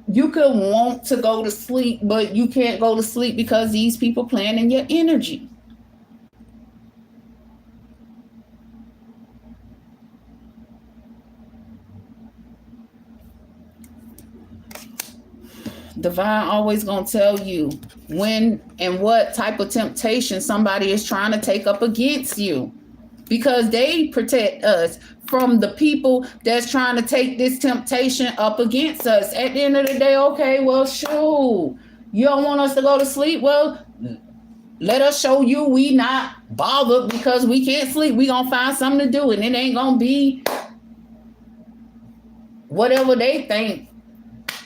you could want to go to sleep, but you can't go to sleep because these people playing in your energy. Divine always gonna tell you when and what type of temptation somebody is trying to take up against you, because they protect us from the people that's trying to take this temptation up against us. At the end of the day, okay, well, shoot, you don't want us to go to sleep? Well, let us show you we not bothered because we can't sleep. We gonna find something to do, and it ain't gonna be whatever they think.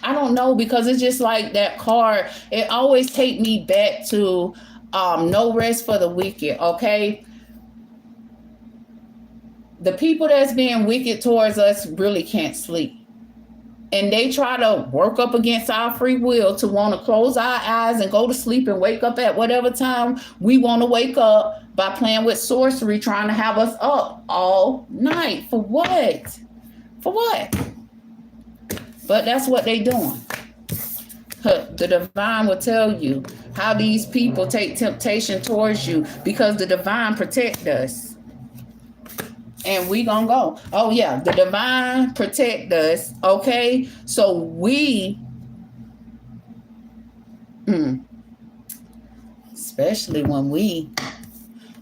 I don't know, because it's just like that card. It always take me back to no rest for the wicked, okay? The people that's being wicked towards us really can't sleep. And they try to work up against our free will to want to close our eyes and go to sleep and wake up at whatever time we want to wake up by playing with sorcery, trying to have us up all night. For what? For what? But that's what they doing. The divine will tell you how these people take temptation towards you, because the divine protect us. And we gonna go. Oh yeah, the divine protect us. Okay, so we, especially when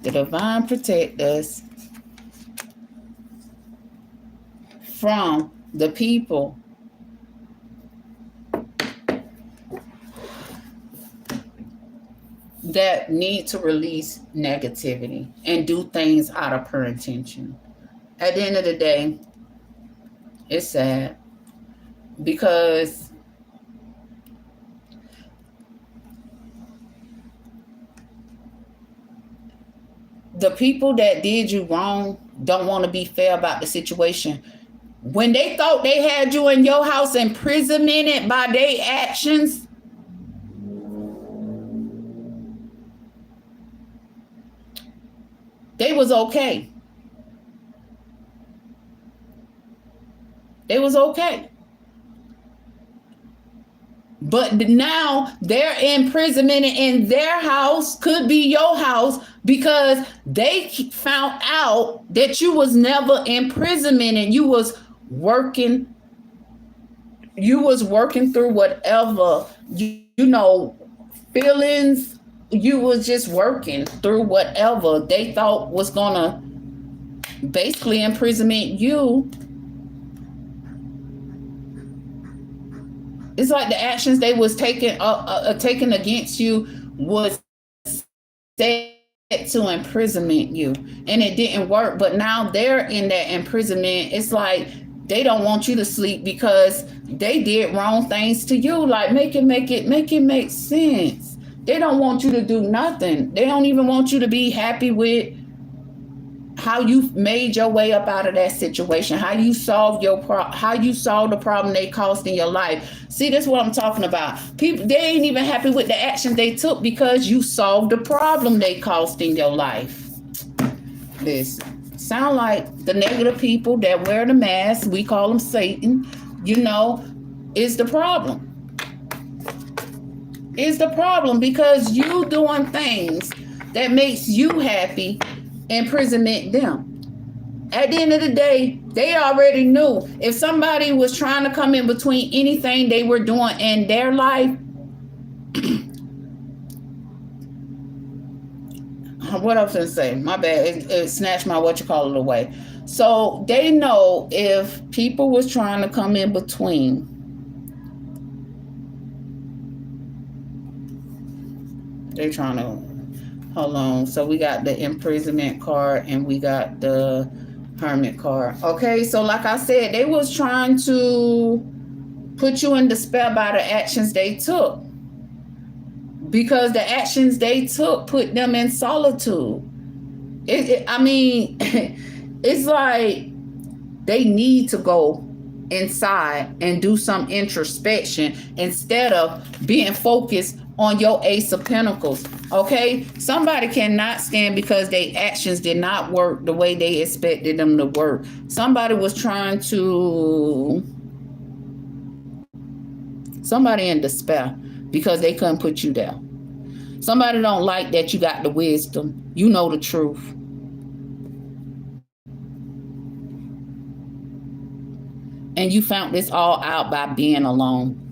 the divine protect us from the people that need to release negativity and do things out of pure intention. At the end of the day, it's sad, because the people that did you wrong don't want to be fair about the situation. When they thought they had you in your house imprisoned by their actions, they was okay. They was okay. But now their imprisonment in their house could be your house, because they found out that you was never imprisoned and you was working through whatever, feelings. You was just working through whatever they thought was gonna basically imprisonment you. It's like the actions they was taking against you was set to imprisonment you, and it didn't work. But now they're in that imprisonment. It's like they don't want you to sleep because they did wrong things to you. Like make sense. They don't want you to do nothing. They don't even want you to be happy with how you made your way up out of that situation, how you solved how you solved the problem they caused in your life. See, that's what I'm talking about. People, they ain't even happy with the actions they took because you solved the problem they caused in your life. Listen, sound like the negative people that wear the mask, we call them Satan, is the problem. Is the problem because you doing things that makes you happy, imprisonment them. At the end of the day, they already knew if somebody was trying to come in between anything they were doing in their life. What I was gonna say, my bad, it snatched my away. So they know if people was trying to come in between, they trying to hold on. So we got the imprisonment card and we got the hermit card. Okay, so like I said, they was trying to put you in despair by the actions they took, because the actions they took put them in solitude. I mean, it's like they need to go inside and do some introspection instead of being focused on your Ace of Pentacles. Okay, somebody cannot stand because their actions did not work the way they expected them to work. Somebody was trying to, somebody in despair because they couldn't put you there. Somebody don't like that you got the wisdom, you know the truth. And you found this all out by being alone.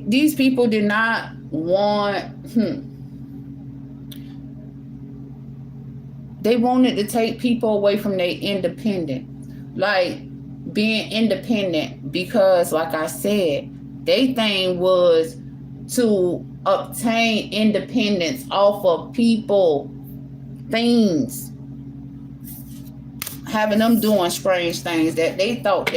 These people did not want, they wanted to take people away from their independent. Like being independent, because like I said, their thing was to obtain independence off of people, things, having them doing strange things that they thought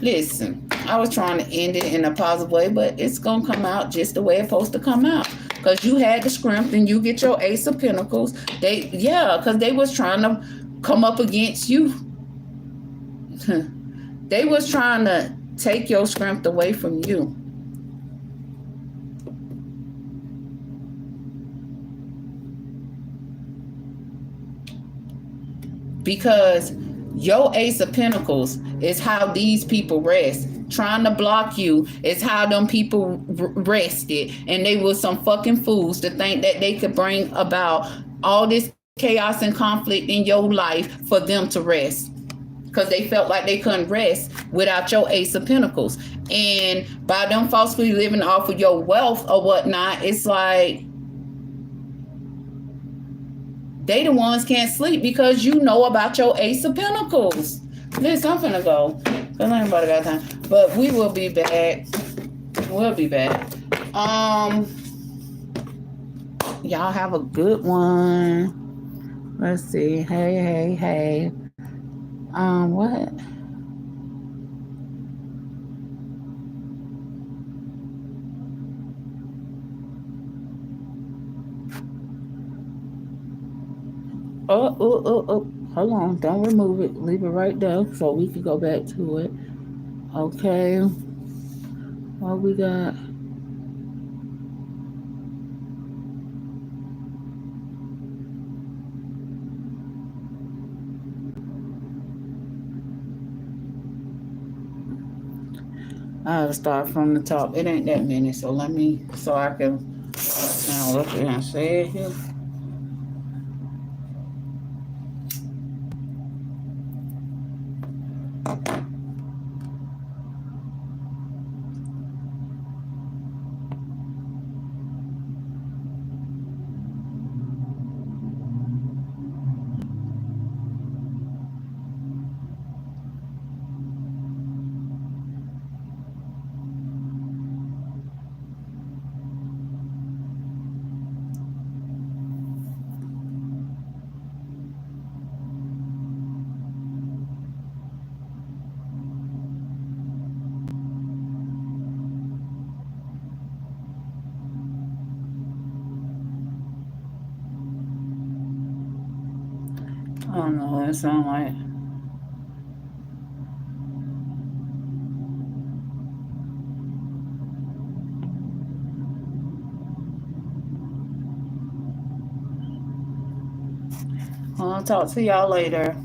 listen, I was trying to end it in a positive way, but it's gonna come out just the way it's supposed to come out, because you had the strength and you get your Ace of Pentacles. Because they was trying to come up against you. They was trying to take your strength away from you. Because your Ace of Pentacles is how these people rest. Trying to block you is how them people rested. And they were some fucking fools to think that they could bring about all this chaos and conflict in your life for them to rest. Because they felt like they couldn't rest without your Ace of Pentacles. And by them falsely living off of your wealth or whatnot, it's like they the ones can't sleep because you know about your Ace of Pentacles. Listen, I'm finna go, because ain't got time. But we will be back. We'll be back. Y'all have a good one. Let's see. Hey. What? Oh. Hold on. Don't remove it. Leave it right there so we can go back to it. Okay. What we got? I have to start from the top. It ain't that many, so I can now look at and say it here. I don't know what it sounds like. I'll talk to y'all later.